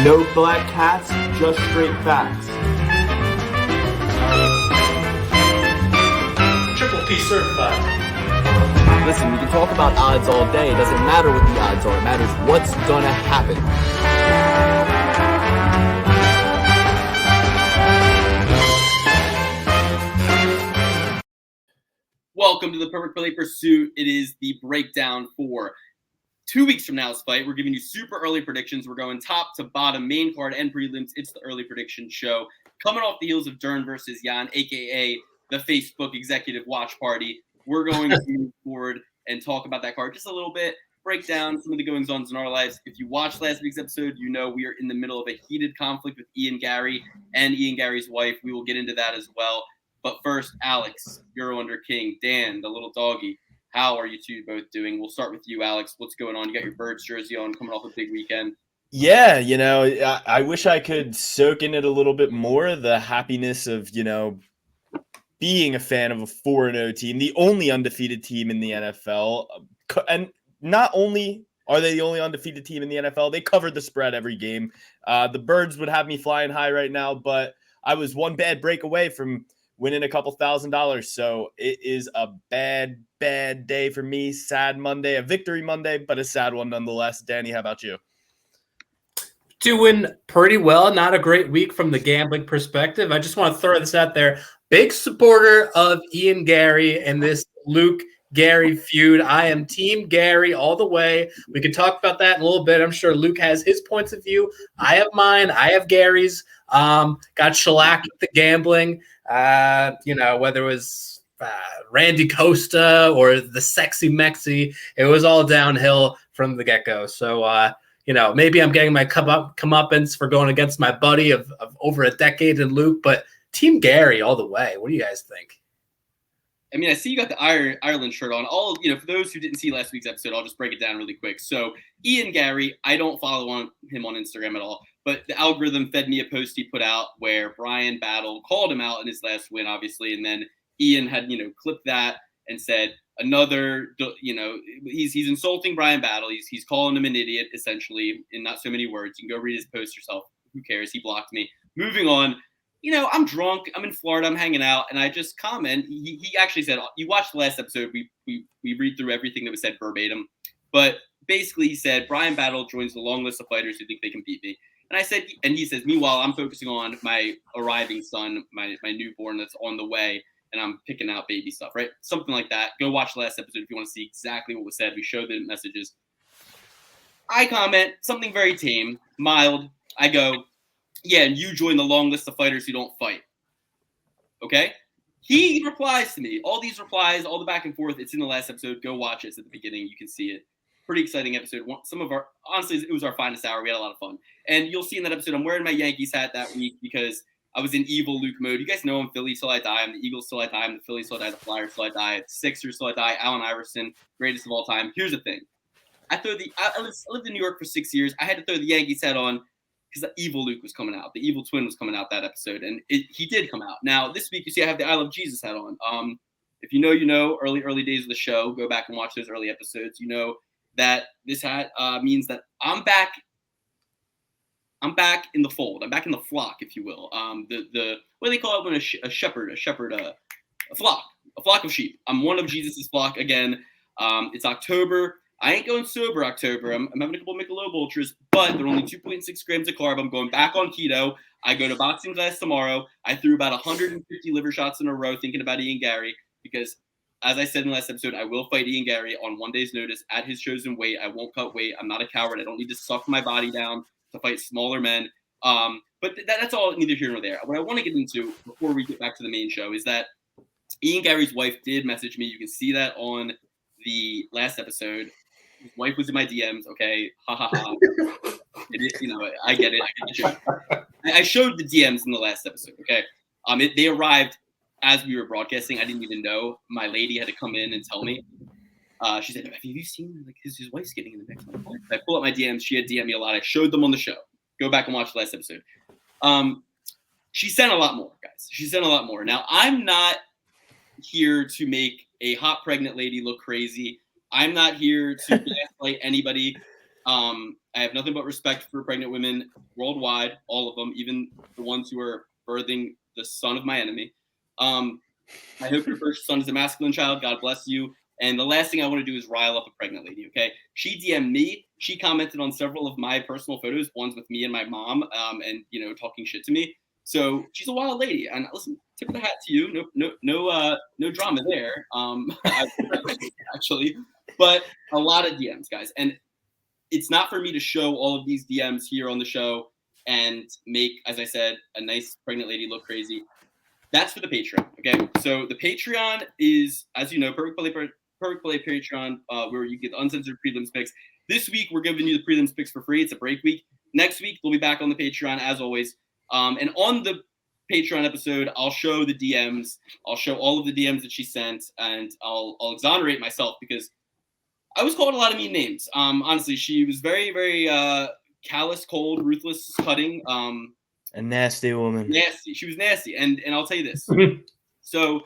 No black cats, just straight facts. Triple P certified. Listen, we can talk about odds all day. It doesn't matter what the odds are. It matters what's gonna happen. Welcome to the Perfect Play Pursuit. It is the breakdown for 2 weeks from now's fight. We're giving you super early predictions. We're going top to bottom, main card and prelims. It's the early prediction show. Coming off the heels of Dern versus Jan, a.k.a. the Facebook Executive Watch Party. We're going to move forward and talk about that card just a little bit, break down some of the goings-ons in our lives. If you watched last week's episode, you know we are in the middle of a heated conflict with Ian Gary and Ian Gary's wife. We will get into that as well. But first, Alex, Euro Under King, Dan, the little doggy, how are you two both doing? We'll start with you, Alex. What's going on? You got your Birds jersey on, coming off a big weekend. Yeah, I wish I could soak in it a little bit more, the happiness of, being a fan of a 4-0 team, the only undefeated team in the NFL. And not only are they the only undefeated team in the NFL, they covered the spread every game. The Birds would have me flying high right now, but I was one bad break away from winning a couple $1,000. So it is a bad day for me. Sad Monday, a victory Monday, but a sad one nonetheless. Danny, how about you? Doing pretty well. Not a great week from the gambling perspective. I just want to throw this out there. Big supporter of Ian Gary and this Luke Gary feud. I am Team Gary all the way. We can talk about that in a little bit. I'm sure Luke has his points of view. I have mine. I have Gary's. Got shellacked with the gambling. Whether it was Randy Costa or the Sexy Mexi, it was all downhill from the get-go. So, maybe I'm getting my comeuppance for going against my buddy of over a decade in Luke, but Team Gary all the way. What do you guys think? I mean, I see you got the Ireland shirt on. For those who didn't see last week's episode, I'll just break it down really quick. So Ian Gary, I don't follow him on Instagram at all, but the algorithm fed me a post he put out where Brian Battle called him out in his last win, obviously, and then Ian had, clipped that and said he's insulting Brian Battle. He's calling him an idiot, essentially, in not so many words. You can go read his post yourself. Who cares? He blocked me. Moving on. I'm drunk. I'm in Florida. I'm hanging out. And I just comment. He actually said, you watched the last episode. We read through everything that was said verbatim. But basically he said, Brian Battle joins the long list of fighters who think they can beat me. And I said, and he says, meanwhile, I'm focusing on my arriving son, my newborn that's on the way. And I'm picking out baby stuff, right? Something like that. Go watch the last episode if you want to see exactly what was said. We showed the messages. I comment something very tame, mild. I go, yeah, and you join the long list of fighters who don't fight. Okay? He replies to me. All these replies, all the back and forth, it's in the last episode. Go watch it. It's at the beginning. You can see it. Pretty exciting episode. Honestly, it was our finest hour. We had a lot of fun. And you'll see in that episode, I'm wearing my Yankees hat that week because I was in evil Luke mode. You guys know I'm Philly till I die. I'm the Eagles till I die. I'm the Phillies till I die. The Flyers till I die. The Sixers till I die. Allen Iverson, greatest of all time. Here's the thing. I lived in New York for 6 years. I had to throw the Yankees hat on because the evil Luke was coming out. The evil twin was coming out that episode, and he did come out. Now, this week, you see I have the I Love Jesus hat on. If you know, early days of the show, go back and watch those early episodes. You know that this hat means that I'm back in the fold. I'm back in the flock, if you will. The what do they call it when a flock of sheep. I'm one of Jesus's flock again. It's October. I ain't going sober October. I'm having a couple Michelob Ultras, but they're only 2.6 grams of carb. I'm going back on keto. I go to boxing class tomorrow. I threw about 150 liver shots in a row thinking about Ian Gary because, as I said in the last episode, I will fight Ian Gary on 1 day's notice at his chosen weight. I won't cut weight. I'm not a coward. I don't need to suck my body down to fight smaller men. But that's all neither here nor there. What I want to get into before we get back to the main show is that Ian Gary's wife did message me. You can see that on the last episode. His wife was in my DMs. Okay, ha ha ha. I get it. I showed the DMs in the last episode. Okay, they arrived as we were broadcasting. I didn't even know. My lady had to come in and tell me. She said, "Have you seen his wife's getting in the mix?" I pull up my DMs. She had DM'd me a lot. I showed them on the show. Go back and watch the last episode. She sent a lot more, guys. She sent a lot more. Now, I'm not here to make a hot pregnant lady look crazy. I'm not here to gaslight anybody. I have nothing but respect for pregnant women worldwide, all of them, even the ones who are birthing the son of my enemy. I hope your first son is a masculine child. God bless you. And the last thing I want to do is rile up a pregnant lady, okay? She DM'd me. She commented on several of my personal photos, ones with me and my mom, and, talking shit to me. So she's a wild lady. And listen, tip of the hat to you. No drama there, actually. But a lot of DMs, guys. And it's not for me to show all of these DMs here on the show and make, as I said, a nice pregnant lady look crazy. That's for the Patreon. Okay. So the Patreon is, as you know, Perfect Play Patreon, where you get uncensored prelims picks. This week, we're giving you the prelims picks for free. It's a break week. Next week, we'll be back on the Patreon as always. And on the Patreon episode, I'll show the DMs. I'll show all of the DMs that she sent, and I'll exonerate myself because I was called a lot of mean names. Honestly, she was very, very callous, cold, ruthless, cutting. A nasty woman. Nasty. She was nasty. And I'll tell you this. So,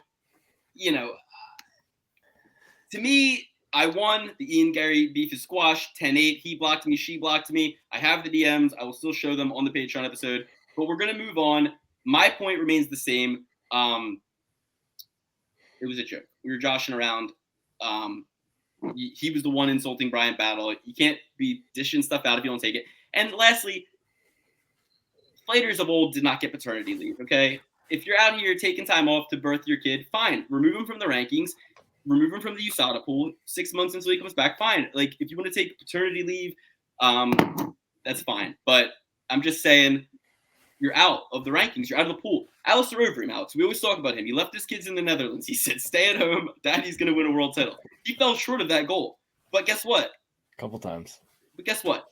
to me, I won. The Ian Gary beef is squashed. 10-8. He blocked me. She blocked me. I have the DMs. I will still show them on the Patreon episode. But we're going to move on. My point remains the same. It was a joke. We were joshing around. He was the one insulting Brian Battle. You can't be dishing stuff out if you don't take it. And lastly, fighters of old did not get paternity leave, okay? If you're out here taking time off to birth your kid, fine. Remove him from the rankings. Remove him from the USADA pool. 6 months until he comes back, fine. Like, if you want to take paternity leave, that's fine. But I'm just saying, you're out of the rankings. You're out of the pool. Alistair Overeem, Alex, we always talk about him. He left his kids in the Netherlands. He said, stay at home. Daddy's going to win a world title. He fell short of that goal. But guess what? A couple times. But guess what?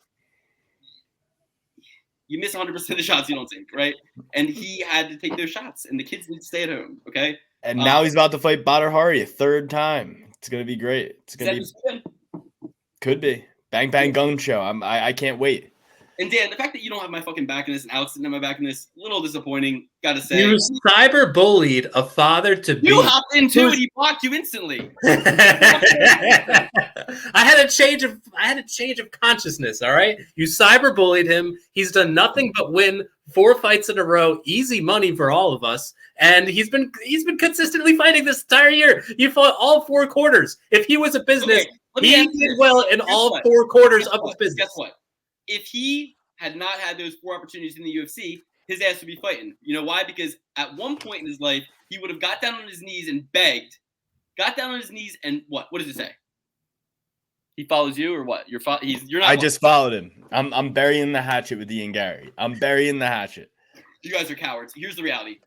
You miss 100% of the shots you don't take, right? And he had to take those shots, and the kids need to stay at home, okay? And now he's about to fight Badr Hari a third time. It's going to be great. It's going to be. Could be. Bang, bang, gun show. I can't wait. And Dan, the fact that you don't have my fucking back in this and Alex didn't have my back in this, a little disappointing, gotta say. You cyber bullied a father to be. You hopped into it, he blocked you instantly. I had a change of consciousness, all right? You cyber bullied him. He's done nothing but win 4 fights in a row, easy money for all of us. And he's been consistently fighting this entire year. You fought all 4 quarters. If he was a business, he did well in all 4 quarters of his business. Guess what? If he had not had those 4 opportunities in the UFC, his ass would be fighting. You know why? Because at one point in his life, he would have got down on his knees and begged. Got down on his knees and what? What does it say? He follows you or what? You're not. I just followed him. I'm burying the hatchet with Ian Gary. I'm burying the hatchet. You guys are cowards. Here's the reality.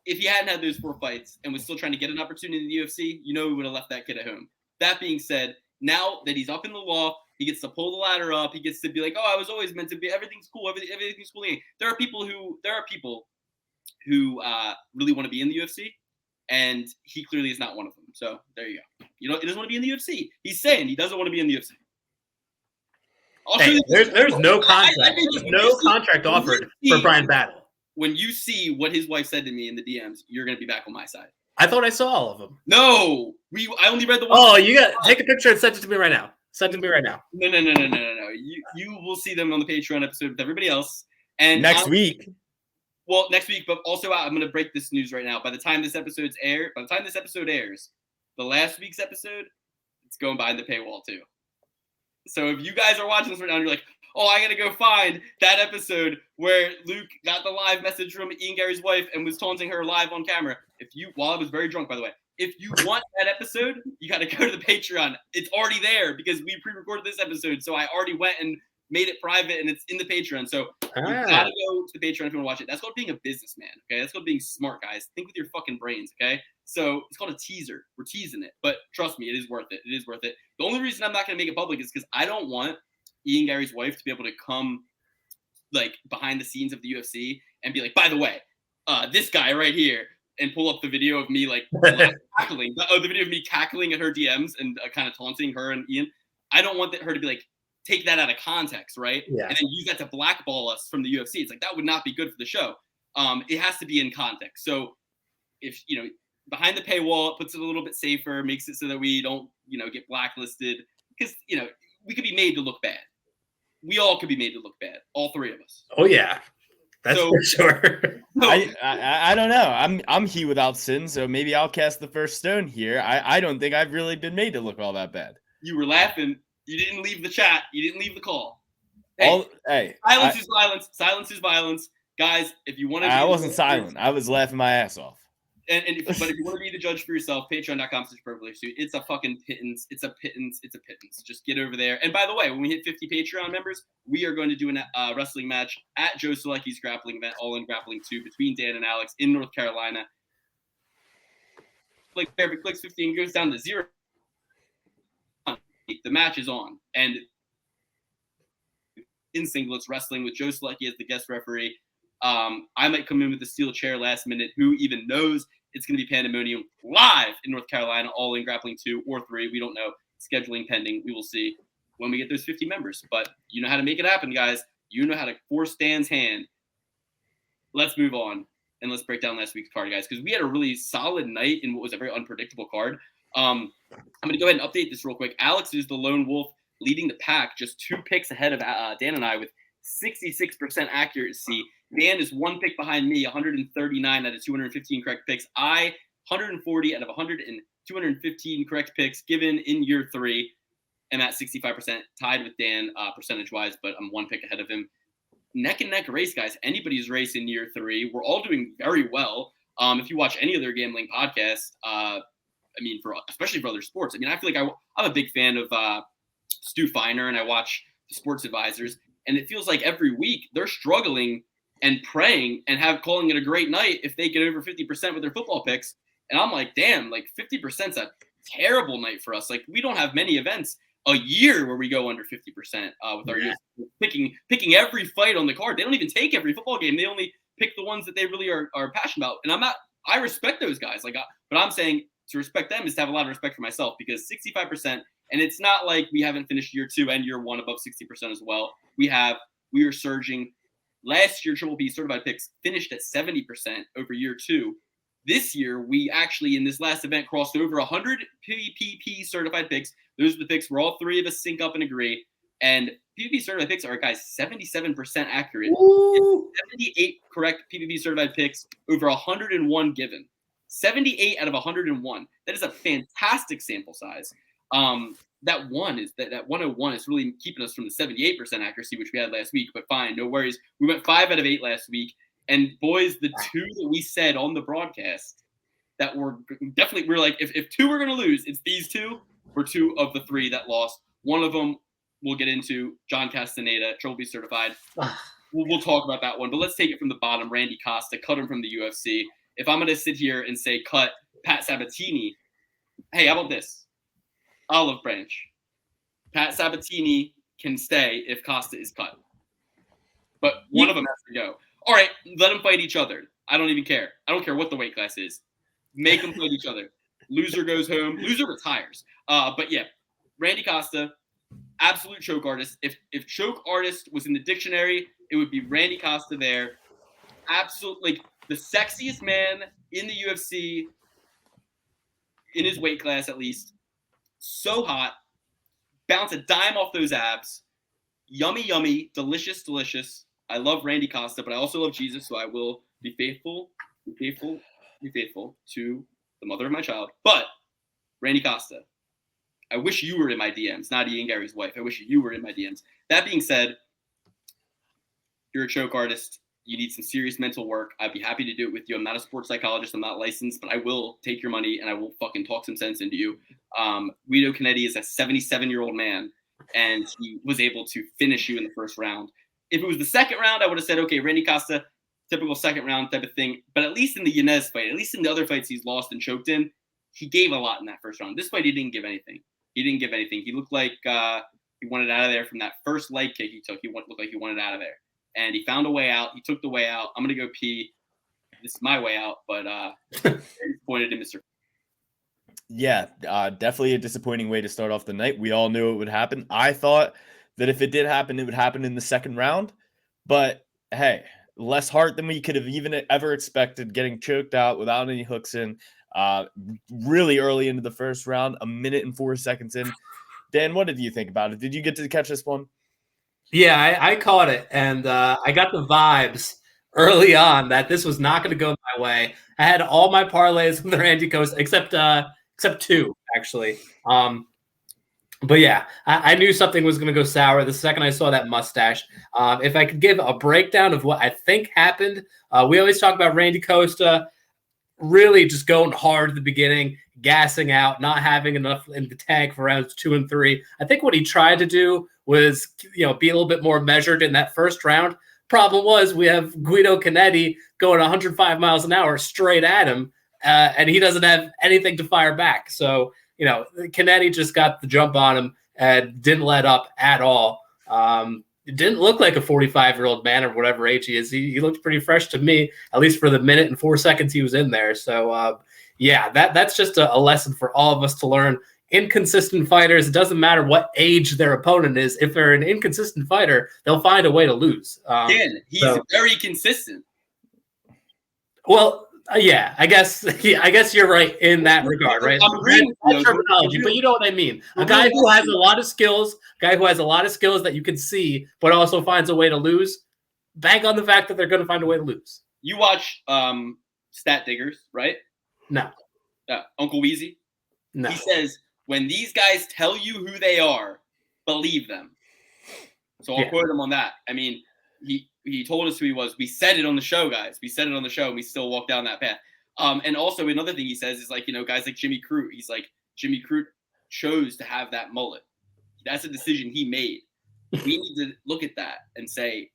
If he hadn't had those 4 fights and was still trying to get an opportunity in the UFC, we would have left that kid at home. That being said, now that he's up in the loft, he gets to pull the ladder up. He gets to be like, "Oh, I was always meant to be. Everything's cool. Everything's cool." There are people who really want to be in the UFC, and he clearly is not one of them. So there you go. He doesn't want to be in the UFC. He's saying he doesn't want to be in the UFC. Hey, there's no contract. There's no contract offered for Brian Battle. When you see what his wife said to me in the DMs, you're gonna be back on my side. I thought I saw all of them. No, I only read the one. Oh, you got take a picture and send it to me right now. Send it to me right now. No. You will see them on the Patreon episode with everybody else. And next week. Well, next week, but also I'm going to break this news right now. By the time this episode airs, the last week's episode, it's going behind the paywall too. So if you guys are watching this right now, and you're like, "Oh, I got to go find that episode where Luke got the live message from Ian Gary's wife and was taunting her live on camera." While I was very drunk, by the way. If you want that episode, you got to go to the Patreon. It's already there because we pre-recorded this episode. So I already went and made it private and it's in the Patreon. So you got to go to the Patreon if you want to watch it. That's called being a businessman. Okay. That's called being smart, guys. Think with your fucking brains. Okay. So it's called a teaser. We're teasing it, but trust me, it is worth it. It is worth it. The only reason I'm not going to make it public is because I don't want Ian Gary's wife to be able to come like behind the scenes of the UFC and be like, by the way, this guy right here, and pull up the video of me like cackling. The video of me cackling at her DMs and kind of taunting her and Ian. I don't want her to be like, take that out of context, right? Yeah. And then use that to blackball us from the UFC. It's like, that would not be good for the show. It has to be in context. So if, behind the paywall, it puts it a little bit safer, makes it so that we don't, get blacklisted because, we could be made to look bad. we all could be made to look bad. All three of us. Oh yeah, that's So- for sure. I don't know. I'm he without sin, so maybe I'll cast the first stone here. I don't think I've really been made to look all that bad. You were laughing. You didn't leave the chat. You didn't leave the call. Hey, silence is violence. Silence is violence. Guys, if you want to, I wasn't silent. I was laughing my ass off. But if you want to be the judge for yourself, patreon.com/purplesuit. It's a fucking pittance. It's a pittance. It's a pittance. Just get over there. And by the way, when we hit 50 Patreon members, we are going to do a wrestling match at Joe Selecki's grappling event, All In Grappling 2, between Dan and Alex in North Carolina. Like there, if it clicks 15, goes down to 0. The match is on, and in singlets wrestling with Joe Selecki as the guest referee. I might come in with a steel chair last minute. Who even knows? It's going to be pandemonium live in North Carolina, All In Grappling 2 or 3. We don't know. Scheduling pending. We will see when we get those 50 members. But you know how to make it happen, guys. You know how to force Dan's hand. Let's move on and let's break down last week's card, guys, because we had a really solid night in what was a very unpredictable card. I'm going to go ahead and update this real quick. Alex is the lone wolf leading the pack, just 2 picks ahead of Dan and I with 66% accuracy. Dan is 1 pick behind me, 139 out of 215 correct picks. 140 out of 215 correct picks given in year 3. I'm at 65%, tied with Dan percentage-wise, but I'm 1 pick ahead of him. Neck and neck race, guys. Anybody's race in year 3. We're all doing very well. If you watch any of their gambling podcasts, especially for other sports. I feel like I'm a big fan of Stu Feiner, and I watch the Sports Advisors, and it feels like every week they're struggling and praying and calling it a great night if they get over 50% with their football picks. And I'm like, damn, like 50% is a terrible night for us. Like we don't have many events a year where we go under 50% with our years. Picking every fight on the card. They don't even take every football game. They only pick the ones that they really are passionate about. And I respect those guys. But I'm saying to respect them is to have a lot of respect for myself, because 65%, and it's not like we haven't finished year 2 and year 1 above 60% as well. We are surging. Last year, Triple P certified picks finished at 70% over year 2. This year, we actually, in this last event, crossed over 100 PPP certified picks. Those are the picks where all 3 of us sync up and agree. And PPP certified picks are, guys, 77% accurate. 78 correct PPP certified picks over 101 given. 78 out of 101. That is a fantastic sample size. That 101 is really keeping us from the 78% accuracy, which we had last week, but fine, no worries. We went 5 out of 8 last week. And boys, the 2 that we said on the broadcast that were definitely, we're like, if 2 were going to lose, it's these 2. Were 2 of the 3 that lost. One of them we'll get into, John Castaneda, Triple B certified. We'll talk about that one, but let's take it from the bottom. Randy Costa, cut him from the UFC. If I'm going to sit here and say cut Pat Sabatini, hey, how about this? Olive branch. Pat Sabatini can stay if Costa is cut. But one of them has to go. All right, let them fight each other. I don't even care. I don't care what the weight class is. Make them fight each other. Loser goes home. Loser retires. But yeah, Randy Costa, absolute choke artist. If choke artist was in the dictionary, it would be Randy Costa there. Absolutely, like the sexiest man in the UFC, in his weight class at least. So hot. Bounce a dime off those abs. Yummy, yummy. Delicious, delicious. I love Randy Costa, but I also love Jesus, so I will be faithful to the mother of my child. But Randy Costa, I wish you were in my DMs, not Ian Gary's wife. I wish you were in my DMs. That being said, you're a choke artist. You need some serious mental work. I'd be happy to do it with you. I'm not a sports psychologist. I'm not licensed, but I will take your money and I will fucking talk some sense into you. Guido Canetti is a 77-year-old man, and he was able to finish you in the first round. If it was the second round, I would have said, okay, Randy Costa, typical second round type of thing. But at least in the Yanez fight, at least in the other fights he's lost and choked in, he gave a lot in that first round. This fight, he didn't give anything. He looked like he wanted out of there from that first leg kick he took. He looked like he wanted out of there. And he found a way out. He took the way out. I'm going to go pee. This is my way out, but disappointed in Mr. Yeah, definitely a disappointing way to start off the night. We all knew it would happen. I thought that if it did happen, it would happen in the second round. But hey, less heart than we could have even ever expected, getting choked out without any hooks in really early into the first round, 1 minute and 4 seconds in. Dan, what did you think about it? Did you get to catch this one? Yeah, I caught it, and I got the vibes early on that this was not going to go my way. I had all my parlays with the Randy Coast, except two actually. But yeah, I knew something was going to go sour the second I saw that mustache. If I could give a breakdown of what I think happened, we always talk about Randy Costa really just going hard at the beginning, gassing out, not having enough in the tank for rounds 2 and 3. I think what he tried to do was, be a little bit more measured in that first round. Problem was we have Guido Canetti going 105 miles an hour straight at him, and he doesn't have anything to fire back. So, Canetti just got the jump on him and didn't let up at all. It didn't look like a 45-year-old man or whatever age he is. He looked pretty fresh to me, at least for the minute and 4 seconds he was in there. So, that's just a lesson for all of us to learn. Inconsistent fighters, it doesn't matter what age their opponent is. If they're an inconsistent fighter, they'll find a way to lose. He's very consistent. Well, yeah, I guess you're right in that regard, right? I'm agreeing That's terminology, but you know what I mean. A guy who has a lot of skills, that you can see, but also finds a way to lose. Bank on the fact that they're going to find a way to lose. You watch Stat Diggers, right? No. Uncle Weezy? No. He says, when these guys tell you who they are, believe them. So I'll quote him on that. I mean, he told us who he was. We said it on the show, guys. We said it on the show, and we still walk down that path. And also another thing he says is guys like Jimmy Crute. He's like, Jimmy Crute chose to have that mullet. That's a decision he made. We need to look at that and say,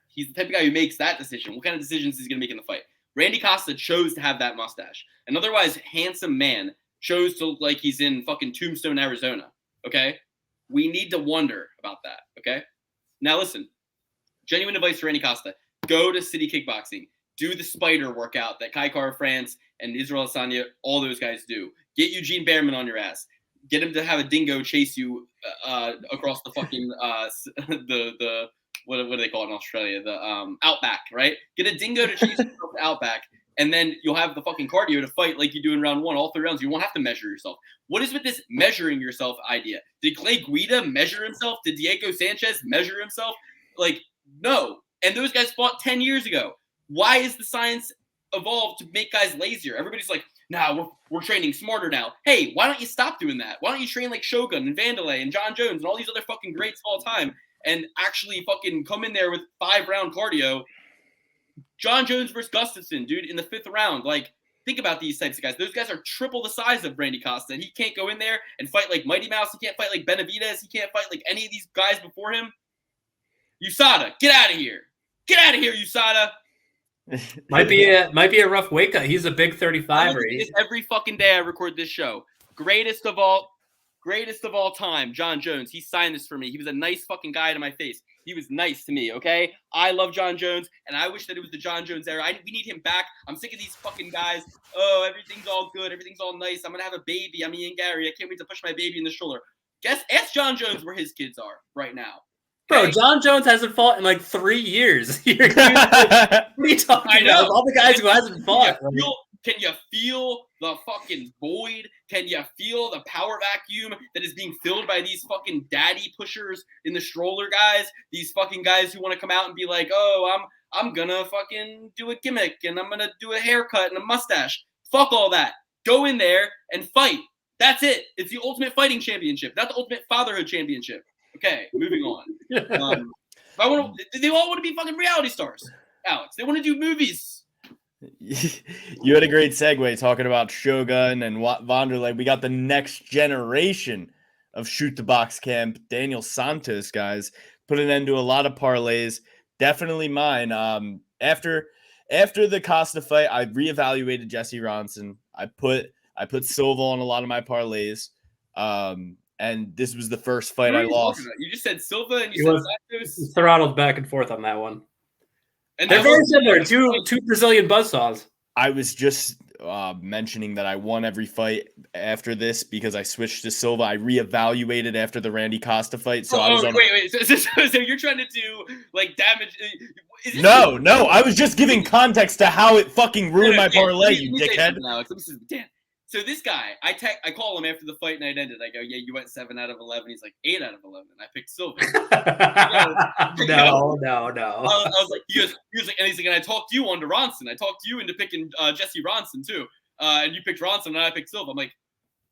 he's the type of guy who makes that decision. What kind of decisions is he going to make in the fight? Randy Costa chose to have that mustache. An otherwise handsome man chose to look like he's in fucking Tombstone, Arizona. Okay? We need to wonder about that. Okay? Now listen. Genuine advice for Randy Costa. Go to City Kickboxing. Do the spider workout that Kai Kara France and Israel Adesanya, all those guys do. Get Eugene Behrman on your ass. Get him to have a dingo chase you across the fucking the what do they call it in Australia? The outback, right? Get a dingo to chase you across the outback, and then you'll have the fucking cardio to fight like you do in round 1. All 3 rounds, you won't have to measure yourself. What is with this measuring yourself idea? Did Clay Guida measure himself? Did Diego Sanchez measure himself? No. And those guys fought 10 years ago. Why is the science evolved to make guys lazier? Everybody's like, nah, we're training smarter now. Hey, why don't you stop doing that? Why don't you train like Shogun and Vanderlei and John Jones and all these other fucking greats of all time and actually fucking come in there with 5-round cardio? John Jones versus Gustafsson, dude, in the 5th round. Think about these types of guys. Those guys are triple the size of Randy Costa, and he can't go in there and fight like Mighty Mouse. He can't fight like Benavidez. He can't fight like any of these guys before him. USADA, get out of here. Get out of here, USADA. Might be a rough wake up. He's a big 35er. Every fucking day I record this show. Greatest of all time, John Jones. He signed this for me. He was a nice fucking guy to my face. He was nice to me, okay? I love John Jones, and I wish that it was the John Jones era. We need him back. I'm sick of these fucking guys. Oh, everything's all good. Everything's all nice. I'm going to have a baby. I'm Ian Gary. I can't wait to push my baby in the shoulder. Ask John Jones where his kids are right now. Bro, John Jones hasn't fought in 3 years. What are you talking about? All the guys who hasn't fought. Can you feel the fucking void? Can you feel the power vacuum that is being filled by these fucking daddy pushers in the stroller guys? These fucking guys who want to come out and be like, oh, I'm gonna fucking do a gimmick and I'm gonna do a haircut and a mustache. Fuck all that. Go in there and fight. That's it. It's the Ultimate Fighting Championship, not the Ultimate Fatherhood Championship. Okay, moving on. They all want to be fucking reality stars, Alex. They want to do movies. You had a great segue talking about Shogun and Vanderlei. We got the next generation of Shoot the Box Camp. Daniel Santos, guys, put an end to a lot of parlays. Definitely mine. After the Costa fight, I reevaluated Jesse Ronson. I put Silva on a lot of my parlays. And this was the first fight I lost. You just said Silva and you said Santos. Throttled back and forth on that one. And they're very similar. Two Brazilian buzzsaws. I was just mentioning that I won every fight after this because I switched to Silva. I reevaluated after the Randy Costa fight. So I was on. Wait. So you're trying to do damage? No. I was just giving context to how it fucking ruined my parlay, you dickhead. Alex, Dan. So this guy, I call him after the fight night ended. I go, yeah, you went 7 out of 11. He's like 8 out of 11. I picked Silva. No. I was like, he was like, and he's like, and I talked you onto Ronson. I talked you into picking Jesse Ronson too. And you picked Ronson and I picked Silva. I'm like,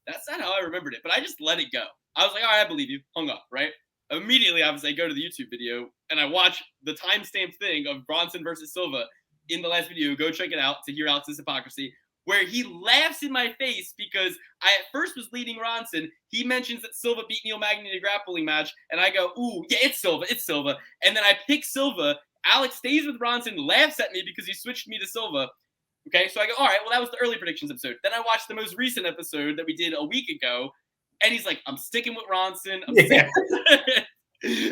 that's not how I remembered it, but I just let it go. I was like, all right, I believe you. Hung up, right? Immediately, I go to the YouTube video and I watch the timestamp thing of Bronson versus Silva in the last video. Go check it out to hear Alex's hypocrisy, where he laughs in my face because I at first was leading Ronson. He mentions that Silva beat Neil Magny in a grappling match, and I go, ooh, yeah, it's Silva. And then I pick Silva. Alex stays with Ronson, laughs at me because he switched me to Silva. Okay, so I go, all right, well, that was the early predictions episode. Then I watched the most recent episode that we did a week ago, and he's like, I'm sticking with Ronson.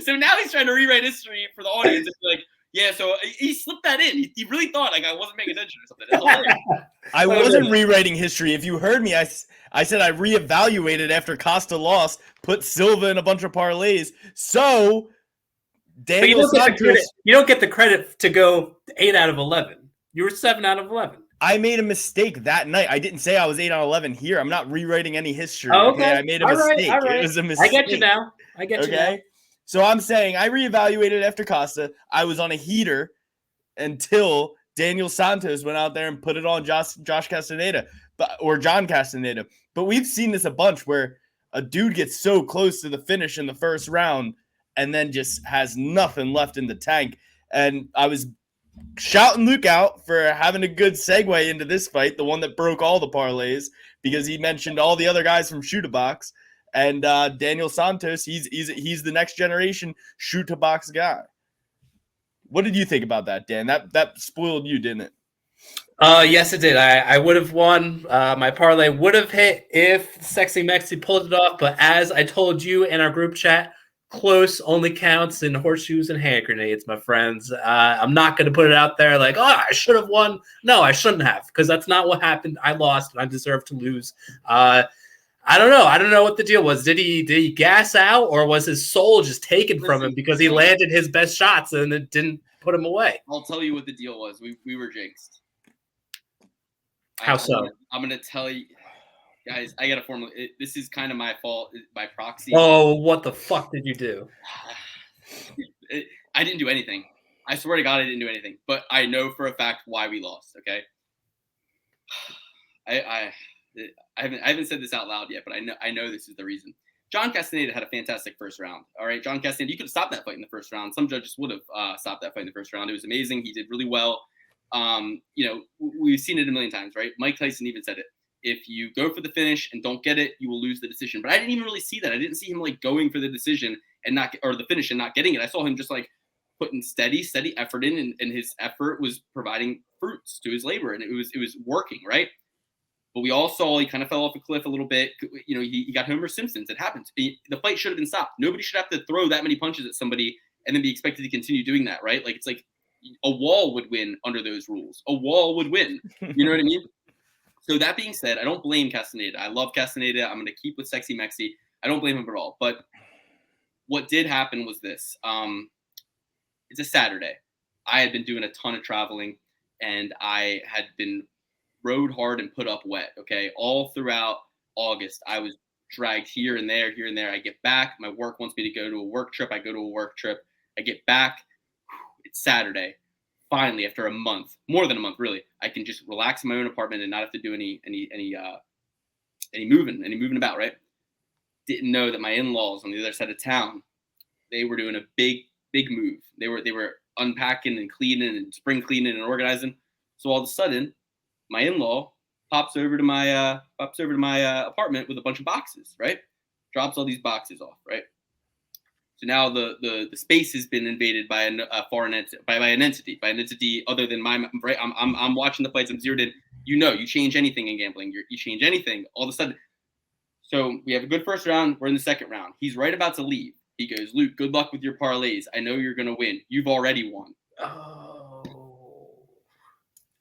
So now he's trying to rewrite history for the audience and be like, yeah, so he slipped that in. He really thought like I wasn't paying attention or something. It's hilarious. I wasn't rewriting history. If you heard me, I said I reevaluated after Costa lost, put Silva in a bunch of parlays. So Daniel Santos, you don't get the credit to go 8 out of 11. You were 7 out of 11. I made a mistake that night. I didn't say I was 8 out of 11 here. I'm not rewriting any history. Oh, okay. I made a mistake. All right. It was a mistake. I get you now. Okay. So I'm saying I reevaluated after Costa. I was on a heater until Daniel Santos went out there and put it on Josh Castaneda, or John Castaneda. But we've seen this a bunch where a dude gets so close to the finish in the first round and then just has nothing left in the tank. And I was shouting Luke out for having a good segue into this fight, the one that broke all the parlays, because he mentioned all the other guys from Shoot a Box. And Daniel Santos, he's the next generation shoot to box guy. What did you think about that, Dan? That spoiled you, didn't it? Yes, it did. I would have won. My parlay would have hit if Sexy Mexi pulled it off. But as I told you in our group chat, close only counts in horseshoes and hand grenades, my friends. I'm not going to put it out there like, oh, I should have won. No, I shouldn't have, because that's not what happened. I lost, and I deserve to lose. I don't know. I don't know what the deal was. Did he gas out, or was his soul just taken from him because he landed his best shots and it didn't put him away? I'll tell you what the deal was. We were jinxed. How so? I'm gonna tell you, guys. I got a formula. This is kind of my fault by proxy. Oh, what the fuck did you do? I didn't do anything. I swear to God, I didn't do anything. But I know for a fact why we lost. Okay. I haven't said this out loud yet, but I know this is the reason. John Castaneda had a fantastic first round. All right, John Castaneda, you could have stopped that fight in the first round. Some judges would have stopped that fight in the first round. It was amazing. He did really well. We've seen it a million times, right? Mike Tyson even said it. If you go for the finish and don't get it, you will lose the decision. But I didn't even really see that. I didn't see him like going for the decision and the finish and not getting it. I saw him just like putting steady effort in, and his effort was providing fruits to his labor, and it was working, right? But we all saw he kind of fell off a cliff a little bit. He got Homer Simpsons. It happens. The fight should have been stopped. Nobody should have to throw that many punches at somebody and then be expected to continue doing that, right? Like, it's like a wall would win under those rules. A wall would win. You know what I mean? So that being said, I don't blame Castaneda. I love Castaneda. I'm going to keep with Sexy Mexi. I don't blame him at all. But what did happen was this. It's a Saturday. I had been doing a ton of traveling, and I had been rode hard and put up wet. Okay. All throughout August, I was dragged here and there. I get back. My work wants me to go to a work trip. I go to a work trip. I get back. It's Saturday. Finally, after a month, more than a month, really, I can just relax in my own apartment and not have to do any moving about, right? Didn't know that my in-laws on the other side of town, they were doing a big move. They were unpacking and cleaning and spring cleaning and organizing. So all of a sudden, my in-law pops over to my apartment with a bunch of boxes, right? Drops all these boxes off, right? So now the space has been invaded by a foreign entity, by an entity other than my, right? I'm watching the fights. I'm zeroed in. You change anything in gambling. You change anything all of a sudden. So we have a good first round. We're in the second round. He's right about to leave. He goes, Luke, good luck with your parlays. I know you're going to win. You've already won. Oh.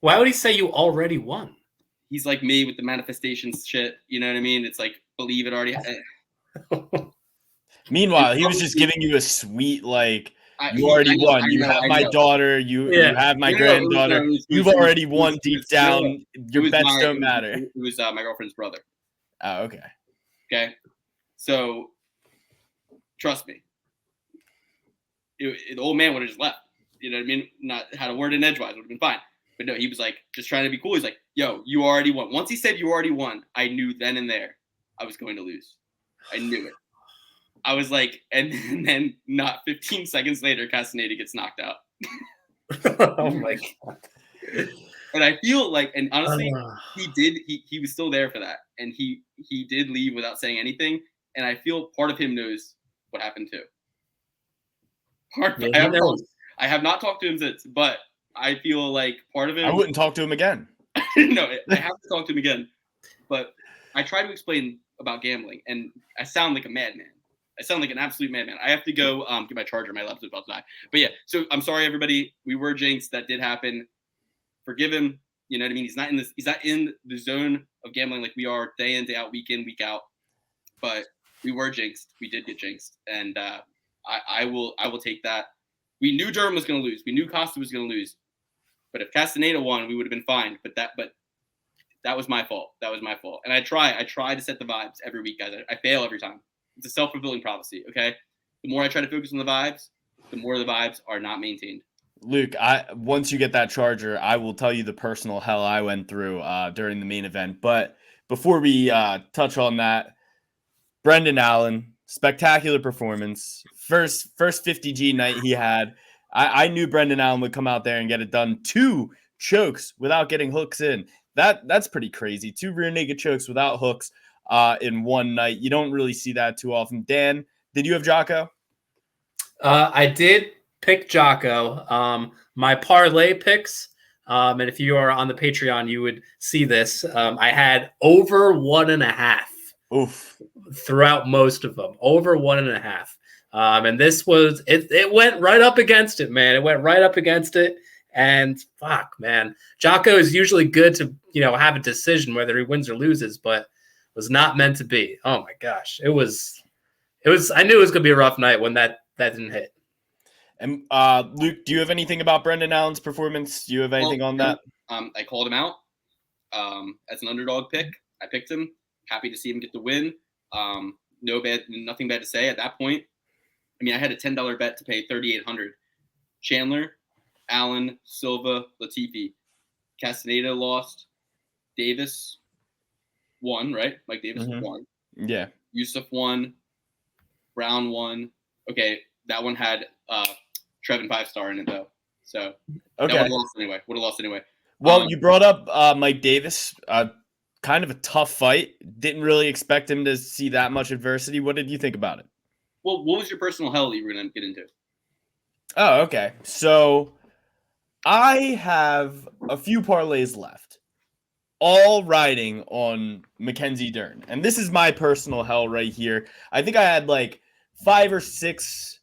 Why would he say you already won? He's like me with the manifestations shit. You know what I mean? It's like, believe it already. Meanwhile, he was just giving you a sweet, like, You already won. I You know, have I my know. daughter. You have my No, granddaughter. You've already won deep down. Your bets don't matter. It was my girlfriend's brother. Oh, okay. Okay. So trust me, the old man would have just left. You know what I mean? Not had a word in edgewise, would have been fine. But no, he was like just trying to be cool. He's like, "Yo, you already won." Once he said you already won, I knew then and there I was going to lose. I knew it. I was like, and then not 15 seconds later, Castaneda gets knocked out. Oh my god! And I feel like, and honestly, he was still there for that, and he did leave without saying anything. And I feel part of him knows what happened too. I have not talked to him since, but I feel like part of him. I wouldn't talk to him again. No, I have to talk to him again. But I try to explain about gambling, and I sound like a madman. I sound like an absolute madman. I have to go get my charger. My laptop's about to die. But yeah, so I'm sorry, everybody. We were jinxed. That did happen. Forgive him. You know what I mean? He's not in the zone of gambling like we are day in, day out, week in, week out. But we were jinxed. We did get jinxed, and I will take that. We knew Durham was going to lose. We knew Costa was going to lose. But if Castaneda won, we would have been fine. But that was my fault. That was my fault. And I try to set the vibes every week, guys. I fail every time. It's a self-fulfilling prophecy, okay? The more I try to focus on the vibes, the more the vibes are not maintained. Luke, once you get that charger, I will tell you the personal hell I went through during the main event. But before we touch on that, Brendan Allen, spectacular performance. First 50G night he had. I knew Brendan Allen would come out there and get it done. 2 chokes without getting hooks in. That's pretty crazy. 2 rear naked chokes without hooks in one night. You don't really see that too often. Dan, did you have Jocko? I did pick Jocko. My parlay picks, and if you are on the Patreon, you would see this. I had over 1.5. Oof. Throughout most of them, over 1.5. And this was it went right up against it, man. It went right up against it. And fuck, man. Jocko is usually good to, have a decision whether he wins or loses, but was not meant to be. Oh my gosh. It was I knew it was gonna be a rough night when that didn't hit. And Luke, do you have anything about Brendan Allen's performance? Do you have anything on that? I called him out as an underdog pick. I picked him. Happy to see him get the win. Nothing bad to say at that point. I mean, I had a $10 bet to pay $3,800. Chandler, Allen, Silva, Latifi, Castaneda lost. Davis won, right? Mike Davis won. Yeah. Yusuf won. Brown won. Okay, that one had Trevin 5-star in it though, so that would have lost anyway. Well, you brought up Mike Davis. Kind of a tough fight. Didn't really expect him to see that much adversity. What did you think about it? Well, what was your personal hell that you were going to get into? Oh, okay. So I have a few parlays left, all riding on Mackenzie Dern. And this is my personal hell right here. I think I had like 4 or 5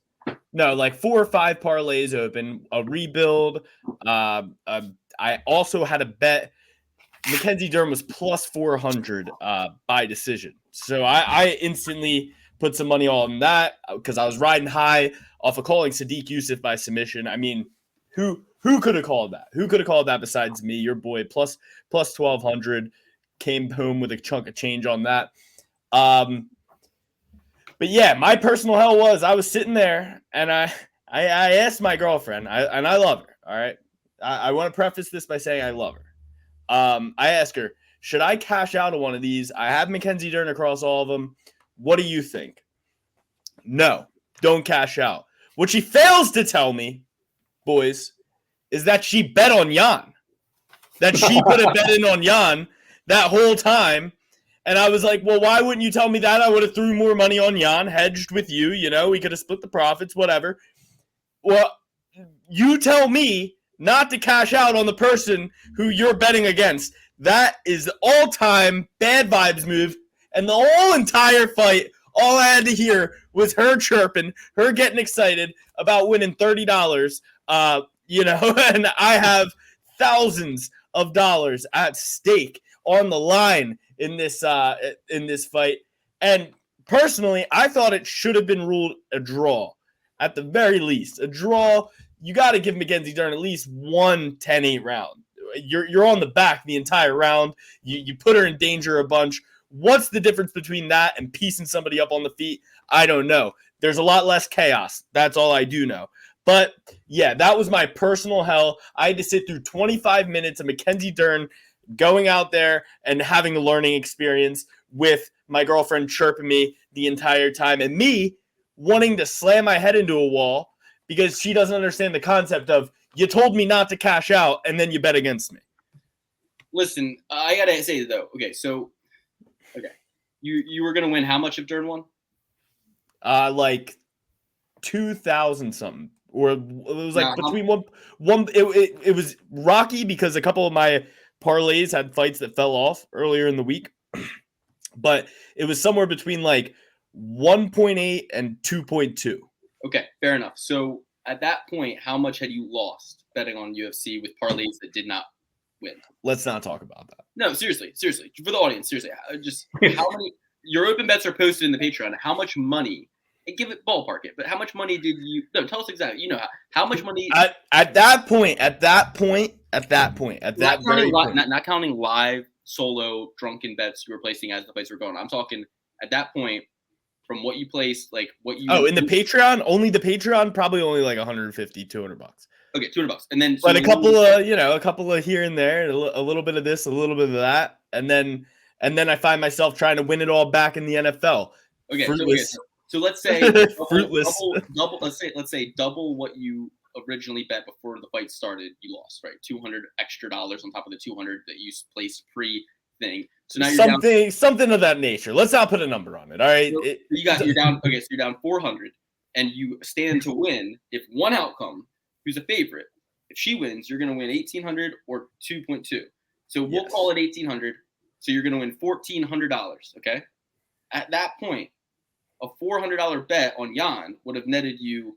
parlays open, a rebuild. I also had a bet. Mackenzie Dern was plus 400 by decision. So I instantly put some money on that because I was riding high off of calling Sadiq Yusuf by submission. I mean, who could have called that? Who could have called that besides me? Your boy plus 1,200 came home with a chunk of change on that. But yeah, my personal hell was I was sitting there and I asked my girlfriend, and I love her. All right, I want to preface this by saying I love her. I asked her, should I cash out of one of these? I have Mackenzie Dern across all of them. What do you think? No, don't cash out. What she fails to tell me, boys, is that she bet on Jan. That she put a bet in on Jan that whole time. And I was like, well, why wouldn't you tell me that? I would have threw more money on Jan, hedged with you. We could have split the profits, whatever. Well, you tell me not to cash out on the person who you're betting against. That is the all-time bad vibes move. And the whole entire fight, all I had to hear was her chirping, her getting excited about winning $30. And I have thousands of dollars at stake on the line in this fight. And personally, I thought it should have been ruled a draw. At the very least, a draw. You got to give Mackenzie Dern at least one 10-8 round. You're on the back the entire round. You put her in danger a bunch. What's the difference between that and piecing somebody up on the feet? I don't know. There's a lot less chaos. That's all I do know. But, yeah, that was my personal hell. I had to sit through 25 minutes of Mackenzie Dern going out there and having a learning experience with my girlfriend chirping me the entire time and me wanting to slam my head into a wall because she doesn't understand the concept of you told me not to cash out and then you bet against me. Listen, I got to say, though, okay, you were going to win how much if Dern won? Like 2,000 something. Or it was like between one. It was rocky because a couple of my parlays had fights that fell off earlier in the week, but it was somewhere between like 1.8 and 2.2. Okay, fair enough. So at that point, how much had you lost betting on UFC with parlays that did not win? Let's not talk about that. No, seriously, for the audience, seriously, just how many? Your open bets are posted in the Patreon. How much money? And give it ballpark it, but how much money did you? No, tell us exactly. You know how much money at that point, not counting live solo drunken bets you were placing as the fights were going. I'm talking at that point from what you placed, like what you. Oh, in the Patreon, probably only like $150, $200. Okay, $200, and then but a couple of here and there, a little bit of this, a little bit of that, and then I find myself trying to win it all back in the NFL. Okay, so let's say fruitless. Double. Let's say double what you originally bet before the fight started. You lost, right? $200 extra on top of the 200 that you placed pre-thing. So now you're something of that nature. Let's not put a number on it. All right. So you're down. Okay, so you're down 400, and you stand to win if one outcome. Who's a favorite? If she wins, you're going to win 1,800 or 2.2. So we'll call it 1,800. So you're going to win $1,400. Okay. At that point, a $400 bet on Jan would have netted you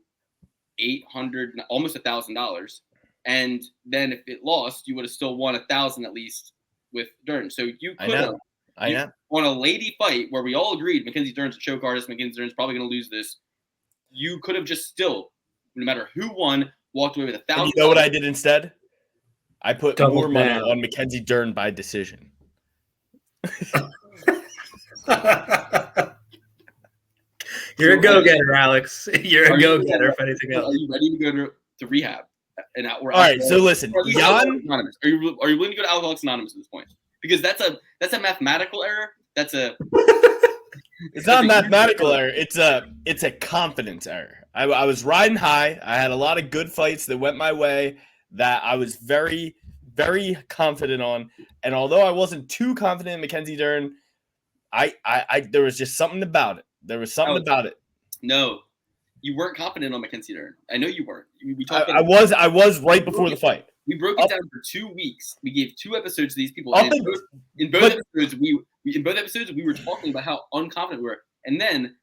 $800, almost $1,000, and then if it lost, you would have still won 1,000 at least with Dern. So you could have on a lady fight where we all agreed Mackenzie Dern's a choke artist, Mackenzie Dern's probably going to lose this. You could have just still, no matter who won, walked away with $1,000. You know what I did instead? I put more money on Mackenzie Dern by decision. You're a go-getter, Alex. You're a go-getter. If anything else, are you ready to go to rehab? All right. So listen, Jan, are you willing to go to Alcoholics Anonymous at this point? Because that's a mathematical error. It's not a mathematical error. It's a confidence error. I was riding high. I had a lot of good fights that went my way that I was very, very confident on. And although I wasn't too confident in Mackenzie Dern, I there was just something about it. There was something about it. No, you weren't confident on Mackenzie Dern. I know you weren't. I was right before the fight. We broke it down for 2 weeks. We gave 2 episodes to these people. In both episodes, we were talking about how unconfident we were. And then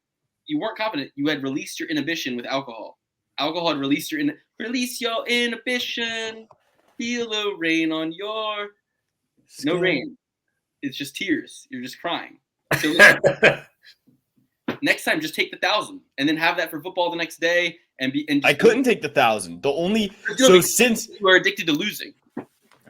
you weren't confident. You had released your inhibition with alcohol. Alcohol had released your inhibition. Feel the rain on your no rain. It's just tears. You're just crying. So next time, just take the 1,000 and then have that for football the next day. I couldn't take the 1,000. Since you are addicted to losing.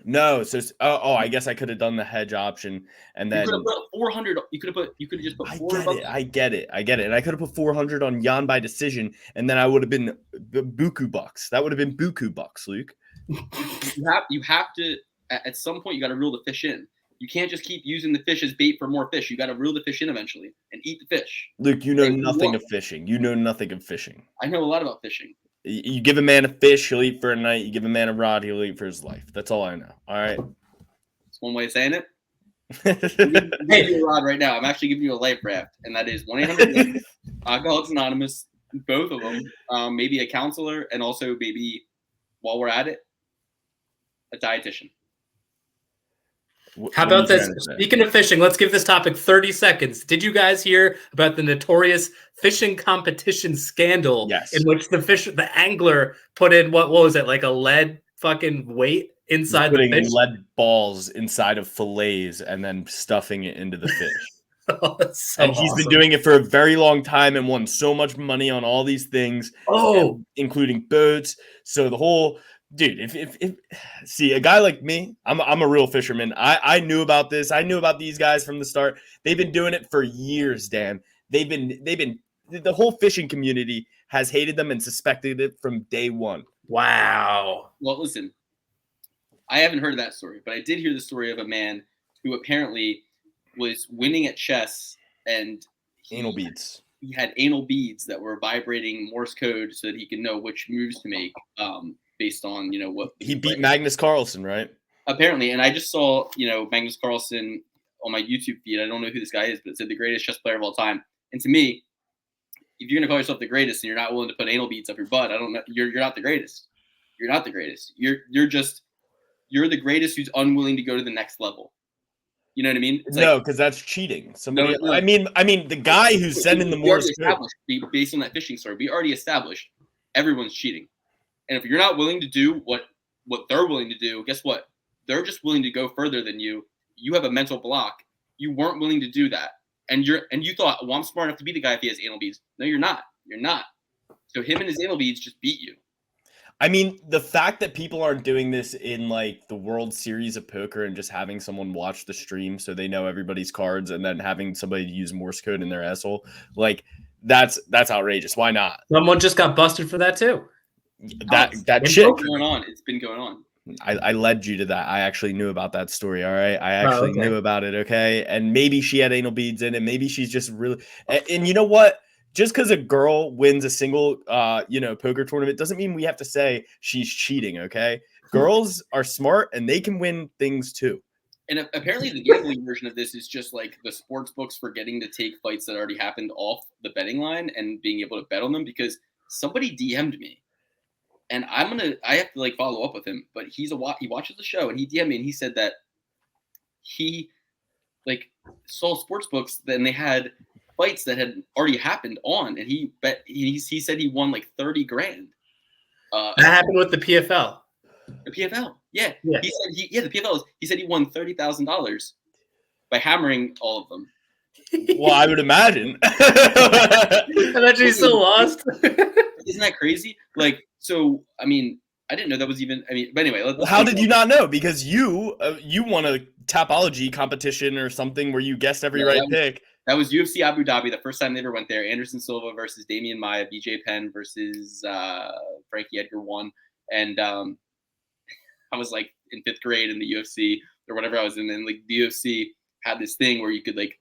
No, I guess I could have done the hedge option and then you could have put 400. You could have just put 400. I get it. And I could have put 400 on Jan by decision, and then I would have been buku bucks. That would have been buku bucks, Luke. You have to at some point. You got to reel the fish in. You can't just keep using the fish as bait for more fish. You got to reel the fish in eventually and eat the fish. Luke, you know nothing of fishing. You know nothing of fishing. I know a lot about fishing. You give a man a fish, he'll eat for a night. You give a man a rod, he'll eat for his life. That's all I know. All right. That's one way of saying it. I'm giving you a rod right now. I'm actually giving you a life raft, and that is 1-800 Alcoholics Anonymous, both of them. Maybe a counselor, and also maybe, while we're at it, a dietitian. How about this? Speaking of fishing, let's give this topic 30 seconds. Did you guys hear about the notorious fishing competition scandal? Yes. In which the angler put in, what was it, like a lead fucking weight inside the fish? Putting lead balls inside of fillets and then stuffing it into the fish. Oh, that's so And he's been awesome. doing it for a very long time and won so much money on all these things, including boats. So the whole dude, if see a guy like me, I'm a real fisherman. I knew about this. I knew about these guys from the start. They've been doing it for years, Dan. They've been the whole fishing community has hated them and suspected it from day one. Wow. Well, listen, I haven't heard that story, but I did hear the story of a man who apparently was winning at chess and Anal beads. He had anal beads that were vibrating Morse code so that he could know which moves to make based on, what he beat Magnus Carlsen, right? Apparently. And I just saw, Magnus Carlsen on my YouTube feed. I don't know who this guy is, but it said the greatest chess player of all time. And to me, if you're going to call yourself the greatest and you're not willing to put anal beads up your butt, I don't know. You're not the greatest. You're not the greatest. You're the greatest who's unwilling to go to the next level. You know what I mean? It's no, because that's cheating. Somebody. No. I mean, the guy who's sending the Morse code. Based on that fishing story, we already established everyone's cheating. And if you're not willing to do what they're willing to do, guess what? They're just willing to go further than you. You have a mental block. You weren't willing to do that, and you thought, well, I'm smart enough to be the guy if he has anal beads. No, you're not. You're not. So him and his anal beads just beat you. I mean, the fact that people aren't doing this in like the World Series of Poker and just having someone watch the stream so they know everybody's cards and then having somebody use Morse code in their asshole, like that's outrageous. Why not? Someone just got busted for that too. That shit going on. It's been going on. I led you to that. I actually knew about that story. All right. I actually knew about it. Okay. And maybe she had anal beads in it. Maybe she's just really, and you know what? Just because a girl wins a single, poker tournament doesn't mean we have to say she's cheating. Okay. Girls are smart and they can win things too. And apparently the gambling version of this is just like the sports books forgetting to take fights that already happened off the betting line and being able to bet on them, because somebody DM'd me. And I have to like follow up with him, but he watches the show and he DM'd me and he said that he like saw sports books and they had fights that had already happened on, and he said he won like 30 grand. That happened with the PFL. The PFL, yeah. He said the PFL. He said he won $30,000 by hammering all of them. Well, I would imagine. And actually still lost. Isn't that crazy? Like, so I mean, I didn't know that was even. I mean, but anyway, how did you not know? Because you won a Tapology competition or something where you guessed every pick. That was UFC Abu Dhabi, the first time they ever went there. Anderson Silva versus Damian Maia, BJ Penn versus Frankie Edgar won. And I was like in 5th grade in the UFC or whatever I was in. And like the UFC had this thing where you could like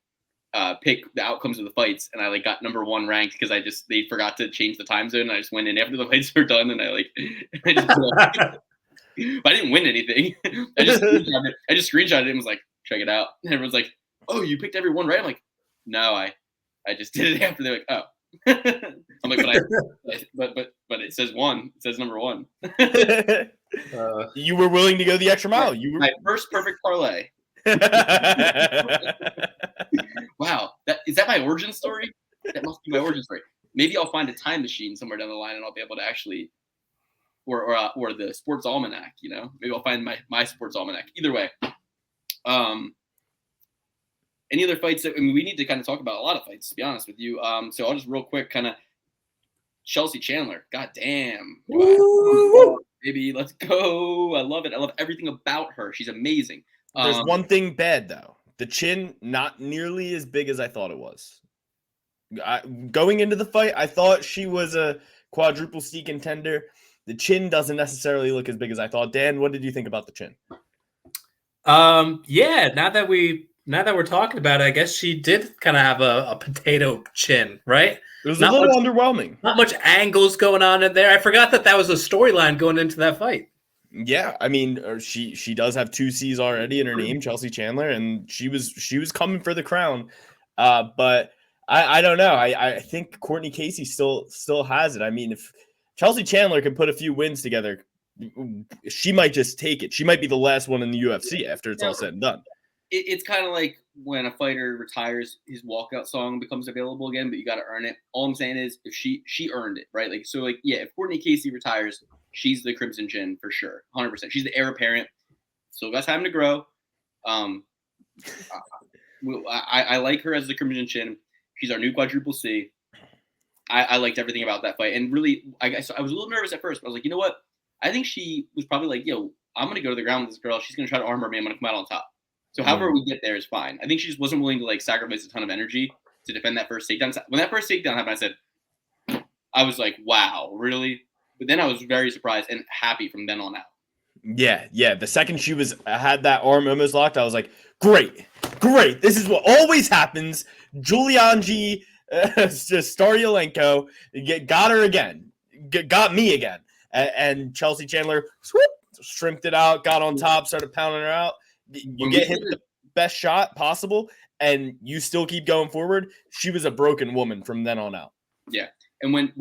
pick the outcomes of the fights. And I like got number 1 ranked because they forgot to change the time zone. And I just went in after the fights were done. And but I didn't win anything. I just screenshotted it and was like, check it out. And everyone's like, oh, you picked every one right? I'm like, no, I just did it after. They're like, oh. I'm like, but it says 1. It says number 1. You were willing to go the extra mile. You were my first perfect parlay. Wow, is that my origin story? That must be my origin story. Maybe I'll find a time machine somewhere down the line, and I'll be able to actually, or the sports almanac. Maybe I'll find my sports almanac. Either way. Any other fights that we need to kind of talk about? A lot of fights, to be honest with you. So I'll just real quick kind of Chelsea Chandler. God damn. Baby, let's go. I love it. I love everything about her. She's amazing. There's one thing bad, though. The chin, not nearly as big as I thought it was. Going into the fight, I thought she was a quadruple C contender. The chin doesn't necessarily look as big as I thought. Dan, what did you think about the chin? Yeah, now that we're talking about it, I guess she did kind of have a potato chin, right? It was a little underwhelming. Not much angles going on in there. I forgot that was a storyline going into that fight. Yeah, I mean, she does have 2 C's already in her name, Chelsea Chandler, and she was coming for the crown. But I don't know. I think Courtney Casey still has it. I mean, if Chelsea Chandler can put a few wins together, she might just take it. She might be the last one in the UFC after it's all said and done. It's kind of like when a fighter retires, his walkout song becomes available again, but you got to earn it. All I'm saying is if she earned it, right? Like, so like, yeah, if Courtney Casey retires, she's the Crimson Chin for sure. 100%. She's the heir apparent. Still got time to grow. I like her as the Crimson Chin. She's our new quadruple C. I liked everything about that fight. And really, I was a little nervous at first, but I was like, you know what? I think she was probably like, yo, I'm going to go to the ground with this girl. She's going to try to armor me. I'm going to come out on top. So however we get there is fine. I think she just wasn't willing to like sacrifice a ton of energy to defend that first takedown. When that first takedown happened, I was like, wow, really? But then I was very surprised and happy from then on out. Yeah. The second she had that arm almost locked, I was like, great. This is what always happens. Julianji Staryolenko got her again. Got me again. And Chelsea Chandler shrimped it out, got on top, started pounding her out. You get hit with the best shot possible, and you still keep going forward. She was a broken woman from then on out. Yeah. And when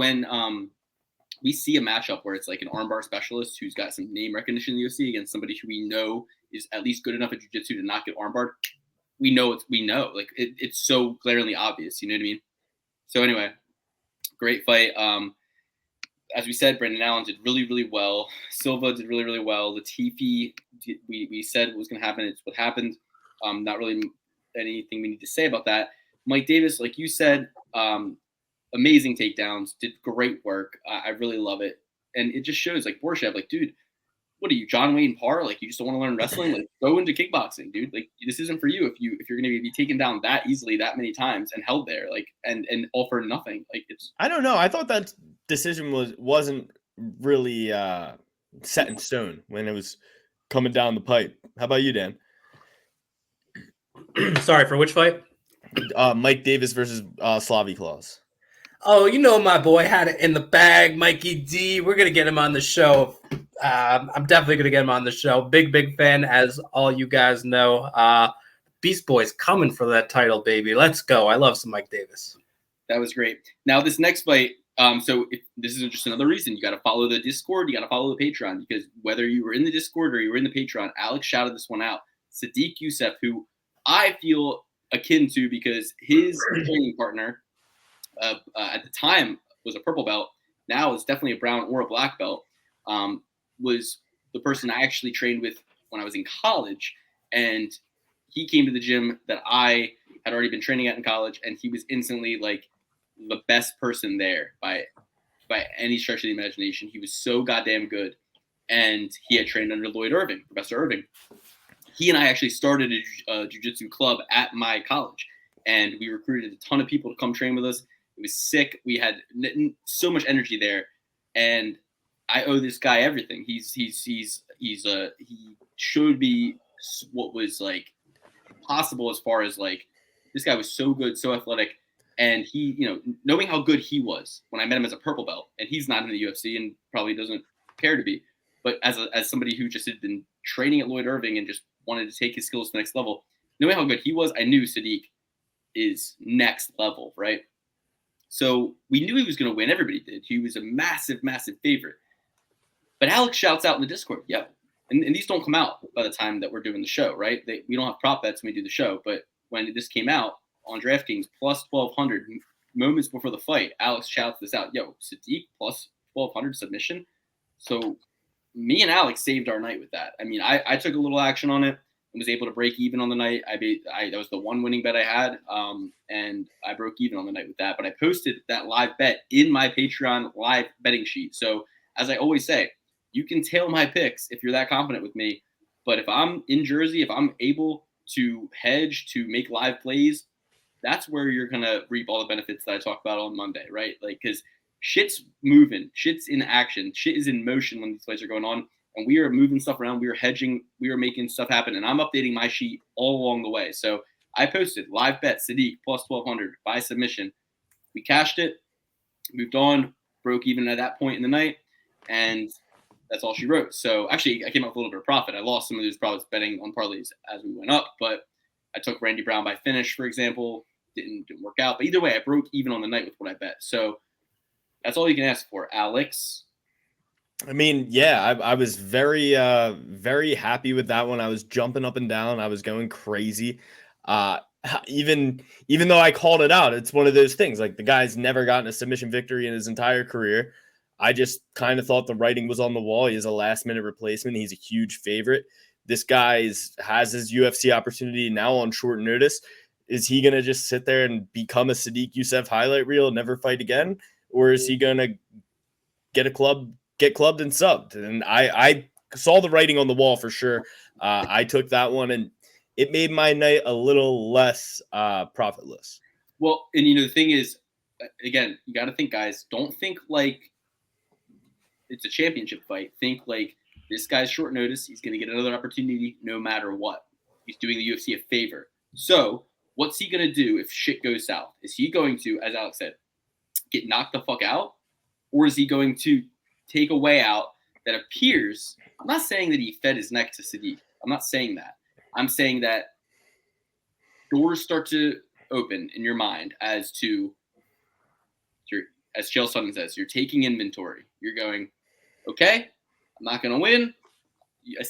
we see a matchup where it's like an armbar specialist who's got some name recognition in the UFC against somebody who we know is at least good enough at jiu-jitsu to not get armbarred, we know. Like it's so glaringly obvious. You know what I mean? So anyway, great fight. As we said, Brendan Allen did really, really well. Silva did really, really well. Latifi, we said was going to happen. It's what happened. Not really anything we need to say about that. Mike Davis, like you said, amazing takedowns, did great work. I really love it. And it just shows, like, Borshev, like, dude, what are you, John Wayne Parr? Like, you just don't want to learn wrestling? Like, go into kickboxing, dude. Like, this isn't for you if you're going to be taken down that easily that many times and held there, like, and all for nothing. Like, it's. I don't know. I thought that decision wasn't really set in stone when it was coming down the pipe. How about you, Dan? Sorry, for which fight? Mike Davis versus Slavy Claus. Oh, you know my boy had it in the bag, Mikey D. We're going to get him on the show. I'm definitely going to get him on the show. Big fan, as all you guys know. Beast Boy's coming for that title, baby. Let's go. I love some Mike Davis. That was great. Now, this next fight, so if this is just another reason. You got to follow the Discord. You got to follow the Patreon, because whether you were in the Discord or you were in the Patreon, Alex shouted this one out. Sadiq Youssef, who I feel akin to because his training partner at the time was a purple belt. Now it's definitely a brown or a black belt. Was the person I actually trained with when I was in college. And he came to the gym that I had already been training at in college. And he was instantly like the best person there by any stretch of the imagination. He was so goddamn good. And he had trained under Lloyd Irving, Professor Irving. He and I actually started a jiu-jitsu club at my college. And we recruited a ton of people to come train with us. It was sick. We had so much energy there. And I owe this guy everything. He showed me what was like possible as far as like, this guy was so good, so athletic. And he, knowing how good he was when I met him as a purple belt, and he's not in the UFC and probably doesn't care to be, but as somebody who just had been training at Lloyd Irving and just wanted to take his skills to the next level, knowing how good he was, I knew Sadiq is next level, right? So we knew he was going to win. Everybody did. He was a massive favorite. But Alex shouts out in the Discord, yep. And these don't come out by the time that we're doing the show, right? We don't have prop bets when we do the show. But when this came out on DraftKings, plus 1,200, moments before the fight, Alex shouts this out. Yo, Sadiq plus 1,200 submission. So me and Alex saved our night with that. I mean, I took a little action on it and was able to break even on the night. That was the one winning bet I had, and I broke even on the night with that. But I posted that live bet in my Patreon live betting sheet. So as I always say, you can tail my picks if you're that confident with me. But if I'm in Jersey, if I'm able to hedge, to make live plays, that's where you're going to reap all the benefits that I talked about on Monday, right? Like, because shit's moving, shit's in action, shit is in motion when these fights are going on. And we are moving stuff around. We are hedging. We are making stuff happen. And I'm updating my sheet all along the way. So I posted live bet Sadiq plus 1,200 by submission. We cashed it, moved on, broke even at that point in the night. And that's all she wrote. So actually, I came up with a little bit of profit. I lost some of those profits betting on parlays as we went up. But I took Randy Brown by finish, for example. Didn't work out. But either way, I broke even on the night with what I bet. So that's all you can ask for, Alex. I mean, yeah, I was very happy with that one. I was jumping up and down. I was going crazy. Even though I called it out, it's one of those things. Like, the guy's never gotten a submission victory in his entire career. I just kind of thought the writing was on the wall. He is a last-minute replacement. He's a huge favorite. This guy has his UFC opportunity now on short notice. Is he going to just sit there and become a Sadiq Youssef highlight reel and never fight again? Or is he going to get clubbed and subbed? And I saw the writing on the wall for sure. I took that one, and it made my night a little less profitless. Well, and the thing is, again, you got to think, guys, don't think like it's a championship fight. Think like this guy's short notice. He's going to get another opportunity no matter what. He's doing the UFC a favor. So what's he going to do if shit goes south? Is he going to, as Alex said, get knocked the fuck out? Or is he going to take a way out that appears, I'm not saying that he fed his neck to Sadiq. I'm not saying that. I'm saying that doors start to open in your mind as to, as Chael Sonnen says, you're taking inventory. You're going, okay, I'm not going to win.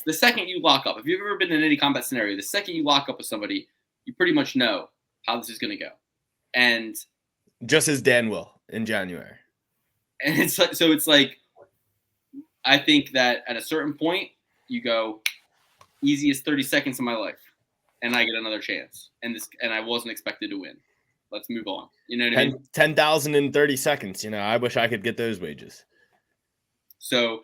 The second you lock up, if you've ever been in any combat scenario, the second you lock up with somebody, you pretty much know how this is going to go. And just as Dan will in January. And it's like, so it's like, I think that at a certain point, you go, easiest 30 seconds of my life, and I get another chance. And I wasn't expected to win. Let's move on. You know what I mean? 10,000 in 30 seconds. I wish I could get those wages. So,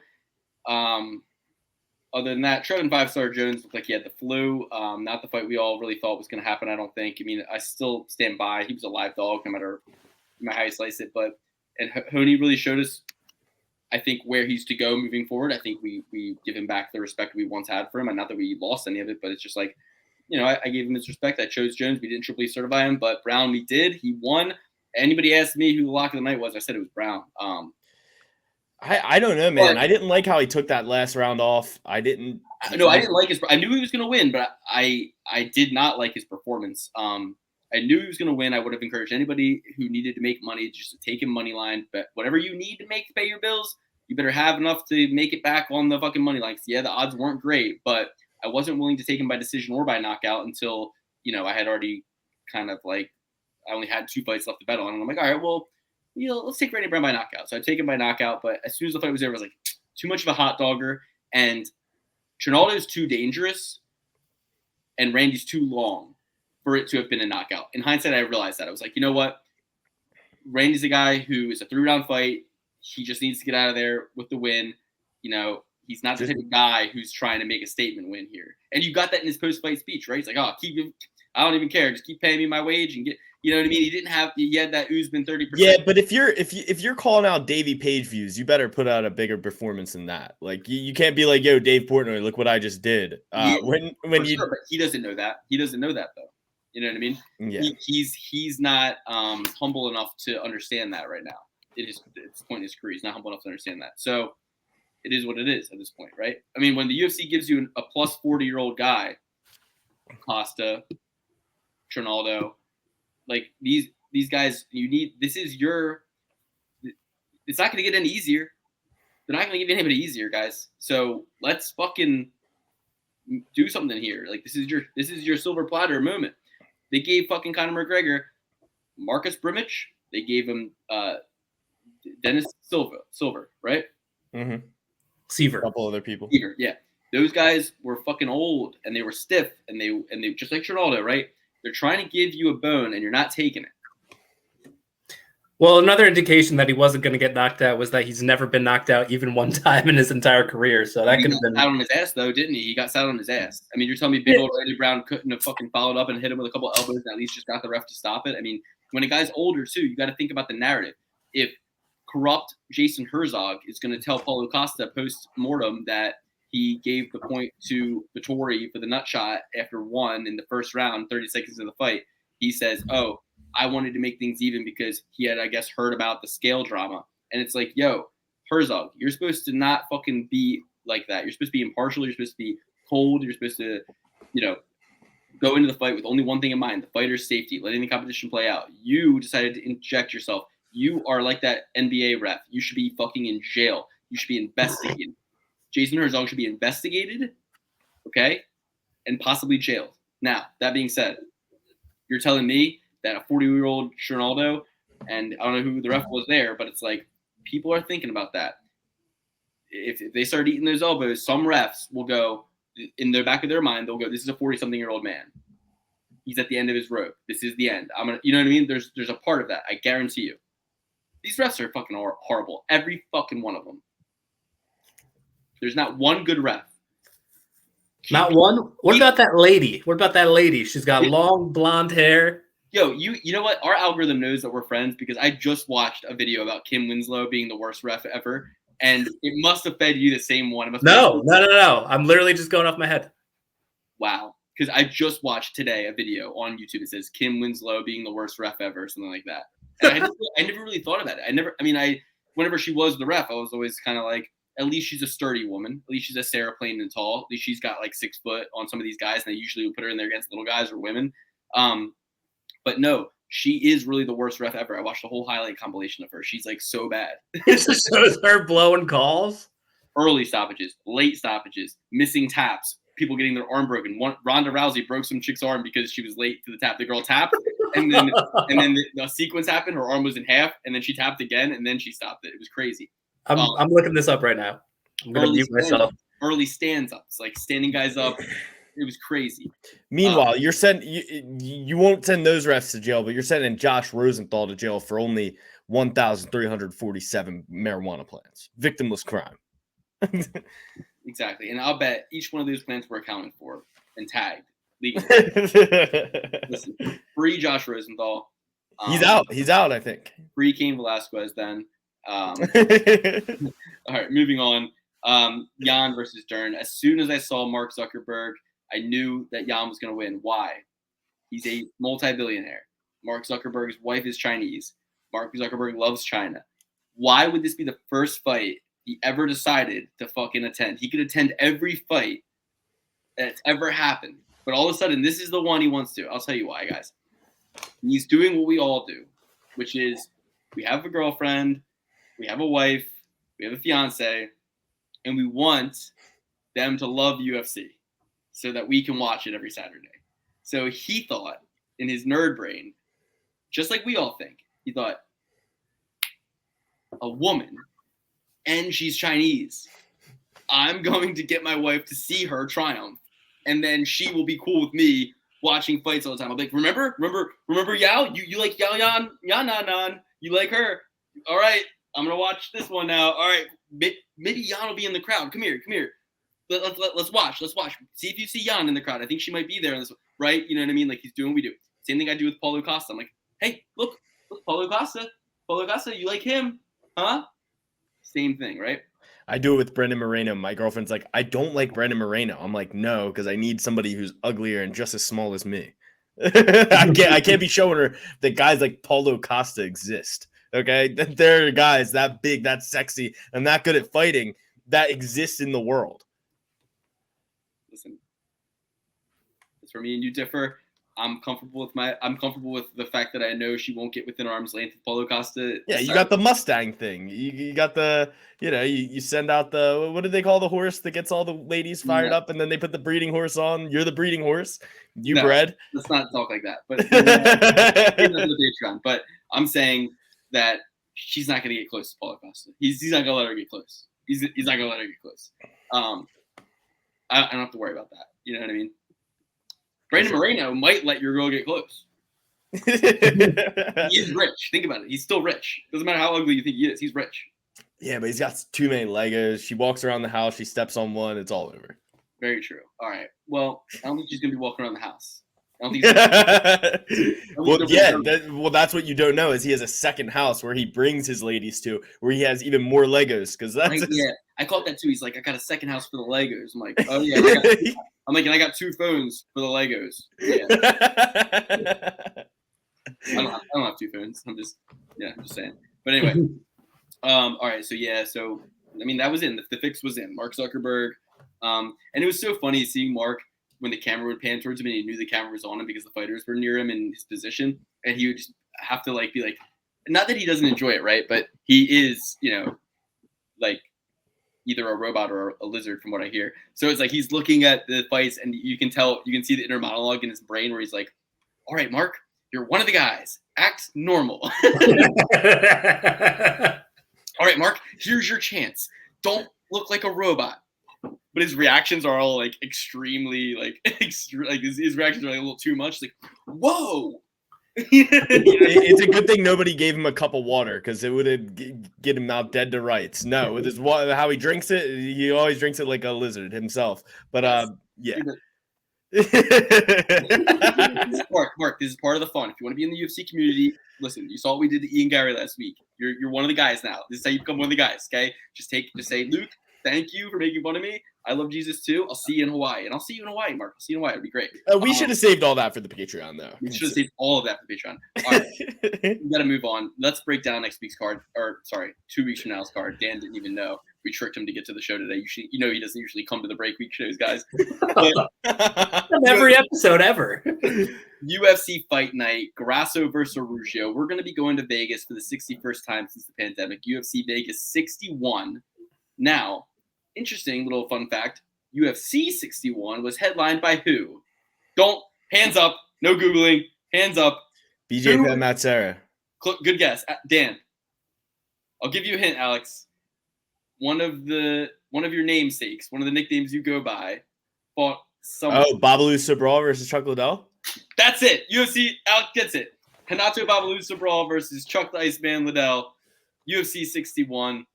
other than that, Trevin 5-star Jones looked like he had the flu. Not the fight we all really thought was going to happen, I don't think. I mean, I still stand by. He was a live dog, no matter how you slice it. And Honey really showed us, I think, where he's to go moving forward. I think we give him back the respect we once had for him. And not that we lost any of it, but it's just like, I gave him his respect. I chose Jones. We didn't triply certify him, but Brown we did. He won. Anybody asked me who the lock of the night was, I said it was Brown. I don't know, man. I didn't like how he took that last round off. I didn't like his. I knew he was going to win, but I did not like his performance. I knew he was going to win. I would have encouraged anybody who needed to make money just to take him money line. But whatever you need to pay your bills, you better have enough to make it back on the fucking money line. Yeah, the odds weren't great, but I wasn't willing to take him by decision or by knockout until I had already kind of like I only had 2 fights left to bet on, and I'm like, all right, well. Let's take Randy Brown by knockout. So I take him by knockout, but as soon as the fight was over, I was like, too much of a hot dogger. And Trinaldo's too dangerous, and Randy's too long for it to have been a knockout. In hindsight, I realized that. I was like, you know what? Randy's a guy who is a 3-round fight. He just needs to get out of there with the win. He's not the type of guy who's trying to make a statement win here. And you got that in his post-fight speech, right? He's like, I don't even care. Just keep paying me my wage and get. You know what I mean? He had that Usman 30%. Yeah, but if you're calling out Davey Page views, you better put out a bigger performance than that. Like you can't be like, yo, Dave Portnoy, look what I just did. When sure, but he doesn't know that. He doesn't know that though. You know what I mean? Yeah. He's not humble enough to understand that right now. It's the point in his career. He's not humble enough to understand that. So it is what it is at this point, right? I mean, when the UFC gives you a plus 40-year-old guy, Costa, Trinaldo. Like these guys, it's not going to get any easier. They're not going to get anybody easier, guys. So let's fucking do something here. Like this is your silver platter moment. They gave fucking Conor McGregor Marcus Brimich. They gave him Dennis Silver, right? Mm-hmm. Seaver. A couple other people. Seaver, yeah. Those guys were fucking old and they were stiff and they just like Ronaldo, right? They're trying to give you a bone, and you're not taking it. Well, another indication that he wasn't going to get knocked out was that he's never been knocked out even one time in his entire career. So that could have been out on his ass, though, didn't he? He got sat on his ass. I mean, you're telling me big old Randy Brown couldn't have fucking followed up and hit him with a couple elbows and at least just got the ref to stop it? I mean, when a guy's older, too, you got to think about the narrative. If corrupt Jason Herzog is going to tell Paulo Costa post-mortem that he gave the point to Vettori for the nut shot after 1 in the first round, 30 seconds of the fight. He says, oh, I wanted to make things even because he had, I guess, heard about the scale drama. And it's like, yo, Herzog, you're supposed to not fucking be like that. You're supposed to be impartial. You're supposed to be cold. You're supposed to, go into the fight with only one thing in mind, the fighter's safety, letting the competition play out. You decided to inject yourself. You are like that NBA ref. You should be fucking in jail. You should be investigated. Jason Herzog should be investigated, okay, and possibly jailed. Now, that being said, you're telling me that a 40-year-old Ronaldo, and I don't know who the ref was there, but it's like people are thinking about that. If they start eating those elbows, some refs will go, in the back of their mind, they'll go, this is a 40-something-year-old man. He's at the end of his rope. This is the end. You know what I mean? There's a part of that. I guarantee you. These refs are fucking horrible. Every fucking one of them. There's not one good ref. Not one. What about that lady? What about that lady? She's got long blonde hair. Yo, you know what? Our algorithm knows that we're friends because I just watched a video about Kim Winslow being the worst ref ever, and it must have fed you the same one. No. I'm literally just going off my head. Wow. Because I just watched today a video on YouTube that says Kim Winslow being the worst ref ever, something like that. And I never really thought about it. Whenever she was the ref, I was always kind of like, at least she's a sturdy woman. At least she's a Sarah Plain and tall. At least she's got like 6 foot on some of these guys, and they usually would put her in there against little guys or women. But no, she is really the worst ref ever. I watched a whole highlight compilation of her. She's like so bad. It just shows her blowing calls. Early stoppages, late stoppages, missing taps, people getting their arm broken. Ronda Rousey broke some chick's arm because she was late to the tap. The girl tapped, and then the sequence happened. Her arm was in half, and then she tapped again, and then she stopped it. It was crazy. I'm looking this up right now. I'm gonna mute myself. Early stands-ups, like standing guys up. It was crazy. Meanwhile, you won't send those refs to jail, but you're sending Josh Rosenthal to jail for only 1,347 marijuana plants. Victimless crime. Exactly. And I'll bet each one of those plants were accounted for and tagged legally. Listen, free Josh Rosenthal. He's out, I think. Free Cain Velasquez then. All right, moving on. Jan versus Dern. As soon as I saw Mark Zuckerberg, I knew that Jan was going to win. Why? He's a multi-billionaire. Mark Zuckerberg's wife is Chinese. Mark Zuckerberg loves China. Why would this be the first fight he ever decided to fucking attend? He could attend every fight that's ever happened. But all of a sudden, this is the one he wants to. I'll tell you why, guys. He's doing what we all do, which is we have a girlfriend, we have a wife, we have a fiance, and we want them to love UFC so that we can watch it every Saturday. So he thought in his nerd brain, just like we all think, he thought, a woman, and she's Chinese, I'm going to get my wife to see her triumph, and then she will be cool with me watching fights all the time. I'll be like, remember Yao? You like Yao Yan Nan? You like her? All right, I'm gonna watch this one now. All right, maybe Yan will be in the crowd. Come here. Let's watch. See if you see Yan in the crowd. I think she might be there in this, right? You know what I mean? Like he's doing what we do. Same thing I do with Paulo Costa. I'm like, hey, look, Paulo Costa, you like him, huh? Same thing, right? I do it with Brendan Moreno. My girlfriend's like, I don't like Brendan Moreno. I'm like, no, because I need somebody who's uglier and just as small as me. I can't be showing her that guys like Paulo Costa exist. Okay, there are guys that big, that sexy, and that good at fighting that exist in the world. Listen, it's for me and you differ. I'm comfortable with the fact that I know she won't get within arm's length of Paulo Costa. Yeah, you got the Mustang thing. You got the, you send out the, what do they call the horse that gets all the ladies fired up, and then they put the breeding horse on. You're the breeding horse. You bred. Let's not talk like that. But I'm saying that she's not going to get close to Paulo Costa. He's not going to let her get close. He's not going to let her get close. I don't have to worry about that. You know what I mean? Brandon Moreno might let your girl get close. He is rich. Think about it. He's still rich. Doesn't matter how ugly you think he is. He's rich. Yeah, but he's got too many Legos. She walks around the house. She steps on one. It's all over. Very true. All right. Well, I don't think she's going to be walking around the house. I don't think that's what you don't know is he has a second house where he brings his ladies to, where he has even more Legos. Because that's I caught that too. He's like, I got a second house for the Legos. I'm like, oh yeah. I'm like, and I got 2 phones for the Legos. Yeah. I don't have 2 phones. I'm just saying. But anyway, all right. So I mean, that was in. The fix was in. Mark Zuckerberg, and it was so funny seeing Mark when the camera would pan towards him and he knew the camera was on him because the fighters were near him in his position, and he would just have to be like, not that he doesn't enjoy it, right? But he is, like either a robot or a lizard from what I hear. So it's like he's looking at the fights and you can see the inner monologue in his brain where he's like, all right, Mark, you're one of the guys. Act normal. All right, Mark, here's your chance. Don't look like a robot. but his reactions are all like extremely like his reactions are like a little too much. Like, whoa. It's a good thing nobody gave him a cup of water because it would have get him out dead to rights. No, with his how he drinks it, he always drinks it like a lizard himself. But yeah. Mark, this is part of the fun. If you want to be in the UFC community, listen. You saw what we did to Ian Gary last week. You're one of the guys now. This is how you become one of the guys. Okay, just say, Luke, thank you for making fun of me. I love Jesus too. I'll see you in Hawaii, and I'll see you in Hawaii, Mark. I'll see you in Hawaii. It'd be great. We should have saved all that for the Patreon, though. We should have saved all of that for Patreon. All right, we got to move on. Let's break down next week's card, or sorry, 2 weeks from now's card. Dan didn't even know. We tricked him to get to the show today. He doesn't usually come to the break week shows, guys. Every episode ever. UFC Fight Night, Grasso versus Araujo. We're going to be going to Vegas for the 61st time since the pandemic. UFC Vegas 61. Now, interesting little fun fact. UFC 61 was headlined by who? Hands up. No Googling. Hands up. BJ Penn Matsera. Good guess. Dan. I'll give you a hint, Alex. One of your namesakes, one of the nicknames you go by, fought someone. Oh, Babalu Sobral versus Chuck Liddell? That's it. UFC, Alex gets it. Renato Babalu Sobral versus Chuck the Iceman Liddell. UFC 61.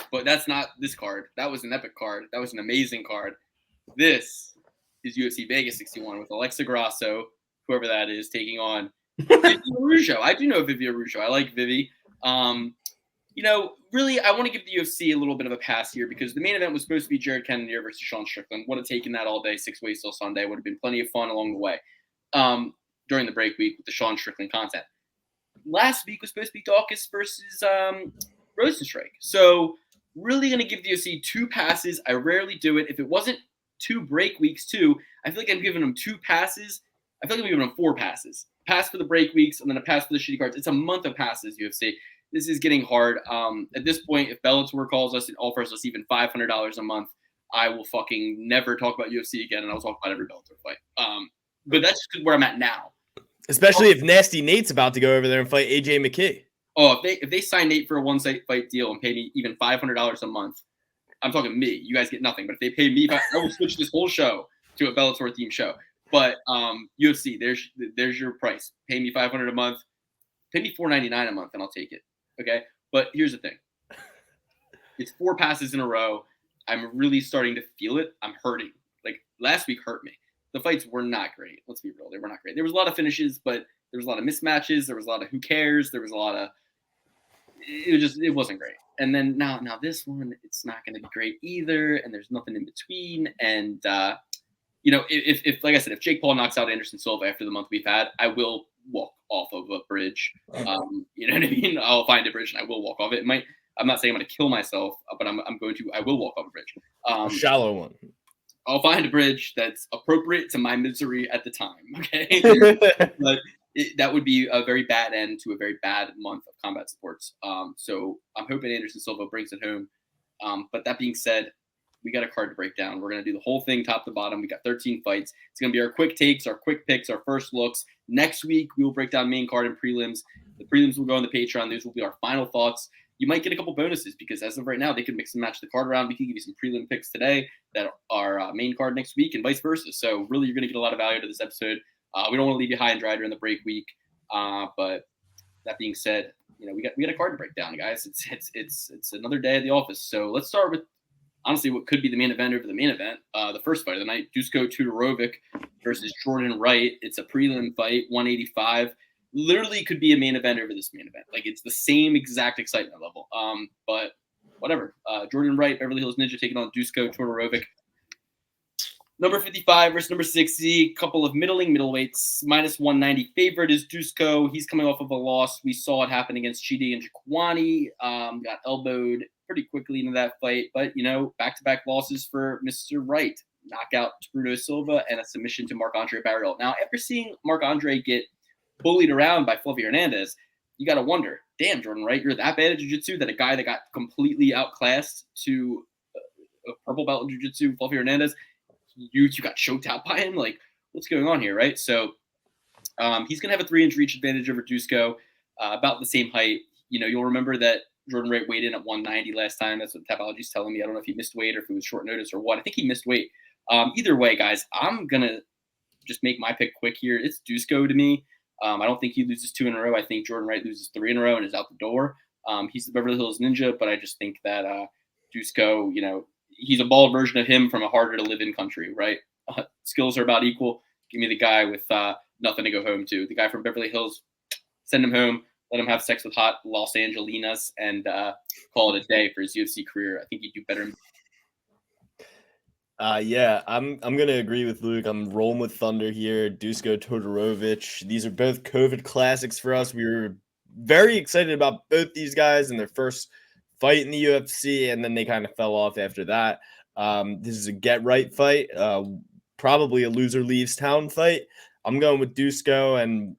But that's not this card. That was an epic card. That was an amazing card. This is UFC Vegas 61 with Alexa Grasso, whoever that is, taking on Vivi Araujo. I do know Vivi Araujo. I like Vivi. Really, I want to give the UFC a little bit of a pass here because the main event was supposed to be Jared Cannonier versus Sean Strickland. Would have taken that all day, 6 ways till Sunday. Would have been plenty of fun along the way during the break week with the Sean Strickland content. Last week was supposed to be Dawkins versus Rosenstrike. So really going to give the UFC 2 passes. I rarely do it. If it wasn't 2 break weeks too, I feel like I'm giving them 2 passes. I feel like I'm giving them 4 passes. Pass for the break weeks and then a pass for the shitty cards. It's a month of passes, UFC. This is getting hard. At this point, if Bellator calls us and offers us even $500 a month, I will fucking never talk about UFC again, and I'll talk about every Bellator fight. But that's just where I'm at now. Especially if Nasty Nate's about to go over there and fight AJ McKee. Oh, if they sign Nate for a one-fight deal and pay me even $500 a month, I'm talking me. You guys get nothing. But if they pay me, I will switch this whole show to a Bellator themed show. But UFC, there's your price. Pay me $500 a month. Pay me $499 a month, and I'll take it. Okay, but here's the thing. It's 4 passes in a row. I'm really starting to feel it. I'm hurting. Like last week hurt me. The fights were not great. Let's be real. They were not great. There was a lot of finishes, but there was a lot of mismatches. There was a lot of who cares. There was a lot of it wasn't great. And then now this one, it's not going to be great either. And there's nothing in between. And if like I said, if Jake Paul knocks out Anderson Silva after the month we've had, I will walk off of a bridge. You know what I mean? I'll find a bridge and I will walk off it. I'm not saying I'm going to kill myself, but I will walk off a bridge. A shallow one. I'll find a bridge that's appropriate to my misery at the time. Okay. But that would be a very bad end to a very bad month of combat sports. So I'm hoping Anderson Silva brings it home. But that being said, we got a card to break down. We're going to do the whole thing top to bottom. We got 13 fights. It's going to be our quick takes, our quick picks, our first looks. Next week, we will break down main card and prelims. The prelims will go on the Patreon. Those will be our final thoughts. You might get a couple bonuses because as of right now, they can mix and match the card around. We can give you some prelim picks today that are main card next week and vice versa. So really, you're going to get a lot of value to this episode. We don't want to leave you high and dry during the break week. But that being said, we got a card to break down, guys. It's another day at the office. So let's start with honestly what could be the main event over the main event. The first fight of the night, Dusko Tudorovic versus Jordan Wright. It's a prelim fight, 185. Literally could be a main event over this main event. Like it's the same exact excitement level. But whatever. Jordan Wright, Beverly Hills Ninja taking on Dusko Tudorovic. Number 55 versus number 60, couple of middleweights, minus 190 favorite is Dusko. He's coming off of a loss. We saw it happen against Chidi and Jaquani. Got elbowed pretty quickly into that fight. But, back-to-back losses for Mr. Wright. Knockout to Bruno Silva and a submission to Marc-Andre Barriol. Now, after seeing Marc-Andre get bullied around by Flavio Hernandez, you got to wonder, damn, Jordan Wright, you're that bad at jiu-jitsu that a guy that got completely outclassed to a purple belt in jiu-jitsu, Flavio Hernandez, you got choked out by him? Like, what's going on here, right? So he's going to have a 3-inch reach advantage over Dusko, about the same height. You'll remember that Jordan Wright weighed in at 190 last time. That's what Tapology's telling me. I don't know if he missed weight or if it was short notice or what. I think he missed weight. Either way, guys, I'm going to just make my pick quick here. It's Dusko to me. I don't think he loses 2 in a row. I think Jordan Wright loses 3 in a row and is out the door. He's the Beverly Hills Ninja, but I just think that Dusko, he's a bald version of him from a harder to live in country, right? Skills are about equal. Give me the guy with nothing to go home to. The guy from Beverly Hills, send him home, let him have sex with hot Los Angelinas, and call it a day for his UFC career. I think he'd do better. Yeah, I'm gonna agree with Luke. I'm rolling with Thunder here. Dusko Todorovic. These are both COVID classics for us. We were very excited about both these guys in their first fight in the UFC, and then they kind of fell off after that. This is a get right fight. Probably a loser leaves town fight. I'm going with Dusko, and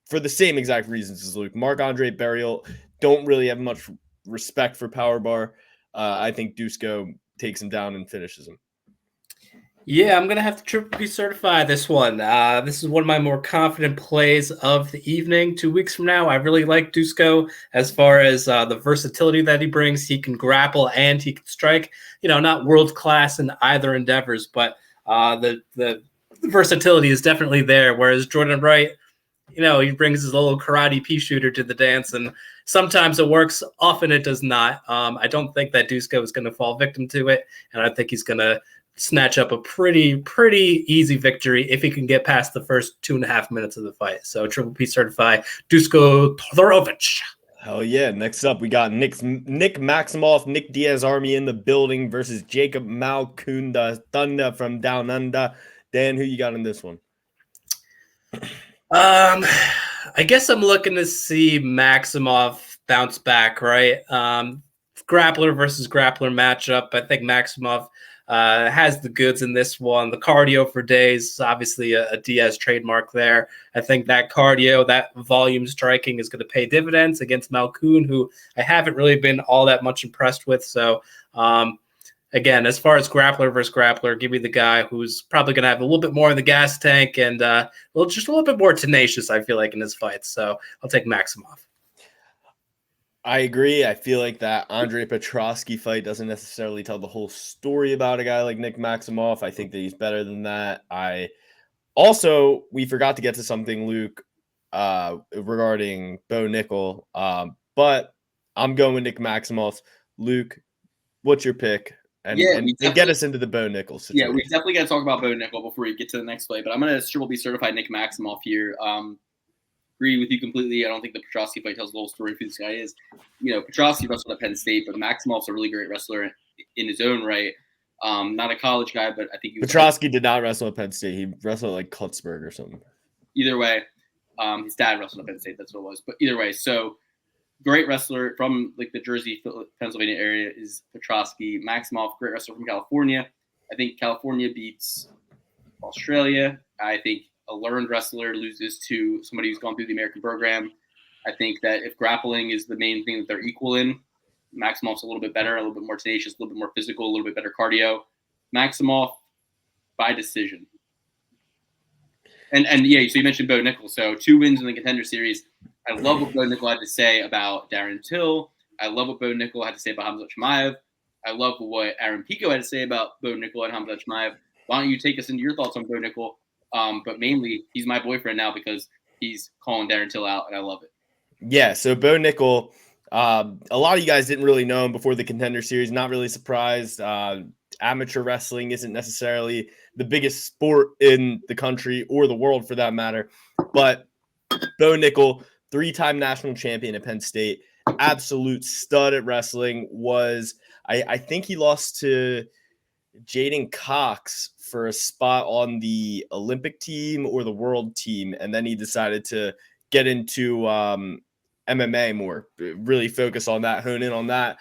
for the same exact reasons as Luke. Marc-Andre Barrios, don't really have much respect for Power Bar. I think Dusko takes him down and finishes him. Yeah, I'm going to have to triple P certify this one. This is one of my more confident plays of the evening. 2 weeks from now, I really like Dusko as far as the versatility that he brings. He can grapple and he can strike. Not world class in either endeavors, but the versatility is definitely there. Whereas Jordan Wright, he brings his little karate pea shooter to the dance, and sometimes it works. Often it does not. I don't think that Dusko is going to fall victim to it, and I think he's going to snatch up a pretty easy victory if he can get past the first 2.5 minutes of the fight. So triple P certified Dusko Todorovic. Hell yeah. Next up, we got Nick Maximoff, Nick Diaz Army in the building versus Jacob Malkunda Thunder from Down Under. Dan, who you got in this one? I guess I'm looking to see Maximoff bounce back, right? Grappler versus grappler matchup. I think Maximoff has the goods in this one. The cardio for days, obviously a Diaz trademark there. I think that cardio, that volume striking is going to pay dividends against Malkoun, who I haven't really been all that much impressed with. So, again, as far as grappler versus grappler, give me the guy who's probably going to have a little bit more in the gas tank and just a little bit more tenacious, I feel like, in his fights. So I'll take Maximoff. I agree. I feel like that Andre Petrosky fight doesn't necessarily tell the whole story about a guy like Nick Maximoff. I think that he's better than that. We forgot to get to something, Luke, regarding Bo Nickel, but I'm going with Nick Maximoff. Luke, what's your pick? And get us into the Bo Nickel situation. Yeah, we definitely got to talk about Bo Nickel before we get to the next play, but I'm going to triple B certify Nick Maximoff here. Agree with you completely. I don't think the Petrosky fight tells the whole story of who this guy is. Petrosky wrestled at Penn State, but Maximoff's a really great wrestler in his own right. Not a college guy, but I think Petrosky did not wrestle at Penn State. He wrestled at like Klutzburg or something. Either way, his dad wrestled at Penn State. That's what it was. But either way, so great wrestler from like the Jersey, Pennsylvania area is Petrosky. Maximoff, great wrestler from California. I think California beats Australia. I think a learned wrestler loses to somebody who's gone through the American program. I think that if grappling is the main thing that they're equal in, Maximoff's a little bit better, a little bit more tenacious, a little bit more physical, a little bit better cardio. Maximoff by decision. And yeah, so you mentioned Bo Nickel. So 2 wins in the Contender Series. I love what Bo Nickel had to say about Darren Till. I love what Bo Nickel had to say about Hamza Chimaev. I love what Aaron Pico had to say about Bo Nickel and Hamza Chimaev. Why don't you take us into your thoughts on Bo Nickel? But mainly, he's my boyfriend now because he's calling Darren Till out, and I love it. Yeah, so Bo Nickel, a lot of you guys didn't really know him before the Contender Series. Not really surprised. Amateur wrestling isn't necessarily the biggest sport in the country or the world for that matter. But Bo Nickel, 3-time national champion at Penn State, absolute stud at wrestling, I think he lost to Jaden Cox for a spot on the Olympic team or the world team. And then he decided to get into MMA more, really focus on that, hone in on that.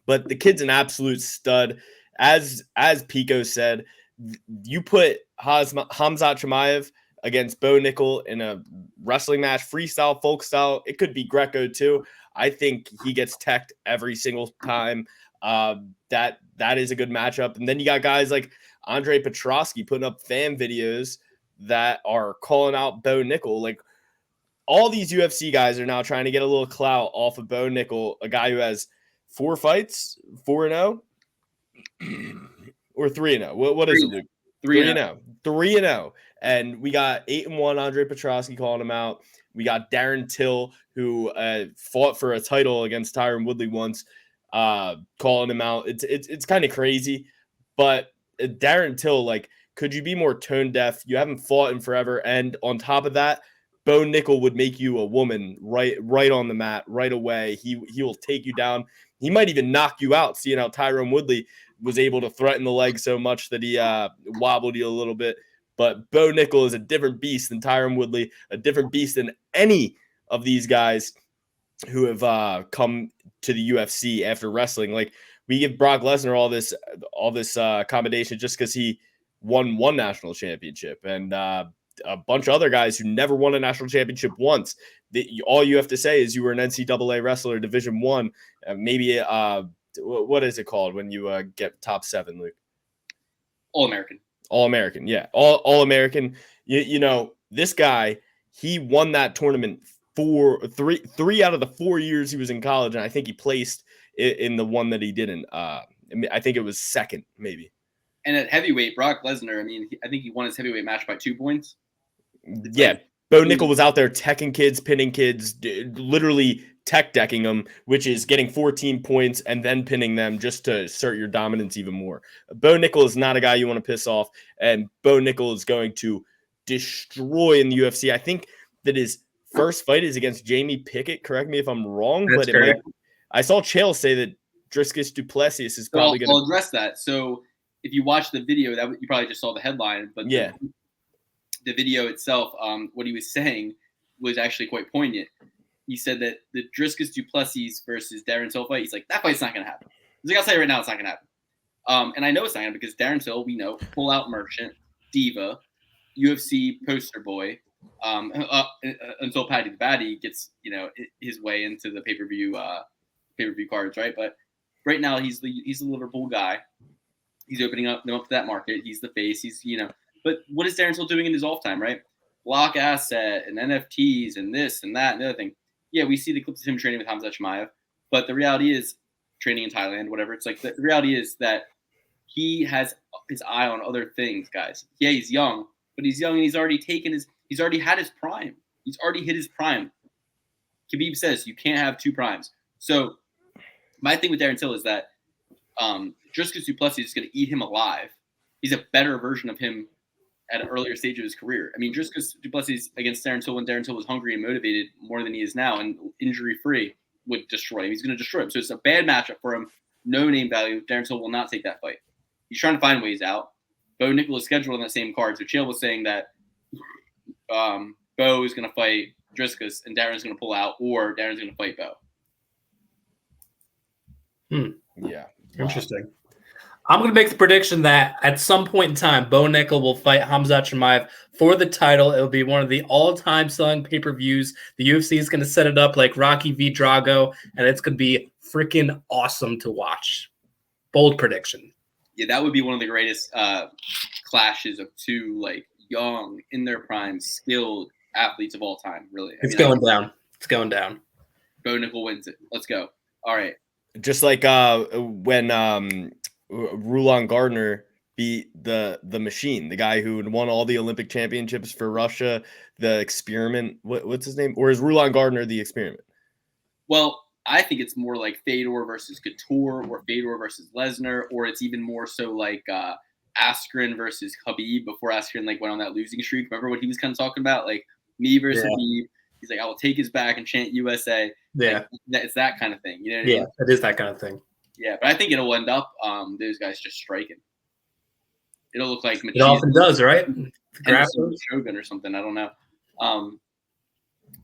But the kid's an absolute stud. As Pico said, you put Hamzat Chimaev against Bo Nickel in a wrestling match, freestyle, folk style. It could be Greco too. I think he gets teched every single time. That is a good matchup. And then you got guys like Andre Petrosky putting up fan videos that are calling out Bo Nickel. Like, all these UFC guys are now trying to get a little clout off of Bo Nickel, a guy who has 4 fights, 4-0, or 3-0. What is it, Luke? 3-0. 3-0. And we got 8-1 Andre Petrosky calling him out. We got Darren Till, who fought for a title against Tyron Woodley once, calling him out. It's kind of crazy, but Darren Till, like, could you be more tone deaf? You haven't fought in forever, and on top of that, Bo Nickel would make you a woman right on the mat right away. He will take you down. He might even knock you out. Seeing how Tyron Woodley was able to threaten the leg so much that he wobbled you a little bit. But Bo Nickel is a different beast than Tyron Woodley, a different beast than any of these guys who have come to the UFC after wrestling. Like, we give Brock Lesnar all this accommodation just because he won 1 national championship, and a bunch of other guys who never won a national championship once. All you have to say is you were an NCAA wrestler, Division I, maybe what is it called when you get top 7, Luke? All-American. All-American, yeah. All-American. You know, this guy, he won that tournament three out of the 4 years he was in college, and I think he placed in the one that he didn't. I think it was second, maybe. And at heavyweight, Brock Lesnar, I mean, I think he won his heavyweight match by 2 points. Yeah, Bo Nickel was out there teching kids, pinning kids, literally tech decking them, which is getting 14 points and then pinning them just to assert your dominance even more. Bo Nickel is not a guy you want to piss off, and Bo Nickel is going to destroy in the UFC. I think that his first fight is against Jamie Pickett. Correct me if I'm wrong, That's but correct. I saw Chael say that Dricus du Plessis is probably going to. I'll address that. So if you watch the video, that you probably just saw the headline, but yeah. The video itself, what he was saying was actually quite poignant. He said that the Dricus du Plessis versus Darren Till fight, he's like, that fight's not going to happen. He's like, I'll tell you right now, it's not going to happen. And I know it's not going to because Darren Till, we know, pull-out merchant, diva, UFC poster boy, until Paddy the Baddy gets, his way into the pay-per-view cards, right? But right now, he's the Liverpool guy. He's opening them up to that market. He's the face. But what is Darren Till doing in his off time, right? Block asset and NFTs and this and that and the other thing. Yeah, we see the clips of him training with Khamzat Chimaev, but the reality is training in Thailand, whatever. It's like the reality is that he has his eye on other things, guys. Yeah, he's young, but he's young and he's already had his prime. He's already hit his prime. Khabib says you can't have 2 primes. So my thing with Darren Till is that Dricus du Plessis is going to eat him alive. He's a better version of him at an earlier stage of his career. I mean, Dricus du Plessis against Darren Till when Darren Till was hungry and motivated more than he is now and injury-free would destroy him. He's going to destroy him. So it's a bad matchup for him. No name value. Darren Till will not take that fight. He's trying to find ways out. Bo Nickel is scheduled on that same card. So Chael was saying that Bo is going to fight Dricus and Darren's going to pull out, or Darren's going to fight Bo. Yeah. Interesting. I'm going to make the prediction that at some point in time, Bo Nickel will fight Khamzat Chimaev for the title. It'll be one of the all-time selling pay-per-views. The UFC is going to set it up like Rocky v. Drago, and it's going to be freaking awesome to watch. Bold prediction. Yeah, that would be one of the greatest clashes of 2 like young, in their prime, skilled athletes of all time. Really, It's going down. It's going down. Bo Nickel wins it. Let's go. All right. Just like when Rulon Gardner beat the machine, the guy who won all the Olympic championships for Russia, the experiment. What's his name? Or is Rulon Gardner the experiment? Well, I think it's more like Fedor versus Couture or Fedor versus Lesnar, or it's even more so like Askren versus Khabib before Askren like went on that losing streak. Remember what he was kind of talking about? Like me versus Khabib. He's like, I will take his back and chant USA. Yeah. Like, it's that kind of thing. You know what I mean? Yeah, it is that kind of thing. Yeah, but I think it'll end up those guys just striking. It'll look like It often does, right? Grasso Shogun or something. I don't know.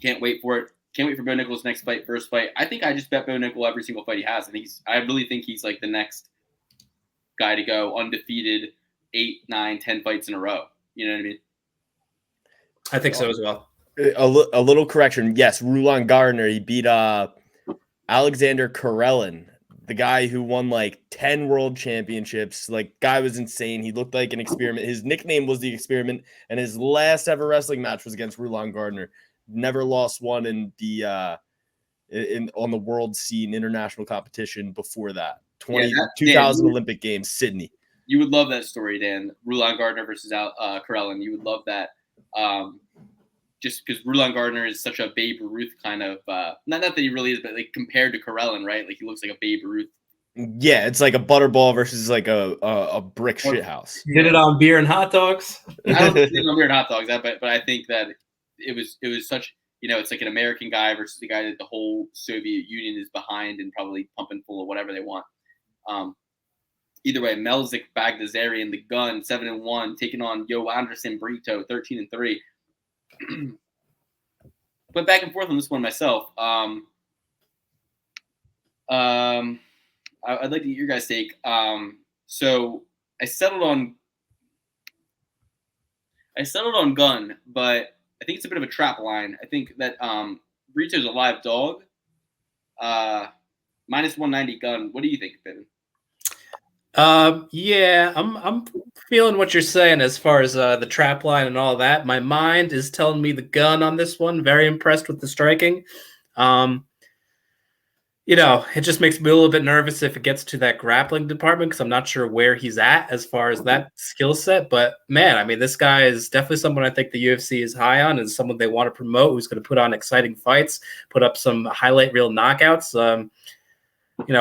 Can't wait for it. Can't wait for Bo Nickel's next fight, first fight. I think I just bet Bo Nickel every single fight he has. I really think he's like the next guy to go undefeated 8, 9, 10 fights in a row. You know what I mean? I think so as well. A little correction. Yes, Rulon Gardner. He beat Alexander Karelin, the guy who won like 10 world championships. Like, guy was insane. He looked like an experiment. His nickname was the Experiment, and his last ever wrestling match was against Rulon Gardner. never lost one in the on the world scene, international competition before that. 2000 Dan, Olympic Games, Sydney. You would love that story, Dan. Rulon Gardner versus Karelin. You would love that. Just because Rulon Gardner is such a Babe Ruth kind of not that he really is, but like compared to Karelin, right? Like he looks like a Babe Ruth. Yeah, it's like a butterball versus like a brick shithouse. Did it on beer and hot dogs? I don't think it's on beer and hot dogs, but I think that it was such, it's like an American guy versus the guy that the whole Soviet Union is behind and probably pumping full of whatever they want. Either way, Melzik Bagdasarian, the gun, 7-1, taking on Yo Anderson Brito, 13-3. Went back and forth on this one myself. I'd like to get your guys' take. So I settled on gun, but I think it's a bit of a trap line. I think that Brito's a live dog. Minus 190 gun. What do you think, Piven? Yeah, I'm feeling what you're saying as far as the trap line and all that. My mind is telling me the gun on this one. Very impressed with the striking. It just makes me a little bit nervous if it gets to that grappling department because I'm not sure where he's at as far as that skill set. But man, I mean, this guy is definitely someone I think the UFC is high on and someone they want to promote who's going to put on exciting fights, put up some highlight reel knockouts.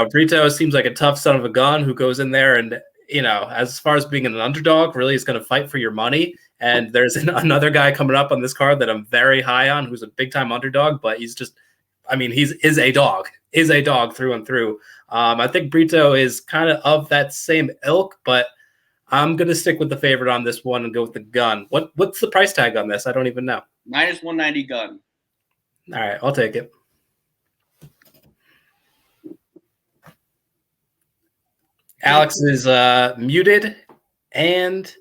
Brito seems like a tough son of a gun who goes in there and, as far as being an underdog, really is going to fight for your money. And there's another guy coming up on this card that I'm very high on who's a big time underdog, but he's just, is a dog through and through. I think Brito is kind of that same ilk, but I'm going to stick with the favorite on this one and go with the gun. What's the price tag on this? I don't even know. Minus 190 gun. All right, I'll take it. Alex is muted and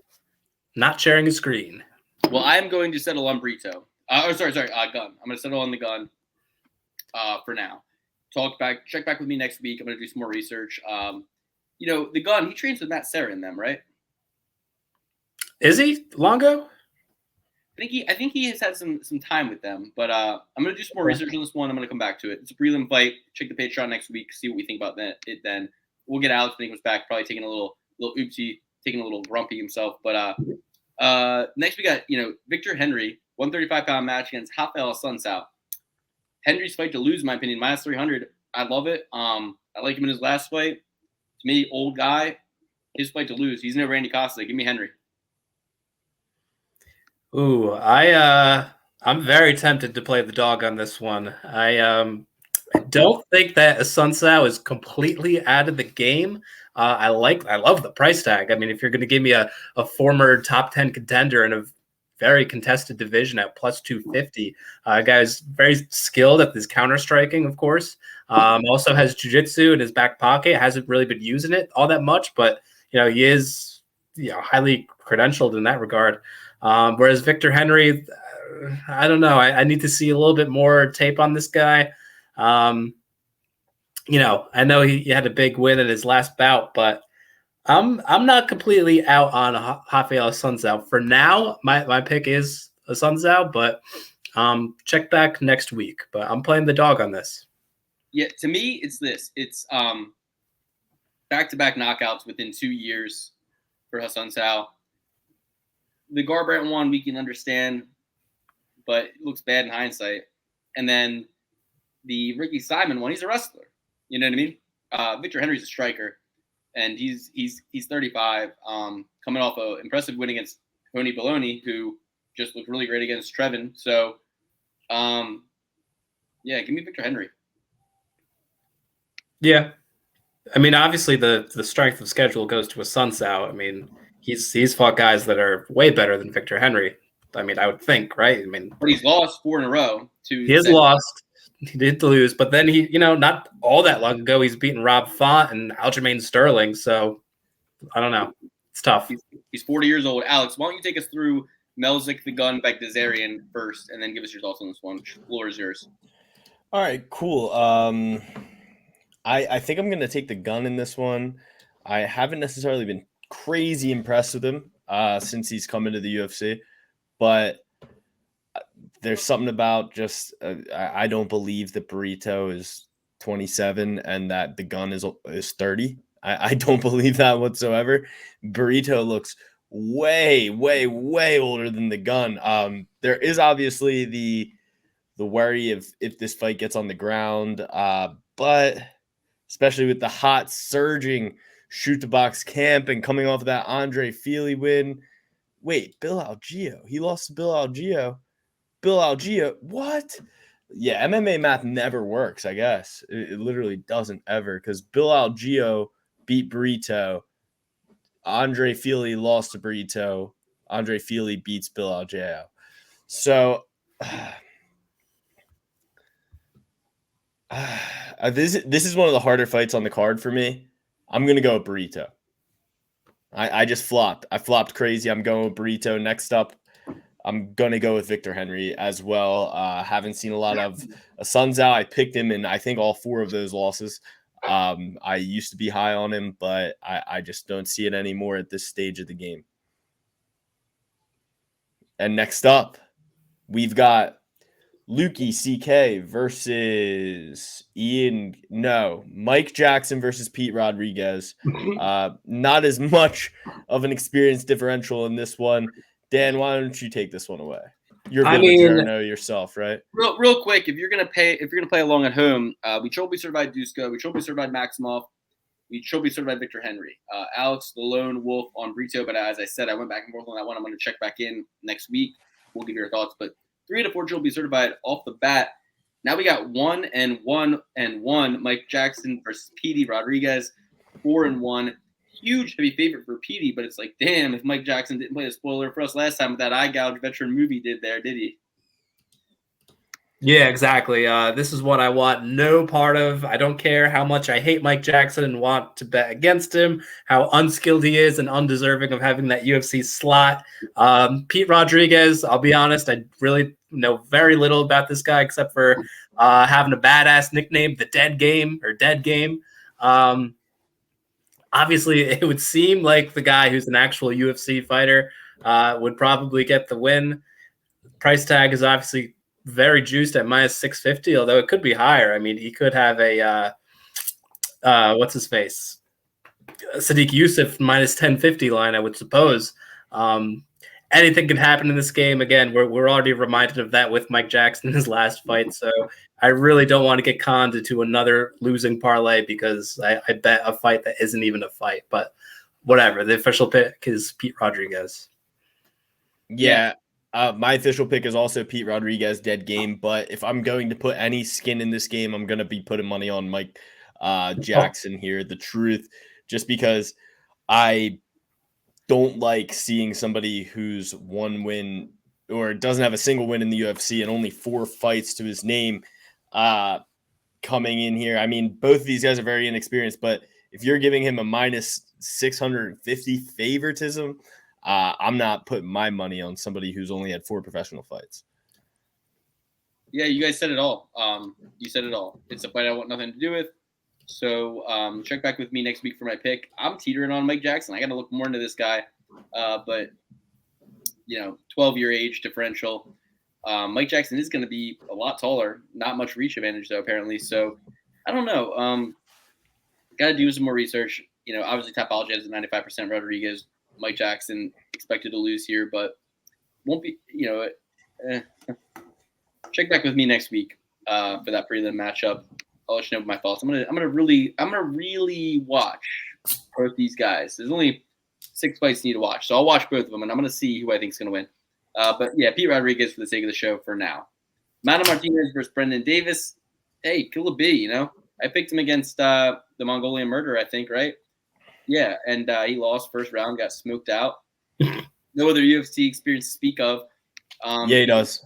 not sharing his screen. Well, I'm going to settle on Brito. Gun. I'm going to settle on the gun for now. Check back with me next week. I'm going to do some more research. The gun, he trains with Matt Serra in them, right? Is he Longo? I think he has had some time with them, but I'm going to do some more research on this one. I'm going to come back to it. It's a prelim fight. Check the Patreon next week. See what we think about it then. We'll get Alex when he comes back, probably taking a little oopsie, taking a little grumpy himself. But next we got, Victor Henry, 135-pound match against Rafael Sunsao. Henry's fight to lose, in my opinion, minus 300. I love it. I like him in his last fight. To me, old guy, his fight to lose. He's no Randy Costa. Give me Henry. Ooh, I'm very tempted to play the dog on this one. I don't think that Sunsao is completely out of the game. I love the price tag. I mean, if you're going to give me a former top 10 contender in a very contested division at plus 250, guy's very skilled at this counter striking, of course. Also has jiu-jitsu in his back pocket. Hasn't really been using it all that much, but he is highly credentialed in that regard. Whereas Victor Henry, I don't know. I need to see a little bit more tape on this guy. I know he had a big win in his last bout, but I'm not completely out on Rafael Sunsao. For now, my pick is a Sunsao, but check back next week. But I'm playing the dog on this. Yeah, to me, it's this. It's back-to-back knockouts within 2 years for Sunsao. The Garbrandt one we can understand, but it looks bad in hindsight. And then the Ricky Simon one, he's a wrestler. You know what I mean? Victor Henry's a striker, and he's 35, coming off an impressive win against Tony Baloney, who just looked really great against Trevin. So, give me Victor Henry. Yeah. I mean, obviously the strength of schedule goes to a Sunsao. I mean, he's fought guys that are way better than Victor Henry. I mean, I would think, right? I mean, but he's lost 4 in a row. He has lost. He did lose, but then he, not all that long ago, he's beaten Rob Font and Aljamain Sterling. So I don't know. It's tough. He's 40 years old. Alex, why don't you take us through Melzik the Gun Bagdasarian first, and then give us your thoughts on this one. The floor is yours. All right, cool. I think I'm going to take the gun in this one. I haven't necessarily been crazy impressed with him since he's come into the UFC, but there's something about just I don't believe that Burrito is 27 and that the gun is 30. I don't believe that whatsoever. Burrito looks way, way, way older than the gun. There is obviously the worry of if this fight gets on the ground, but especially with the hot surging shoot to box camp and coming off of that Andre Feely win. Wait, Bill Algeo. He lost to Bill Algeo. Bill Algeo. What? Yeah, MMA math never works, I guess. It literally doesn't ever, because Bill Algeo beat Burrito. Andre Feely lost to Burrito. Andre Feely beats Bill Algeo. So this is one of the harder fights on the card for me. I'm going to go with Burrito. I just flopped. I flopped crazy. I'm going with Burrito. Next up, I'm going to go with Victor Henry as well. Haven't seen a lot of Sun Zhao. I picked him in, I think, all 4 of those losses. I used to be high on him, but I just don't see it anymore at this stage of the game. And next up, we've got Lukey CK versus Mike Jackson versus Pete Rodriguez. Not as much of an experience differential in this one. Dan, why don't you take this one away? You're a bit of a journo yourself, right? Real quick, if you're gonna play along at home, we Trophy certified Dusko, we Trophy certified Maximov, we Trophy certified Victor Henry. Alex the Lone Wolf on Brito, but as I said, I went back and forth on that one. I'm gonna check back in next week. We'll give you your thoughts, but 3 to 4 Trophy certified off the bat. Now we got 1-1 Mike Jackson versus Petey Rodriguez, 4-1. Huge heavy favorite for Petey, but it's like, damn, if Mike Jackson didn't play a spoiler for us last time with that eye gouge veteran movie did he? Yeah, exactly. This is what I want no part of. I don't care how much I hate Mike Jackson and want to bet against him, how unskilled he is and undeserving of having that UFC slot. Pete Rodriguez, I'll be honest, I really know very little about this guy except for having a badass nickname, the Dead Game or Dead Game. Obviously, it would seem like the guy who's an actual UFC fighter would probably get the win. Price tag is obviously very juiced at minus 650, although it could be higher. I mean, he could have a what's his face, Sadiq Youssef minus 1050 line, I would suppose. Anything can happen in this game. Again, we're already reminded of that with Mike Jackson in his last fight, so I really don't want to get conned into another losing parlay because I bet a fight that isn't even a fight. But whatever, the official pick is Pete Rodriguez. Yeah. My official pick is also Pete Rodriguez, Dead Game. But if I'm going to put any skin in this game, I'm going to be putting money on Mike Jackson here. The truth, just because I don't like seeing somebody who's one win or doesn't have a single win in the UFC and only 4 fights to his name coming in here. I mean, both of these guys are very inexperienced, but if you're giving him a minus 650 favoritism, I'm not putting my money on somebody who's only had 4 professional fights. Yeah, you guys said it all. You said it all. It's a fight I want nothing to do with. So check back with me next week for my pick. I'm teetering on Mike Jackson. I got to look more into this guy. But, 12-year age differential. Mike Jackson is going to be a lot taller. Not much reach advantage, though, apparently. So I don't know. Got to do some more research. Obviously, Topology has a 95% Rodriguez. Mike Jackson expected to lose here, but won't be, check back with me next week for that prelim matchup. I'll let you know my thoughts. I'm gonna really watch both these guys. There's only 6 fights you need to watch, so I'll watch both of them, and I'm gonna see who I think is gonna win. But yeah, Pete Rodriguez for the sake of the show for now. Mana Martinez versus Brendan Davis. Hey, kill a bee, I picked him against the Mongolian Murderer, I think, right? Yeah, and he lost first round, got smoked out. No other UFC experience to speak of. Yeah, he does.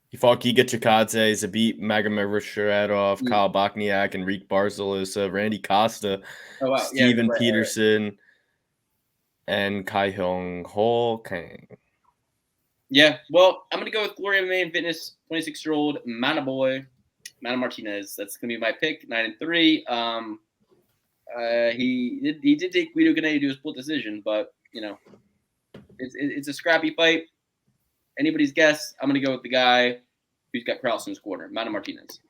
He fought Giga Chikadze, Zabit Magomedsharapov, Kyle Bokniak, Enrique Barcelosa, Randy Costa, Steven Peterson, and Kai Hong Ho Kang. Yeah, well, I'm going to go with Glory MMA and Fitness, 26-year-old Mana Martinez. That's going to be my pick, 9-3. He did take Guido Canete to a split decision, but it's a scrappy fight. Anybody's guess. I'm gonna go with the guy who's got Krause in his corner? Mana Martinez.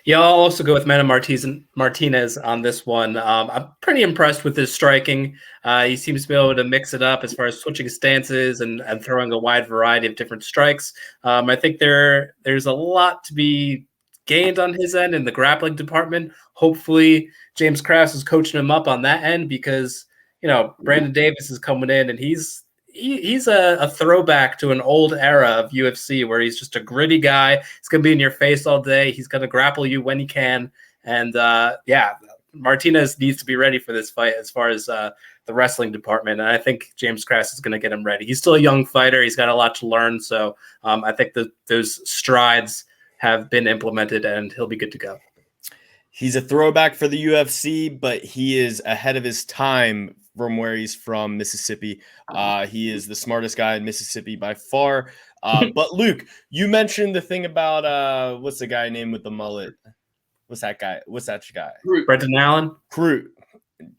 Yeah, I'll also go with Mana Martinez on this one. I'm pretty impressed with his striking. He seems to be able to mix it up as far as switching stances and throwing a wide variety of different strikes. I think there's a lot to be gained on his end in the grappling department. Hopefully, James Krause is coaching him up on that end because, Brandon Davis is coming in and he's a throwback to an old era of UFC where he's just a gritty guy. He's going to be in your face all day. He's going to grapple you when he can. And Martinez needs to be ready for this fight as far as the wrestling department. And I think James Krause is going to get him ready. He's still a young fighter. He's got a lot to learn. So I think those strides have been implemented and he'll be good to go. He's a throwback for the UFC, but he is ahead of his time from where he's from, Mississippi. He is the smartest guy in Mississippi by far. But Luke, you mentioned the thing about what's the guy named with the mullet? What's that guy? Brendan Allen? Crute.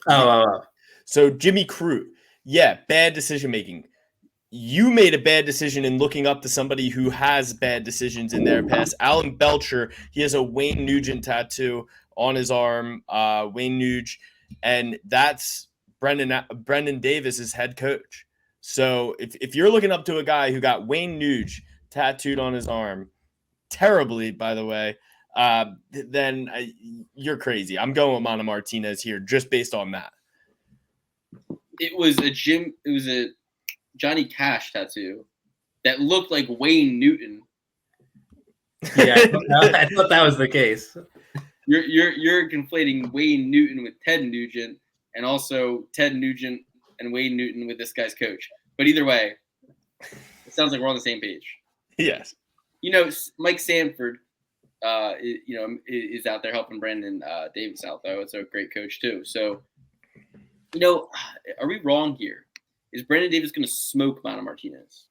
Oh. So Jimmy Crute. Yeah, bad decision making. You made a bad decision in looking up to somebody who has bad decisions in their past. Alan Belcher, he has a Wayne Nugent tattoo on his arm, Wayne Nuge, and that's Brendan Davis's head coach. So if you're looking up to a guy who got Wayne Nuge tattooed on his arm, terribly, by the way, then you're crazy. I'm going with Mana Martinez here just based on that. It was a Johnny Cash tattoo that looked like Wayne Newton. Yeah, I thought that was the case. You're conflating Wayne Newton with Ted Nugent, and also Ted Nugent and Wayne Newton with this guy's coach. But either way, it sounds like we're on the same page. Yes. Mike Sanford, is out there helping Brandon Davis out, though. It's a great coach, too. So, are we wrong here? Is Brandon Davis going to smoke Mana Martinez?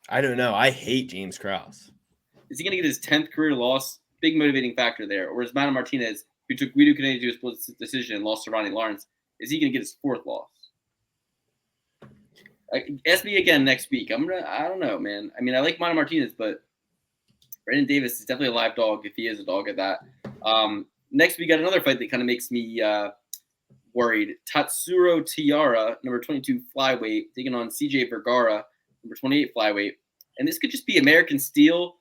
I don't know. I hate James Krause. Is he going to get his 10th career loss? Big motivating factor there. Or is Mana Martinez, who took Guido Canedi to a split decision and lost to Ronnie Lawrence, is he going to get his 4th loss? Ask me again next week. I don't know, man. I mean, I like Mana Martinez, but Brandon Davis is definitely a live dog if he is a dog at that. Next, we got another fight that kind of makes me worried. Tatsuro Tiara, number 22 flyweight, taking on CJ Vergara, number 28 flyweight. And this could just be American Steel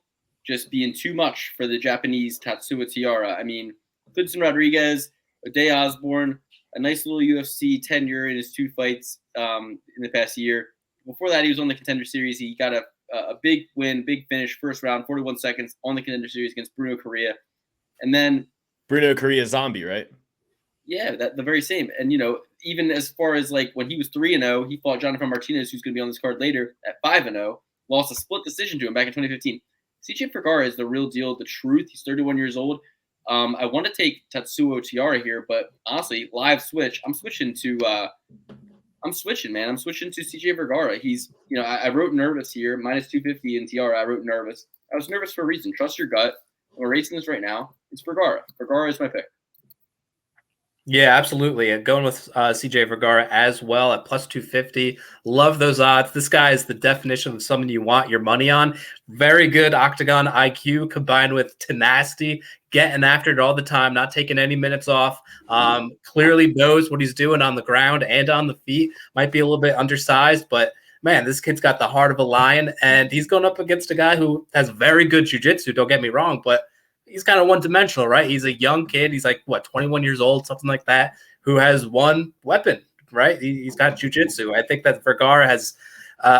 just being too much for the Japanese Tatsuro Tiara. I mean, Clinton Rodriguez, O'Day Osborne, a nice little UFC tenure in his 2 fights in the past year. Before that, he was on the Contender Series. He got a big win, big finish, first round, 41 seconds on the Contender Series against Bruno Correa. And then Bruno Correa zombie, right? Yeah, the very same. And, even as far as like when he was 3-0, he fought Jonathan Martinez, who's going to be on this card later, at 5-0, lost a split decision to him back in 2015. CJ Vergara is the real deal, the truth. He's 31 years old. I want to take Tatsuo Tiara here, but honestly, live switch. I'm switching, man. I'm switching to CJ Vergara. He's, I wrote nervous here, minus 250 in Tiara. I wrote nervous. I was nervous for a reason. Trust your gut. We're racing this right now. It's Vergara. Vergara is my pick. Yeah, absolutely. And going with CJ Vergara as well at plus 250. Love those odds. This guy is the definition of someone you want your money on. Very good octagon IQ combined with tenacity, getting after it all the time, not taking any minutes off. Clearly knows what he's doing on the ground and on the feet. Might be a little bit undersized, but man, this kid's got the heart of a lion, and he's going up against a guy who has very good jiu-jitsu, don't get me wrong, but he's kind of one-dimensional, right? He's a young kid. He's like, 21 years old, something like that, who has one weapon, right? He's got jiu-jitsu. I think that Vergara has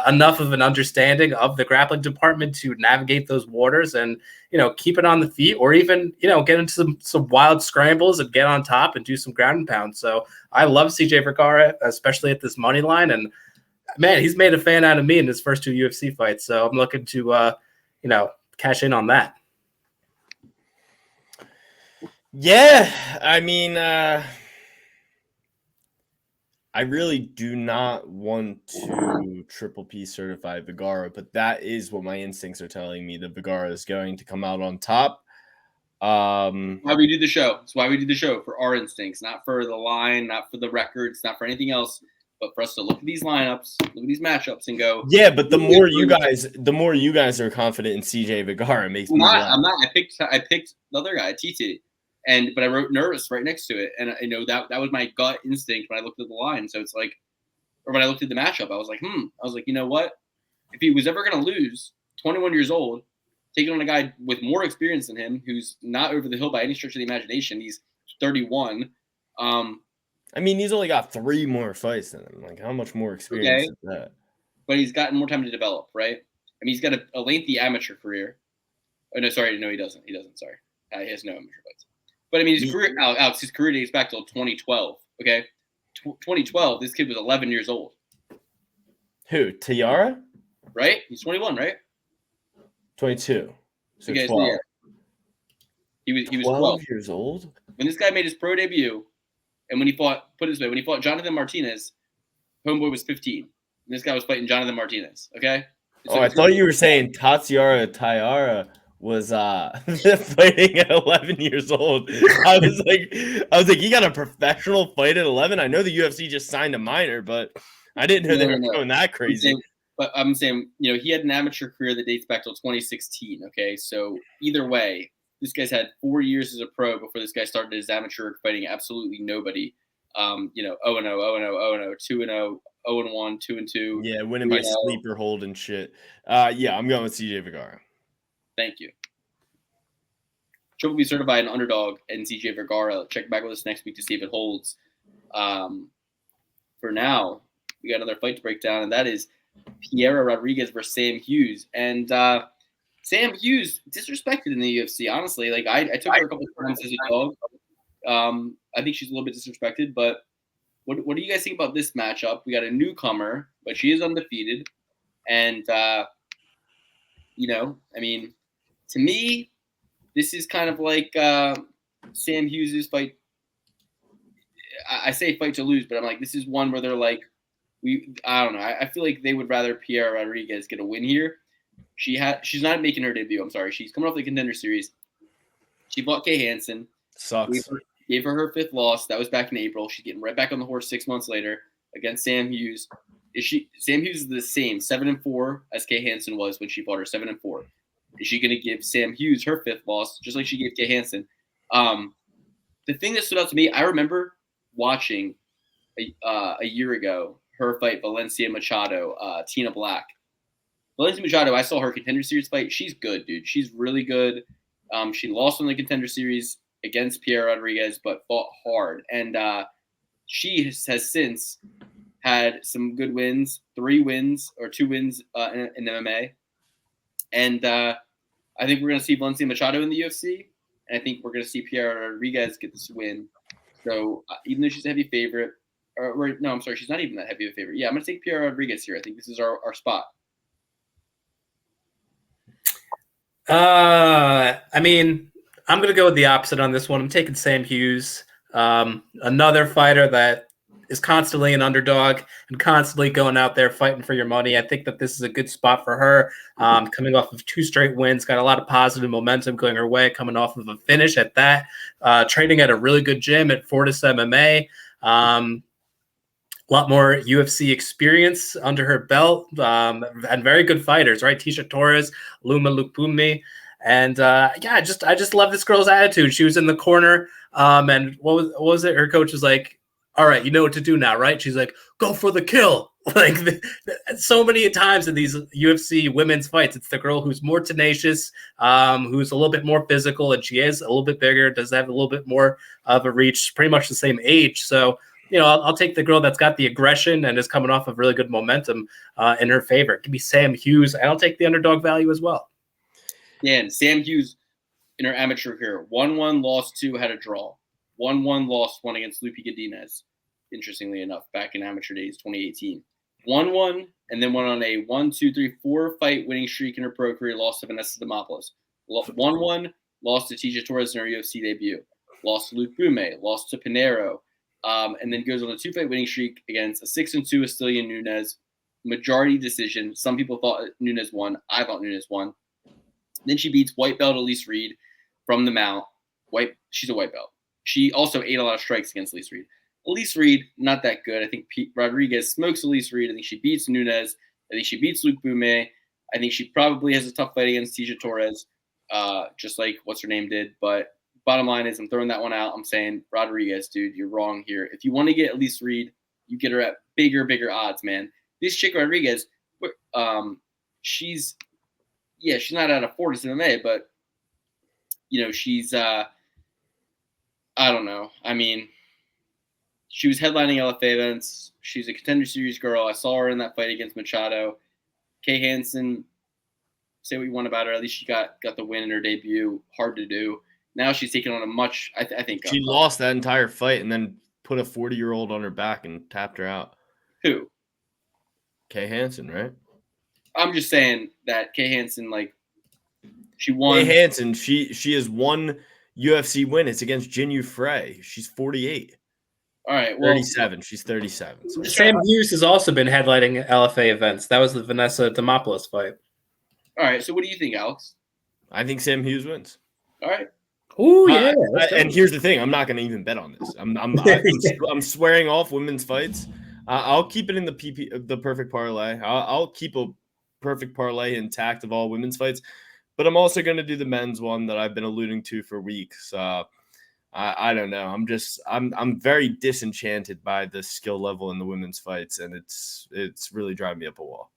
enough of an understanding of the grappling department to navigate those waters and, keep it on the feet or even, get into some wild scrambles and get on top and do some ground and pound. So I love CJ Vergara, especially at this money line. And, man, he's made a fan out of me in his first 2 UFC fights. So I'm looking to, cash in on that. Yeah, I mean, I really do not want to triple P certify Vergara, but that is what my instincts are telling me, that Vergara is going to come out on top. Why we do the show. It's why we do the show, for our instincts, not for the line, not for the records, not for anything else. but for us to look at these lineups, look at these matchups, and go, Yeah, but the more you guys are confident in CJ Vergara, it makes me laugh. I'm not. I picked the other guy, TT, but I wrote nervous right next to it, and I know that was my gut instinct when I looked at the line. So it's like, or when I looked at the matchup, I was like, I was like, you know what? If he was ever going to lose, 21 years old, taking on a guy with more experience than him, who's not over the hill by any stretch of the imagination. He's 31. I mean, he's only got 3 more fights than him. Like, how much more experience is that? But he's gotten more time to develop, right? I mean, he's got a lengthy amateur career. Oh, no, sorry. No, he doesn't. He doesn't. Sorry. He has no amateur fights. But, I mean, his career dates back till 2012, okay? 2012, this kid was 11 years old. Who? Tiara? Right? He's 21, right? 22. So okay, 12. so yeah. He was 12 years old? When this guy made his pro debut, and when he fought Jonathan Martinez, homeboy was 15. And this guy was fighting Jonathan Martinez, okay? So I thought you were saying Tatsiara Tiara was fighting at 11 years old. I was like, he got a professional fight at 11. I know the UFC just signed a minor, but I didn't know they were going that crazy. But I'm saying, he had an amateur career that dates back till 2016. Okay, so either way, this guy's had 4 years as a pro before this guy started his amateur fighting absolutely nobody. 0-0, 0-0, 0-0, 2-0, 0-1, 2-2. Yeah, winning by sleeper hold and shit. Yeah, I'm going with CJ Vergara. Thank you. Triple B certified an underdog and CJ Vergara. Check back with us next week to see if it holds. For now, we got another fight to break down, and that is Piera Rodriguez versus Sam Hughes. And Sam Hughes disrespected in the UFC, honestly. Like, I took her a couple of times as a dog. I think she's a little bit disrespected, but what do you guys think about this matchup? We got a newcomer, but she is undefeated. And, I mean, to me, this is kind of like Sam Hughes' fight. I say fight to lose, but I'm like, this is one where they're like, I don't know. I feel like they would rather Piera Rodriguez get a win here. She's not making her debut. I'm sorry. She's coming off the Contender Series. She fought Kay Hansen. Sucks. Gave her 5th loss. That was back in April. She's getting right back on the horse 6 months later against Sam Hughes. Sam Hughes is the same 7-4 as Kay Hansen was when she fought her 7-4. Is she going to give Sam Hughes her 5th loss just like she gave Kay Hansen? The thing that stood out to me, I remember watching a year ago her fight Valencia Machado, Tina Black. Valencia Machado, I saw her Contender Series fight. She's good, dude. She's really good. She lost on the Contender Series against Piera Rodriguez, but fought hard. And she has since had some good wins, 3 wins or 2 wins in MMA. And I think we're going to see Valencia Machado in the UFC. And I think we're going to see Piera Rodriguez get this win. So even though she's a heavy favorite, no, I'm sorry, she's not even that heavy of a favorite. Yeah, I'm going to take Piera Rodriguez here. I think this is our spot. I mean, I'm going to go with the opposite on this one. I'm taking Sam Hughes, another fighter that is constantly an underdog and constantly going out there fighting for your money. I think that this is a good spot for her, coming off of 2 straight wins, got a lot of positive momentum going her way, coming off of a finish at that, training at a really good gym at Fortis MMA. A lot more UFC experience under her belt, and very good fighters, right? Tisha Torres, Luma Lupumi. And I just love this girl's attitude. She was in the corner, and what was it? Her coach was like, "All right, you know what to do now, right?" She's like, "Go for the kill." Like so many times in these UFC women's fights, it's the girl who's more tenacious, who's a little bit more physical, and she is a little bit bigger, does have a little bit more of a reach, pretty much the same age. So, I'll take the girl that's got the aggression and is coming off of really good momentum in her favor. It could be Sam Hughes. I'll take the underdog value as well. Yeah, and Sam Hughes in her amateur career, 1-1, lost 2, had a draw. 1-1, lost 1 against Lupi Godinez, interestingly enough, back in amateur days, 2018. 1-1, and then went on a 1-2-3-4 fight winning streak in her pro career, lost to Vanessa Demopoulos. 1-1, lost to Tisha Torres in her UFC debut. Lost to Luke Bume, lost to Pinero, and then goes on a 2-fight winning streak against a 6-2 Astilian Nunes. Majority decision. Some people thought Nunes won. I thought Nunes won. Then she beats white belt Elise Reed from the mount. She's a white belt. She also ate a lot of strikes against Elise Reed. Elise Reed, not that good. I think Rodriguez smokes Elise Reed. I think she beats Nunes. I think she beats Luke Boumet. I think she probably has a tough fight against Tecia Torres, just like what's her name did. But bottom line is I'm throwing that one out. I'm saying, Rodriguez, dude, you're wrong here. If you want to get Elise Reed, you get her at bigger odds, man. This chick Rodriguez, she's not out of Fortis MMA, but she's I don't know. I mean, she was headlining LFA events. She's a Contender Series girl. I saw her in that fight against Machado. Kay Hansen, say what you want about her. At least she got the win in her debut. Hard to do. Now she's taking on a much, I think. She lost that entire fight and then put a 40-year-old on her back and tapped her out. Who? Kay Hansen, right? I'm just saying that Kay Hansen, she won. Kay Hansen, she has one UFC win. It's against Jinyu Frey. She's 48. All right, well, 37. She's 37. So. Sam Hughes has also been headlining LFA events. That was the Vanessa Demopoulos fight. All right, so what do you think, Alex? I think Sam Hughes wins. All right. Oh yeah. And here's the thing: I'm not going to even bet on this. I'm swearing off women's fights. I'll keep it in the perfect parlay. I'll keep a perfect parlay intact of all women's fights, but I'm also going to do the men's one that I've been alluding to for weeks. I don't know. I'm very disenchanted by the skill level in the women's fights, and it's really driving me up a wall.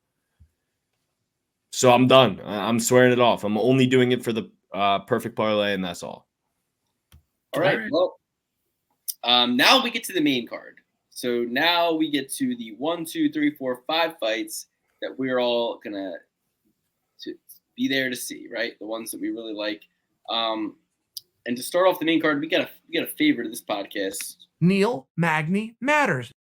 So I'm done. I'm swearing it off. I'm only doing it for the perfect parlay, and that's all. All right. Well, now we get to the main card. So now we get to the 1, 2, 3, 4, 5 fights that we're all gonna be there to see, right? The ones that we really like. And to start off the main card, we got a favorite of this podcast. Neil Magny Matters.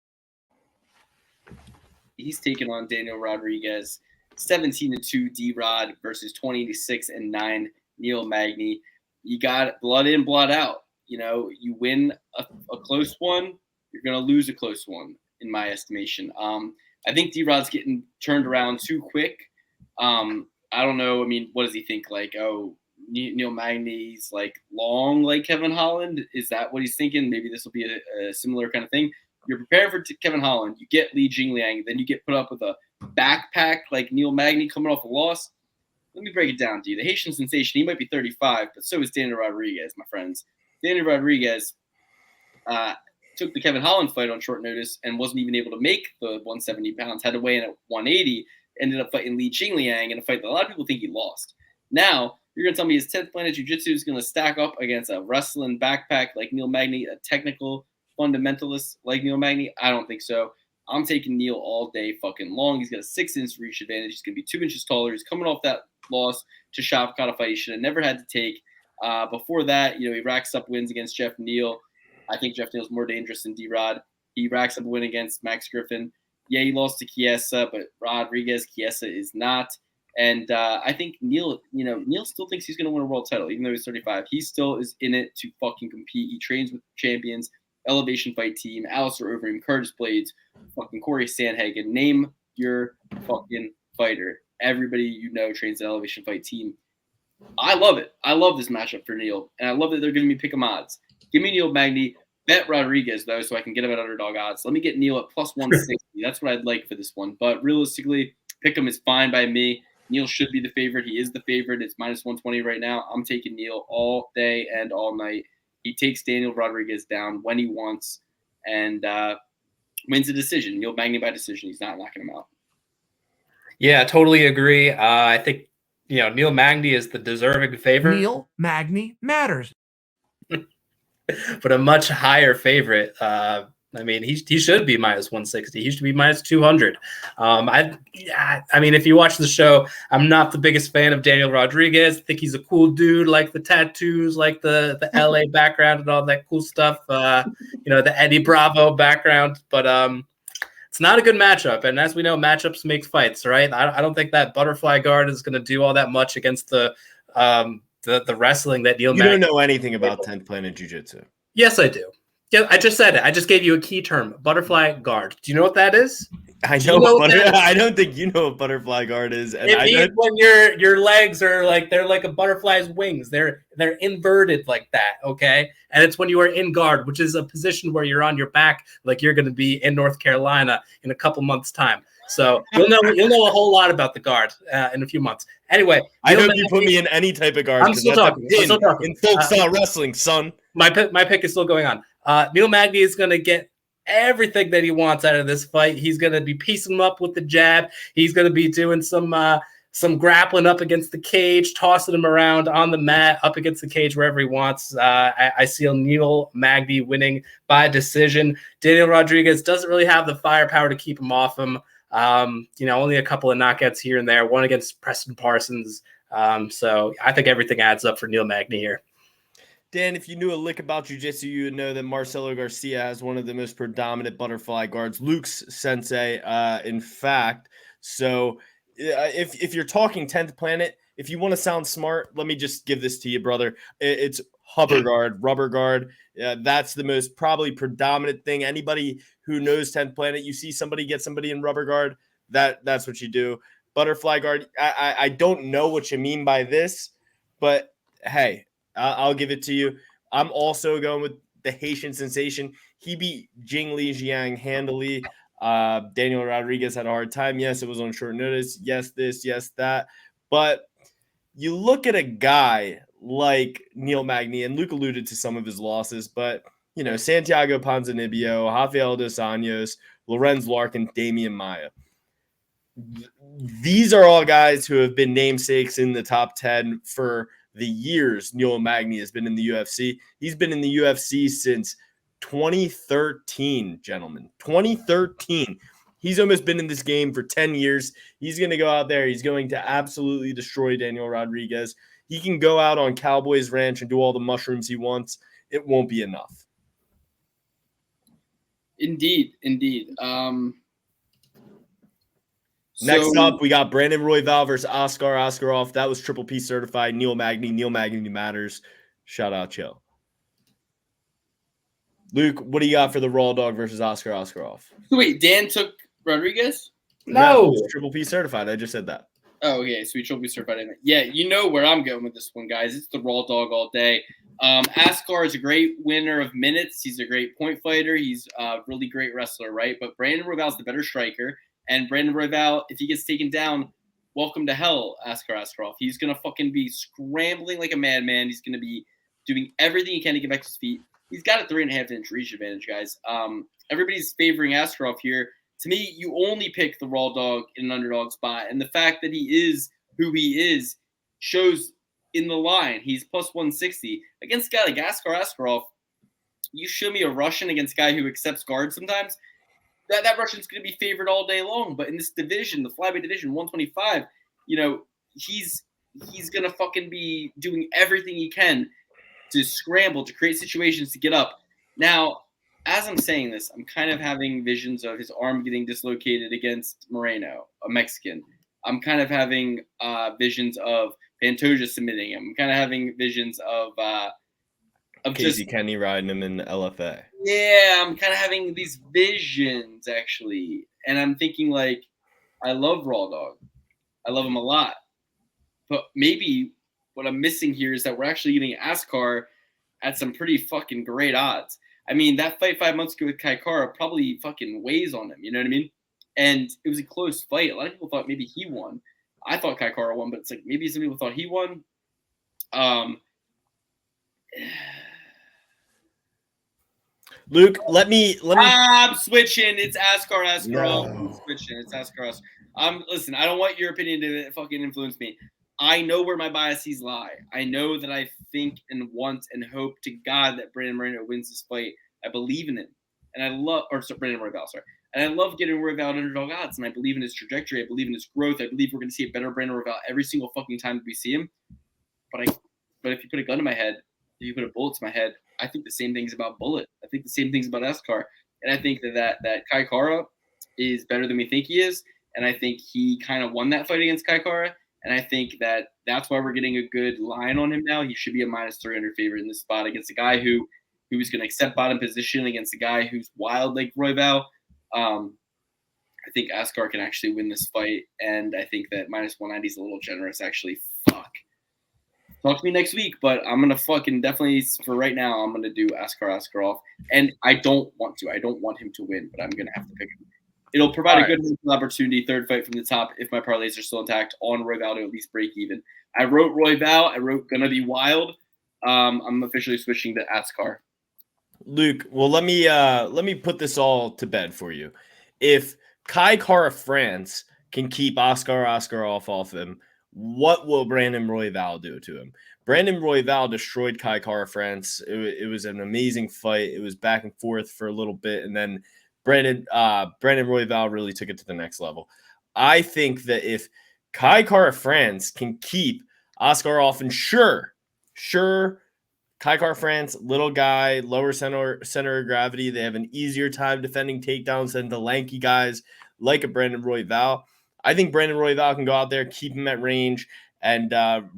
He's taking on Daniel Rodriguez, 17-2 D-Rod versus 20-6-9 Neil Magny. You got blood in, blood out. You win a close one, you're going to lose a close one, in my estimation. I think D-Rod's getting turned around too quick. I don't know. I mean, what does he think? Neil Magny's long like Kevin Holland? Is that what he's thinking? Maybe this will be a similar kind of thing. You're preparing for Kevin Holland. You get Li Jingliang. Then you get put up with a backpack like Neil Magny coming off a loss. Let me break it down to you. The Haitian sensation, he might be 35, but so is Daniel Rodriguez, my friends. Daniel Rodriguez took the Kevin Holland fight on short notice and wasn't even able to make the 170 pounds, had to weigh in at 180, ended up fighting Li Jingliang in a fight that a lot of people think he lost. Now, you're going to tell me his 10th Planet Jiu-Jitsu is going to stack up against a wrestling backpack like Neil Magny, a technical fundamentalist like Neil Magny? I don't think so. I'm taking Neil all day fucking long. He's got a 6-inch reach advantage. He's going to be 2 inches taller. He's coming off that loss to Shavkat, a fight he should have never had to take. Before that, he racks up wins against Jeff Neal. I think Jeff Neal's more dangerous than D-Rod. He racks up a win against Max Griffin. Yeah, he lost to Chiesa, but Rodriguez, Chiesa is not. And I think Neil still thinks he's going to win a world title, even though he's 35. He still is in it to fucking compete. He trains with champions, Elevation Fight Team, Alistair Overeem, Curtis Blades, fucking Corey Sandhagen. Name your fucking fighter. Everybody trains the Elevation Fight Team. I love it. I love this matchup for Neil, and I love that they're giving me pick 'em odds. Give me Neil Magny. Bet Rodriguez, though, so I can get him at underdog odds. Let me get Neil at plus 160. That's what I'd like for this one. But realistically, pick 'em is fine by me. Neil should be the favorite. He is the favorite. It's minus 120 right now. I'm taking Neil all day and all night. He takes Daniel Rodriguez down when he wants and wins a decision. Neil Magny by decision. He's not knocking him out. Yeah, totally agree. I think, Neil Magny is the deserving favorite. Neil Magny Matters. But a much higher favorite. He should be minus 160. He should be minus 200. If you watch the show, I'm not the biggest fan of Daniel Rodriguez. I think he's a cool dude, like the tattoos, like the LA background and all that cool stuff. The Eddie Bravo background. But it's not a good matchup. And as we know, matchups make fights, right? I don't think that butterfly guard is going to do all that much against the wrestling that Neil Magny. You don't know anything about 10th Planet Jiu-Jitsu. Yes, I do. Yeah, I just said it. I just gave you a key term, butterfly guard. Do you know what that is? I Do know you know what what that is? I don't think you know what butterfly guard is, and It I means don't, when your legs are like they're like a butterfly's wings. They're inverted like that, okay? And it's when you are in guard, which is a position where you're on your back, like you're going to be in North Carolina in a couple months' time. So you'll know a whole lot about the guard in a few months. Anyway, I Neil hope you put Magny- me in any type of guard I'm because still that's a talking. I'm still pin talking. in folk style wrestling, son. My pick is still going on. Neil Magny is going to get everything that he wants out of this fight. He's going to be piecing him up with the jab. He's going to be doing some grappling up against the cage, tossing him around on the mat, up against the cage, wherever he wants. I see Neil Magny winning by decision. Daniel Rodriguez doesn't really have the firepower to keep him off him. Only a couple of knockouts here and there, one against Preston Parsons. So I think everything adds up for Neil Magny here. Dan, if you knew a lick about jiu-jitsu, you would know that Marcelo Garcia has one of the most predominant butterfly guards. Luke's sensei, in fact. So if you're talking 10th planet, if you want to sound smart, let me just give this to you, brother. It's hover guard, rubber guard. That's the most probably predominant thing. Anybody who knows 10th planet, you see somebody get somebody in rubber guard, that's what you do. Butterfly guard, I don't know what you mean by this, but hey, I'll give it to you. I'm also going with the Haitian sensation. He beat Jing Li Jiang handily. Daniel Rodriguez had a hard time. Yes, it was on short notice. Yes, this, yes, that. But you look at a guy like Neil Magny, and Luke alluded to some of his losses, but, Santiago Ponzinibbio, Rafael dos Anjos, Lorenz Larkin, Damian Maia. These are all guys who have been namesakes in the top 10 for the years Neil Magny has been in the UFC. He's been in the UFC since 2013, gentlemen. 2013. He's almost been in this game for 10 years. He's going to go out there. He's going to absolutely destroy Daniel Rodriguez. He can go out on Cowboys Ranch and do all the mushrooms he wants. It won't be enough. Indeed. Next up, we got Brandon Royval versus Oscar Askarov. That was Triple P certified. Neil Magny matters. Shout out, Chill. Luke, what do you got for the Raw Dog versus Oscar Askarov? So wait, Dan took Rodriguez? No. Triple P certified. I just said that. Oh, okay. So we should be certified. Yeah, you know where I'm going with this one, guys. It's the Raw Dog all day. Askar is a great winner of minutes. He's a great point fighter. He's a really great wrestler, right? But Brandon Royval is the better striker. And Brandon Royval, if he gets taken down, welcome to hell, Askar Askarov. He's going to fucking be scrambling like a madman. He's going to be doing everything he can to get back to his feet. He's got a 3.5-inch reach advantage, guys. Everybody's favoring Askarov here. To me, you only pick the Raw Dog in an underdog spot. And the fact that he is who he is shows in the line. He's plus 160. Against a guy like Askar Askarov, you show me a Russian against a guy who accepts guards sometimes, that Russian's going to be favored all day long. But in this division, the flyweight division, 125, he's going to fucking be doing everything he can to scramble, to create situations to get up. Now, as I'm saying this, I'm kind of having visions of his arm getting dislocated against Moreno, a Mexican. I'm kind of having visions of Pantoja submitting him. I'm kind of having visions of Casey Kenny riding him in the LFA. Yeah, I'm kind of having these visions, actually. And I'm thinking, I love Raw Dog. I love him a lot. But maybe what I'm missing here is that we're actually getting Askar at some pretty fucking great odds. I mean, that fight 5 months ago with Kai Kara probably fucking weighs on him. You know what I mean? And it was a close fight. A lot of people thought maybe he won. I thought Kai Kara won, but it's like maybe some people thought he won. Luke, let me. I'm switching. It's Askar Askarov. No. I'm switching. It's Askar Askarov. Listen, I don't want your opinion to fucking influence me. I know where my biases lie. I know that I think and want and hope to God that Brandon Moreno wins this fight. I believe in him. And I love, Brandon Royval, sorry. And I love getting Royval at underdog odds. And I believe in his trajectory. I believe in his growth. I believe we're going to see a better Brandon Royval every single fucking time that we see him. But if you put a gun to my head, if you put a bullet to my head, I think the same things about Bullet. I think the same things about Askar. And I think that Kai Kara is better than we think he is. And I think he kind of won that fight against Kai Kara. And I think that's why we're getting a good line on him now. He should be a minus 300 favorite in this spot against a guy who is going to accept bottom position, against a guy who's wild like Royval. I think Askar can actually win this fight, and I think that minus 190 is a little generous. Actually, fuck. Talk to me next week, but I'm gonna fucking definitely for right now. I'm gonna do Askarov, and I don't want to. I don't want him to win, but I'm gonna have to pick him. It'll provide a good opportunity. Third fight from the top, if my parlays are still intact, on Royval to at least break even. I wrote Royval. I wrote gonna be wild. I'm officially switching to Askar. Luke, well, let me put this all to bed for you. If Kai Kara France can keep Askarov off him, what will Brandon Royval do to him? Brandon Royval destroyed Kai Kara France. It was an amazing fight. It was back and forth for a little bit, and then Brandon Royval really took it to the next level. I think that if Kai Kara France can keep Askarov, and sure, Kai Kara France, little guy, lower center of gravity. They have an easier time defending takedowns than the lanky guys like a Brandon Royval. I think Brandon Royval can go out there, keep him at range, and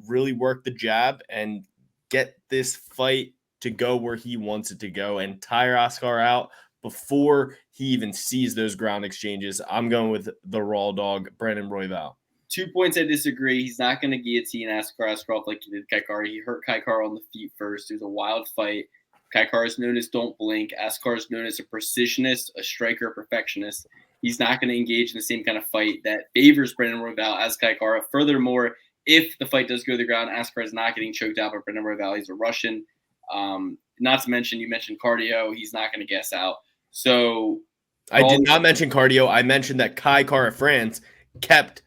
really work the jab and get this fight to go where he wants it to go and tire Askar out before he even sees those ground exchanges. I'm going with the raw dog, Brandon Royval. 2 points I disagree. He's not going to guillotine Askarov like he did Kai Kara. He hurt Kai Kara on the feet first. It was a wild fight. Kai Kara is known as don't blink. Askar is known as a precisionist, a striker, a perfectionist. He's not going to engage in the same kind of fight that favors Brandon Royval as Kai Kara. Furthermore, if the fight does go to the ground, Askar is not getting choked out by Brandon Royval. He's a Russian. Not to mention, you mentioned cardio. He's not going to gas out. So I did not mention cardio. I mentioned that Kai Kara France kept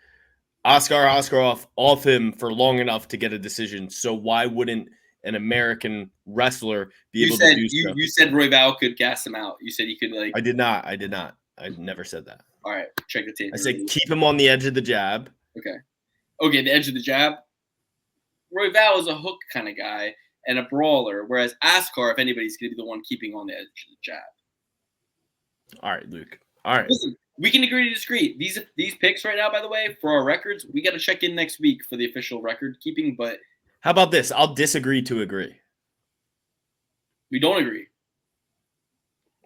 Askarov off him for long enough to get a decision. So why wouldn't an American wrestler be able to do so? You said Royval could gas him out. You said he could like. I did not. I never said that. All right, check the tape. I said keep him on the edge of the jab. Okay, the edge of the jab. Royval is a hook kind of guy and a brawler, whereas Askar, if anybody's going to be the one keeping on the edge of the jab. All right, Luke. All right. Listen, we can agree to disagree. These picks right now, by the way, for our records, we got to check in next week for the official record keeping. But how about this? I'll disagree to agree. We don't agree.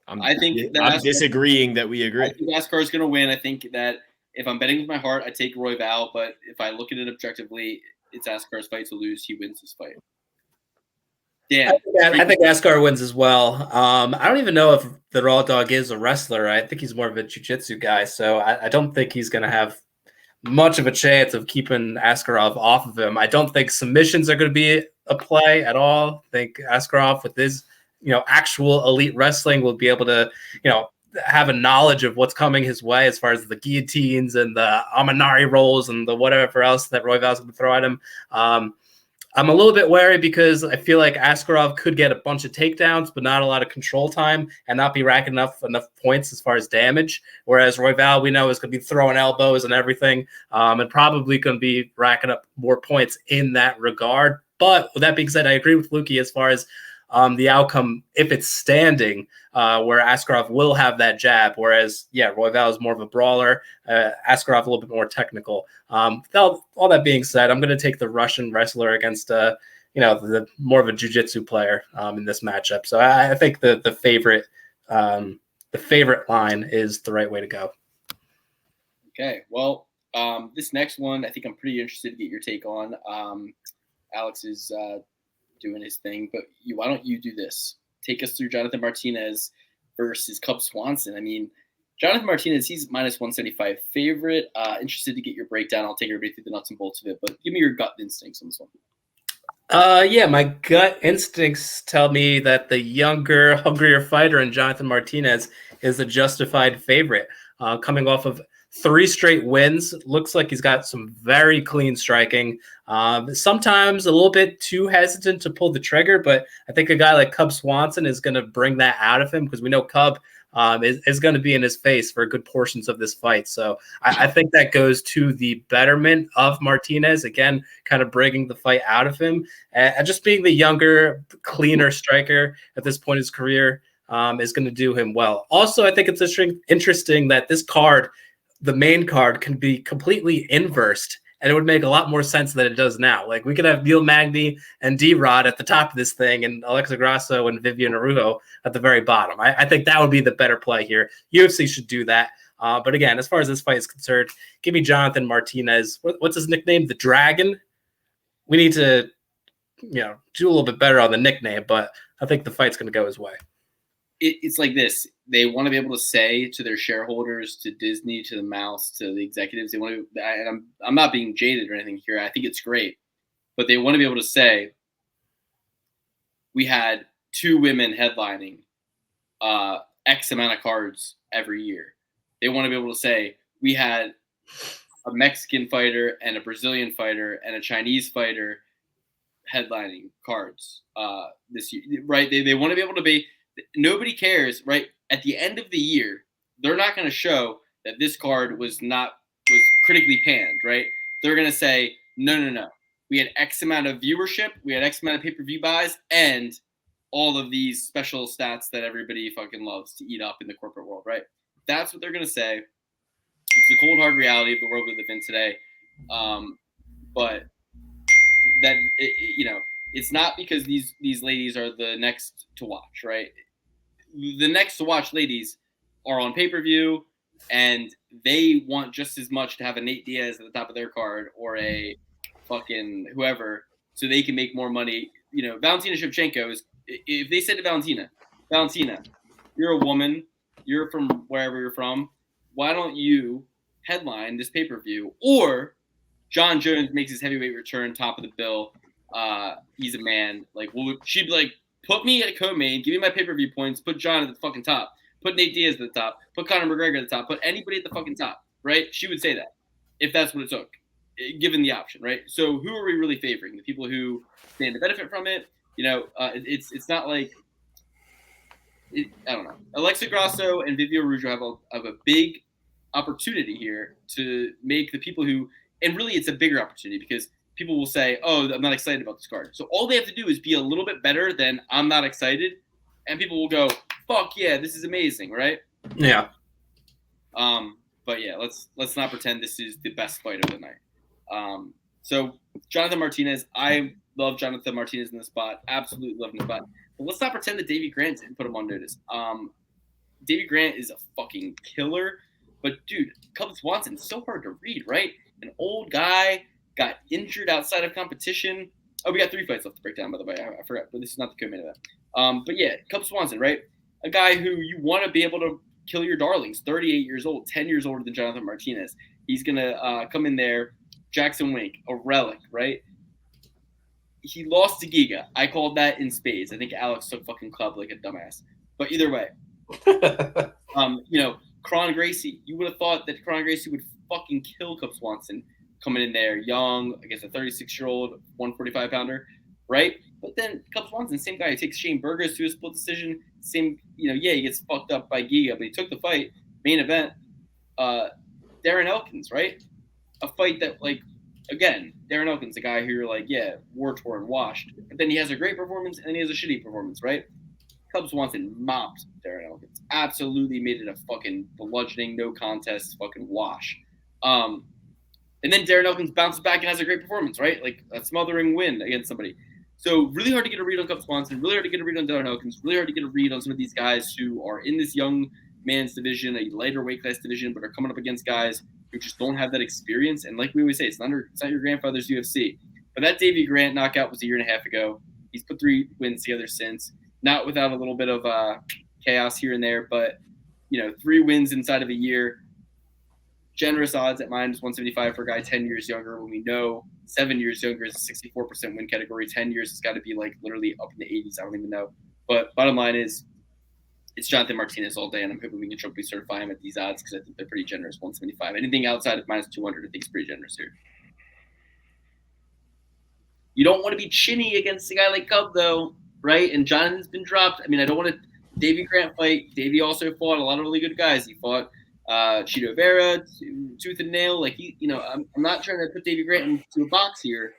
I'm disagreeing that we agree. I think Askar is going to win. I think that if I'm betting with my heart, I take Royval. But if I look at it objectively, it's Askar's fight to lose. He wins this fight. Yeah, I think Askar wins as well. I don't even know if the Raw Dog is a wrestler. I think he's more of a jiu-jitsu guy. So I don't think he's going to have much of a chance of keeping Askarov off of him. I don't think submissions are going to be a play at all. I think Askarov with his actual elite wrestling will be able to have a knowledge of what's coming his way as far as the guillotines and the Amanari rolls and the whatever else that Royval's going to throw at him. I'm a little bit wary because I feel like Askarov could get a bunch of takedowns, but not a lot of control time and not be racking enough points as far as damage. Whereas Royval, we know, is going to be throwing elbows and everything, and probably going to be racking up more points in that regard. But with that being said, I agree with Lukey as far as the outcome, if it's standing, where Askarov will have that jab, whereas, Royval is more of a brawler, Askarov a little bit more technical. All that being said, I'm going to take the Russian wrestler against, the more of a jiu-jitsu player in this matchup. So I think the favorite line is the right way to go. Okay, well, this next one, I think I'm pretty interested to get your take on. Alex is doing his thing, but why don't you do this? Take us through Jonathan Martinez versus Cub Swanson. I mean, Jonathan Martinez, he's minus 175 favorite. Interested to get your breakdown. I'll take everybody through the nuts and bolts of it, but give me your gut instincts on this one. My gut instincts tell me that the younger, hungrier fighter in Jonathan Martinez is a justified favorite. Coming off of 3 straight wins, looks like he's got some very clean striking. Sometimes a little bit too hesitant to pull the trigger, but I think a guy like Cub Swanson is going to bring that out of him because we know Cub is going to be in his face for good portions of this fight. So I think that goes to the betterment of Martinez, again, kind of bringing the fight out of him. And just being the younger, cleaner striker at this point in his career is going to do him well. Also, I think it's interesting that this card, the main card, can be completely inversed, and it would make a lot more sense than it does now. Like, we could have Neil Magny and D-Rod at the top of this thing and Alexa Grasso and Viviane Araujo at the very bottom. I think that would be the better play here. UFC should do that. But again, as far as this fight is concerned, give me Jonathan Martinez. What's his nickname? The Dragon. We need to, do a little bit better on the nickname, but I think the fight's going to go his way. It's like this. They want to be able to say to their shareholders, to Disney, to the mouse, to the executives, they want to, and I'm not being jaded or anything here. I think it's great, but they want to be able to say, we had 2 women headlining X amount of cards every year. They want to be able to say, we had a Mexican fighter and a Brazilian fighter and a Chinese fighter headlining cards this year, right? They want to be able to be, nobody cares, right? At the end of the year, they're not going to show that this card was critically panned, right? They're going to say, no. We had X amount of viewership, we had X amount of pay-per-view buys, and all of these special stats that everybody fucking loves to eat up in the corporate world, right? That's what they're going to say. It's the cold, hard reality of the world we live in today. But that, it's not because these ladies are the next to watch, right? The next to watch ladies are on pay-per-view, and they want just as much to have a Nate Diaz at the top of their card or a fucking whoever, so they can make more money. Valentina Shevchenko is, if they said to Valentina, you're a woman, you're from wherever you're from, why don't you headline this pay-per-view? Or John Jones makes his heavyweight return, top of the bill. He's a man. She'd be like, put me at a co-main, give me my pay-per-view points, put John at the fucking top, put Nate Diaz at the top, put Conor McGregor at the top, put anybody at the fucking top, right? She would say that if that's what it took, given the option, right? So who are we really favoring? The people who stand to benefit from it? It's not like I don't know. Alexa Grasso and Viviane Araujo have a big opportunity here to make the people who, and really it's a bigger opportunity because people will say, oh, I'm not excited about this card. So all they have to do is be a little bit better than I'm not excited, and people will go, fuck yeah, this is amazing, right? Yeah. But yeah, let's not pretend this is the best fight of the night. So Jonathan Martinez, I love Jonathan Martinez in the spot. Absolutely love him in the spot. But let's not pretend that Davey Grant didn't put him on notice. Davey Grant is a fucking killer. But, dude, Cub Swanson's so hard to read, right? An old guy got injured outside of competition. Oh, we got 3 fights left to break down, by the way. I forgot, but this is not the co-main event. But, yeah, Cub Swanson, right? A guy who you want to be able to kill your darlings, 38 years old, 10 years older than Jonathan Martinez. He's going to come in there. Jackson Wink, a relic, right? He lost to Giga. I called that in spades. I think Alex took fucking club like a dumbass. But either way, Kron Gracie. You would have thought that Kron Gracie would fucking kill Cub Swanson coming in there, young, against a 36-year-old 145-pounder, right? But then Cub Swanson, same guy. He takes Shane Burgos to a split decision. Same, he gets fucked up by Giga, but he took the fight. Main event, Darren Elkins, right? A fight that, again, Darren Elkins, a guy who you're like, yeah, war-torn, washed. But then he has a great performance, and then he has a shitty performance, right? Cub Swanson mopped Darren Elkins. Absolutely made it a fucking bludgeoning, no contest, fucking wash. And then Darren Elkins bounces back and has a great performance, right? Like a smothering win against somebody. So really hard to get a read on Cub Swanson, really hard to get a read on Darren Elkins, really hard to get a read on some of these guys who are in this young man's division, a lighter weight class division, but are coming up against guys who just don't have that experience. And like we always say, it's not your grandfather's UFC. But that Davey Grant knockout was a year and a half ago. He's put 3 wins together since. Not without a little bit of chaos here and there, but 3 wins inside of a year. Generous odds at -175 for a guy 10 years younger, when we know 7 years younger is a 64% win category. 10 years has got to be literally up in the 80s. I don't even know. But bottom line is, it's Jonathan Martinez all day, and I'm hoping we can trophy certify him at these odds because I think they're pretty generous. 175. Anything outside of -200, I think is pretty generous here. You don't want to be chinny against a guy like Cub, though, right? And Jonathan's been dropped. I mean, I don't want to Davey Grant fight. Davey also fought a lot of really good guys. He fought Chito Vera, tooth and nail. I'm not trying to put Davey Grant into a box here,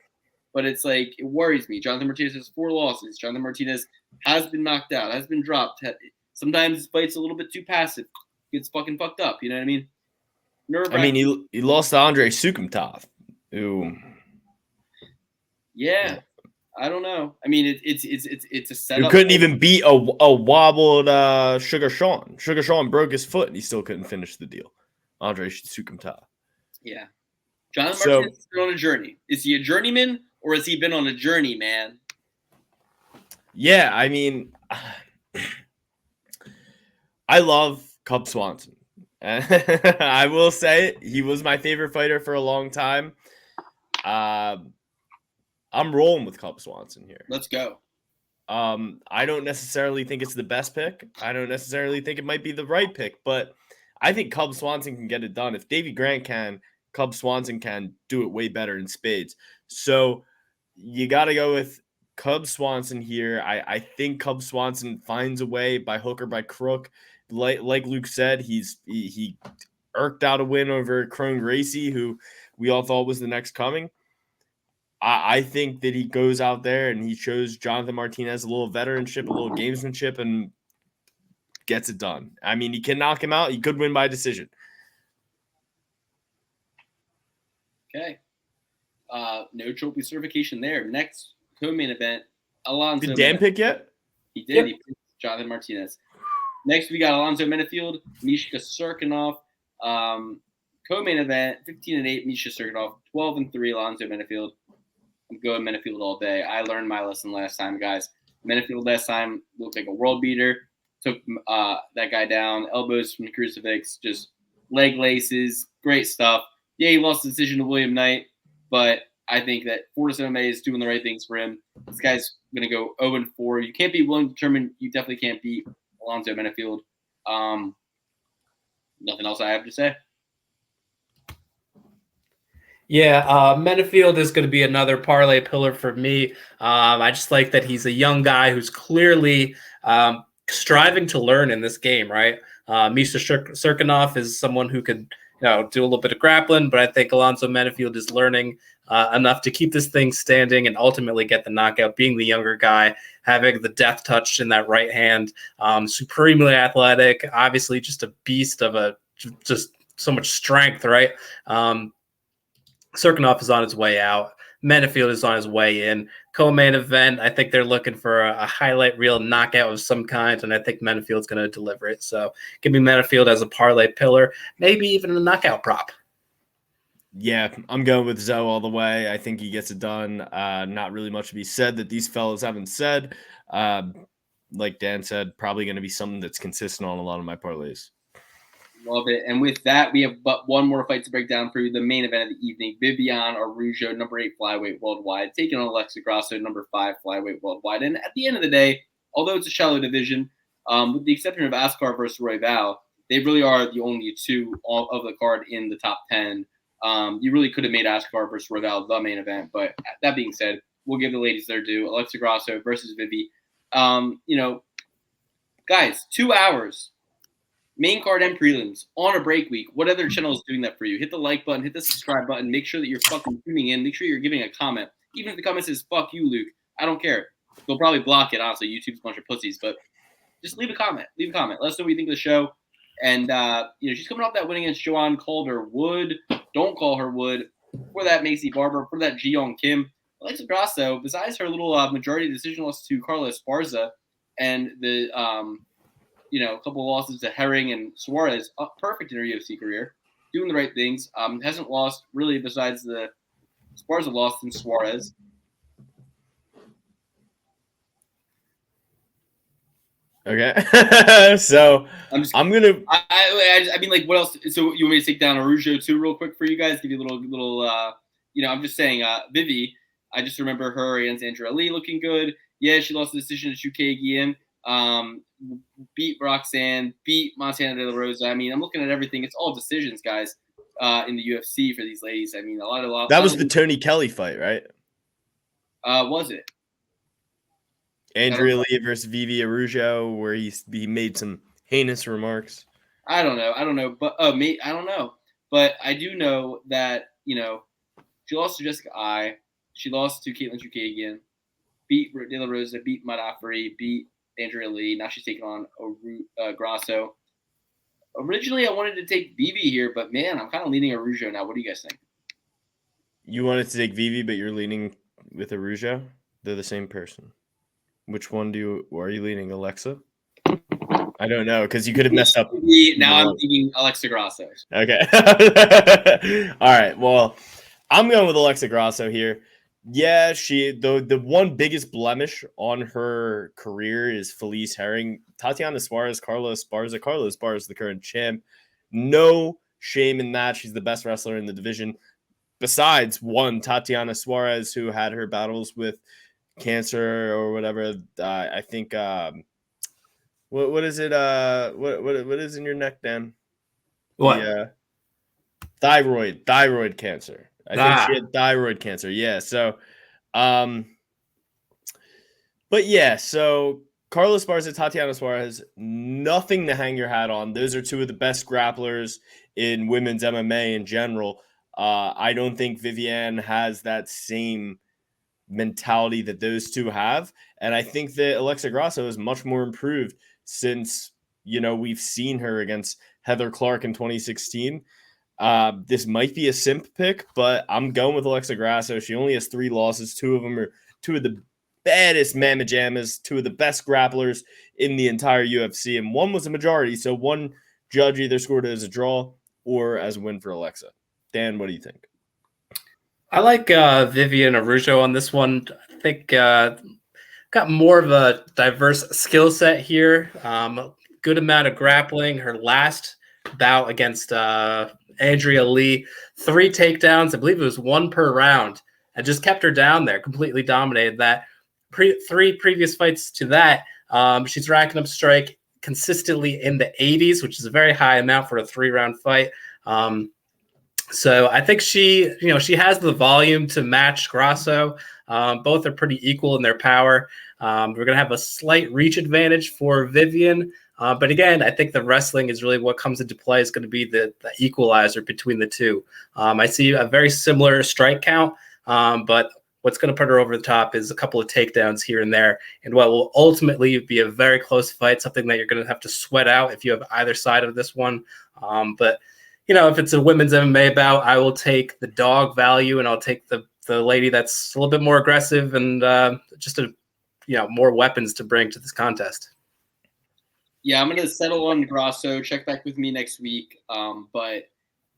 but it's it worries me. Jonathan Martinez has 4 losses. Jonathan Martinez has been knocked out, has been dropped. Sometimes his fight's a little bit too passive. Gets fucking fucked up. You know what I mean? He lost to Andrei Sukumtov, who. Yeah, I don't know. I mean, it's a setup. You couldn't even beat a wobbled Sugar Sean. Sugar Sean broke his foot, and he still couldn't finish the deal. Andre Sukumta. Yeah. Jonathan So- Martinez has been on a journey. Is he a journeyman or has he been on a journey, man? Yeah, I mean, I love Cub Swanson. I will say it, he was my favorite fighter for a long time. I'm rolling with Cub Swanson here. Let's go. I don't necessarily think it's the best pick. I don't necessarily think it might be the right pick, but I think Cub Swanson can get it done. If Davey Grant can, Cub Swanson can do it way better in spades. So you got to go with Cub Swanson here. I think Cub Swanson finds a way by hook or by crook. Like Luke said, he irked out a win over Crone Gracie, who we all thought was the next coming. I think that he goes out there and he shows Jonathan Martinez a little veteranship, a little gamesmanship, and gets it done. I mean, he can knock him out. He could win by decision. Okay. No trophy certification there. Next co-main event, Alonzo. Did Dan pick yet? He did. Yep. He picked Jonathan Martinez. Next, we got Alonzo Menafield, Mishka Serkinov. Co-main event, 15-8, Misha Serkinov. 12-3, Alonzo Menafield. I'm going Menafield all day. I learned my lesson last time, guys. Menafield last time looked like a world beater. Took that guy down. Elbows from the crucifix. Just leg laces. Great stuff. Yeah, he lost the decision to William Knight, but I think that Fortis MMA is doing the right things for him. This guy's going to go 0-4. You can't be willing to determine. You definitely can't beat Alonzo Menafield. Nothing else I have to say. Yeah, Menafield is going to be another parlay pillar for me. I just like that he's a young guy who's clearly striving to learn in this game, right? Misha Serkinov is someone who could do a little bit of grappling, but I think Alonzo Menafield is learning enough to keep this thing standing and ultimately get the knockout, being the younger guy, having the death touch in that right hand, supremely athletic, obviously just a beast of just so much strength, right? Serkinov is on his way out. Menafield is on his way in. Co-main event, I think they're looking for a highlight reel knockout of some kind, and I think Menafield's going to deliver it. So give me Menafield as a parlay pillar, maybe even a knockout prop. Yeah, I'm going with Zoe all the way. I think he gets it done. Not really much to be said that these fellas haven't said. Like Dan said, probably going to be something that's consistent on a lot of my parlays. Love it. And with that, we have but one more fight to break down for you. The main event of the evening, Viviane Araujo, number 8 flyweight worldwide, taking on Alexa Grasso, number 5 flyweight worldwide. And at the end of the day, although it's a shallow division, with the exception of Askar versus Royval, they really are the only two of the card in the top 10. You really could have made Askar versus Royval the main event. But that being said, we'll give the ladies their due. Alexa Grasso versus Vivi. Guys, 2 hours. Main card and prelims on a break week. What other channel is doing that for you? Hit the like button, hit the subscribe button. Make sure that you're fucking tuning in. Make sure you're giving a comment. Even if the comment says "fuck you, Luke," I don't care. They'll probably block it. Honestly, YouTube's a bunch of pussies. But just leave a comment. Leave a comment. Let us know what you think of the show. And she's coming off that win against Joanne Calder-Wood. Don't call her Wood. For that Macy Barber. For that Ji-Young Kim. Alexa Grasso, besides her little majority decision loss to Carla Esparza and the a couple of losses to Herring and Suarez, perfect in her UFC career, doing the right things. Hasn't lost really besides the Esparza loss in Suarez. Okay. So I'm gonna. I mean, like, what else? So you want me to take down Araujo too, real quick for you guys? Give you a little. I'm just saying, Vivi. I just remember her against Andrea Lee looking good. Yeah, she lost the decision to Chukei Guillen. Beat Roxanne, beat Montana De La Rosa. I mean, I'm looking at everything. It's all decisions, guys, in the UFC for these ladies. I mean, a lot. That was the Tony Kelly fight, right? Was it? Andrea Lee versus Vivi Araujo, where he made some heinous remarks. I don't know, but I don't know, but I do know that she lost to Jessica Ai, she lost to Caitlin Chukagin, beat De La Rosa, beat Madafri, beat Andrea Lee. Now she's taking on Grasso. Originally, I wanted to take Vivi here, but man, I'm kind of leaning Araujo now. What do you guys think? You wanted to take Vivi, but you're leaning with Araujo? They're the same person. Which one are you leaning, Alexa? I don't know because you could have messed up. Now I'm thinking Alexa Grasso. Okay. All right. Well, I'm going with Alexa Grasso here. Yeah, the one biggest blemish on her career is Felice Herring. Tatiana Suarez, Carla Esparza. Carla Esparza, the current champ. No shame in that. She's the best wrestler in the division. Besides one, Tatiana Suarez, who had her battles with cancer or whatever. I think what is it? What is in your neck, Dan? What? The thyroid cancer. I think she had thyroid cancer. Yeah. So, but yeah. So Carla Esparza, Tatiana Suarez, nothing to hang your hat on. Those are two of the best grapplers in women's MMA in general. I don't think Viviane has that same mentality that those two have, and I think that Alexa Grasso is much more improved since we've seen her against Heather Clark in 2016. This might be a simp pick, but I'm going with Alexa Grasso. She only has 3 losses. 2 of them are 2 of the baddest mamma jammas, 2 of the best grapplers in the entire UFC, and 1 was a majority. So one judge either scored it as a draw or as a win for Alexa. Dan, what do you think? I like Viviane Araujo on this one. I think got more of a diverse skill set here. Good amount of grappling. Her last bout against Andrea Lee, 3 takedowns. I believe it was 1 per round, and just kept her down there. Completely dominated that. 3 previous fights to that, she's racking up strike consistently in the 80s, which is a very high amount for a 3-round fight. So I think she has the volume to match Grasso. Both are pretty equal in their power. We're going to have a slight reach advantage for Viviane. But again, I think the wrestling is really what comes into play. Is going to be the equalizer between the two. I see a very similar strike count, but what's going to put her over the top is a couple of takedowns here and there, and what will ultimately be a very close fight, something that you're going to have to sweat out if you have either side of this one. But if it's a women's MMA bout, I will take the dog value, and I'll take the lady that's a little bit more aggressive and just more weapons to bring to this contest. Yeah, I'm going to settle on Grasso. Check back with me next week. But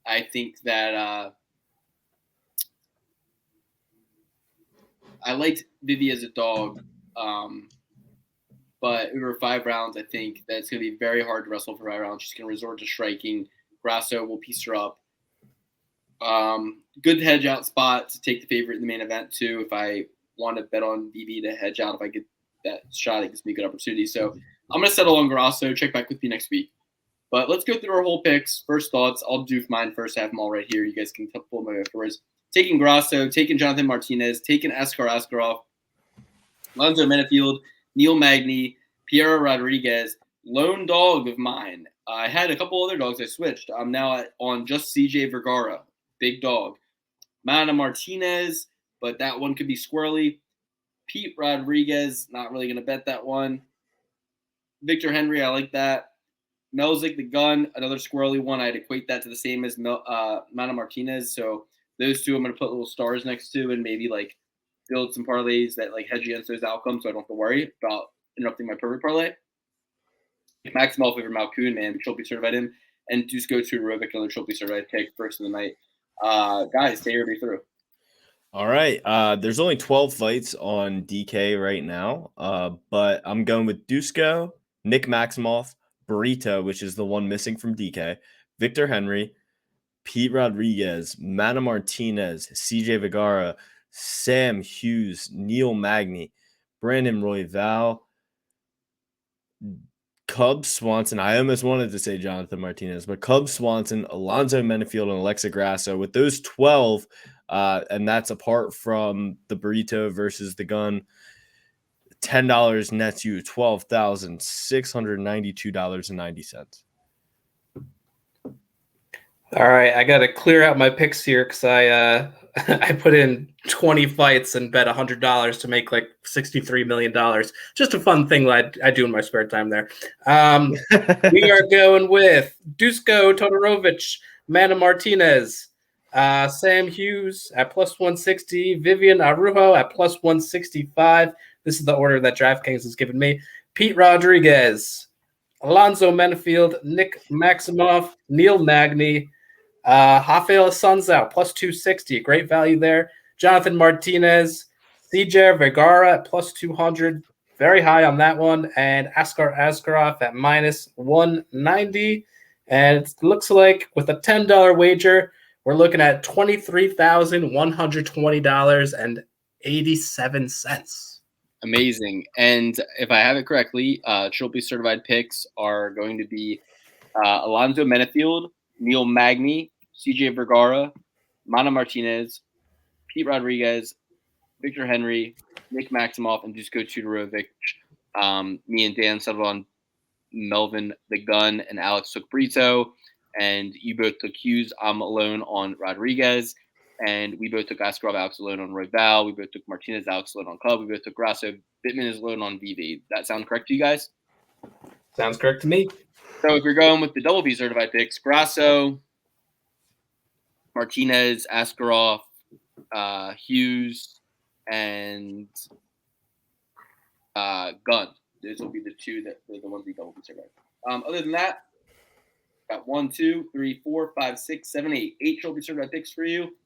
I think that I liked Vivi as a dog. But over 5 rounds, I think that's going to be very hard to wrestle for 5 rounds. She's going to resort to striking. Grasso will piece her up. Good hedge out spot to take the favorite in the main event, too. If I want to bet on Vivi to hedge out, if I get that shot, it gives me a good opportunity. So I'm going to settle on Grasso. Check back with me next week. But let's go through our whole picks. First thoughts. I'll do mine first. I have them all right here. You guys can pull them afterwards. Taking Grasso, taking Jonathan Martinez, taking Askar Askarov, Lonzo Menefield, Neil Magny, Piero Rodriguez, lone dog of mine. I had a couple other dogs I switched. I'm now on just CJ Vergara, big dog. Mana Martinez, but that one could be squirrely. Pete Rodriguez, not really going to bet that one. Victor Henry, I like that. Melzik the gun, another squirrely one. I'd equate that to the same as Mana Martinez. So those two I'm going to put little stars next to and maybe build some parlays that hedge against those outcomes so I don't have to worry about interrupting my perfect parlay. Maximov over Malkoon, man. Trophy certified him. And Dusko to Rovic, another trophy certified pick first of the night. Guys, stay everybody through. All right. There's only 12 fights on DK right now, but I'm going with Dusko, Nick Maximoff, Burrito, which is the one missing from DK, Victor Henry, Pete Rodriguez, Mana Martinez, CJ Vergara, Sam Hughes, Neil Magny, Brandon Royval, Cub Swanson. I almost wanted to say Jonathan Martinez, but Cub Swanson, Alonzo Menefield, and Alexa Grasso. With those 12, and that's apart from the Burrito versus the gun, $10 nets you $12,692.90. All right, I got to clear out my picks here because I I put in 20 fights and bet $100 to make $63 million. Just a fun thing that I do in my spare time there. We are going with Dusko Todorovic, Mana Martinez, Sam Hughes at +160, Viviane Araujo at +165. This is the order that DraftKings has given me. Pete Rodriguez, Alonzo Menafield, Nick Maximoff, Neil Magny, Rafael Sunzao, plus 260. Great value there. Jonathan Martinez, CJ Vergara at plus 200. Very high on that one. And Askar Askarov at minus 190. And it looks like with a $10 wager, we're looking at $23,120.87. Amazing. And if I have it correctly, Triple certified picks are going to be Alonzo Menafield, Neil Magny, CJ Vergara, Mana Martinez, Pete Rodriguez, Victor Henry, Nick Maximoff, and Dusko Tudorovic. Me and Dan settled on Melvin the Gun, and Alex took Brito. And you both took Hughes. I'm alone on Rodriguez. And we both took Askarov, Alex alone on Royval. We both took Martinez, Alex alone on Club. We both took Grasso. Bittman is alone on VV. That sound correct to you guys? Sounds correct to me. So if you're going with the double B certified picks, Grasso, Martinez, Askarov, Hughes, and Gunn. Those will be the two that the ones we double B certified. Other than that, got 1, 2, 3, 4, 5, 6, 7, 8. 8 double B certified picks for you.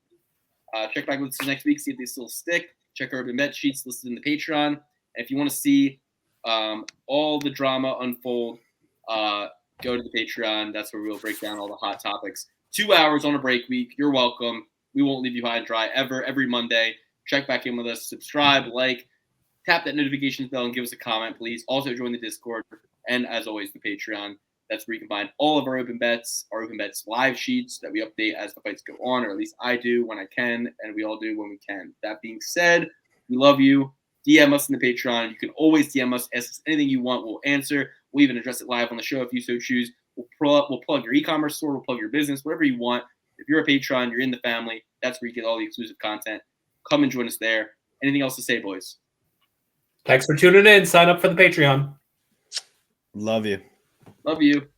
Check back with us next week, see if they still stick. Check our open bet sheets listed in the Patreon. And if you want to see all the drama unfold, go to the Patreon. That's where we'll break down all the hot topics. 2 hours on a break week. You're welcome. We won't leave you high and dry ever. Every Monday, check back in with us. Subscribe, like, tap that notifications bell, and give us a comment, please. Also, join the Discord. And as always, the Patreon. That's where you can find all of our open bets live sheets that we update as the fights go on, or at least I do when I can, and we all do when we can. That being said, we love you. DM us in the Patreon. You can always DM us. Ask us anything you want. We'll answer. We'll even address it live on the show if you so choose. We'll plug your e-commerce store. We'll plug your business, whatever you want. If you're a Patreon, you're in the family. That's where you get all the exclusive content. Come and join us there. Anything else to say, boys? Thanks for tuning in. Sign up for the Patreon. Love you. Love you.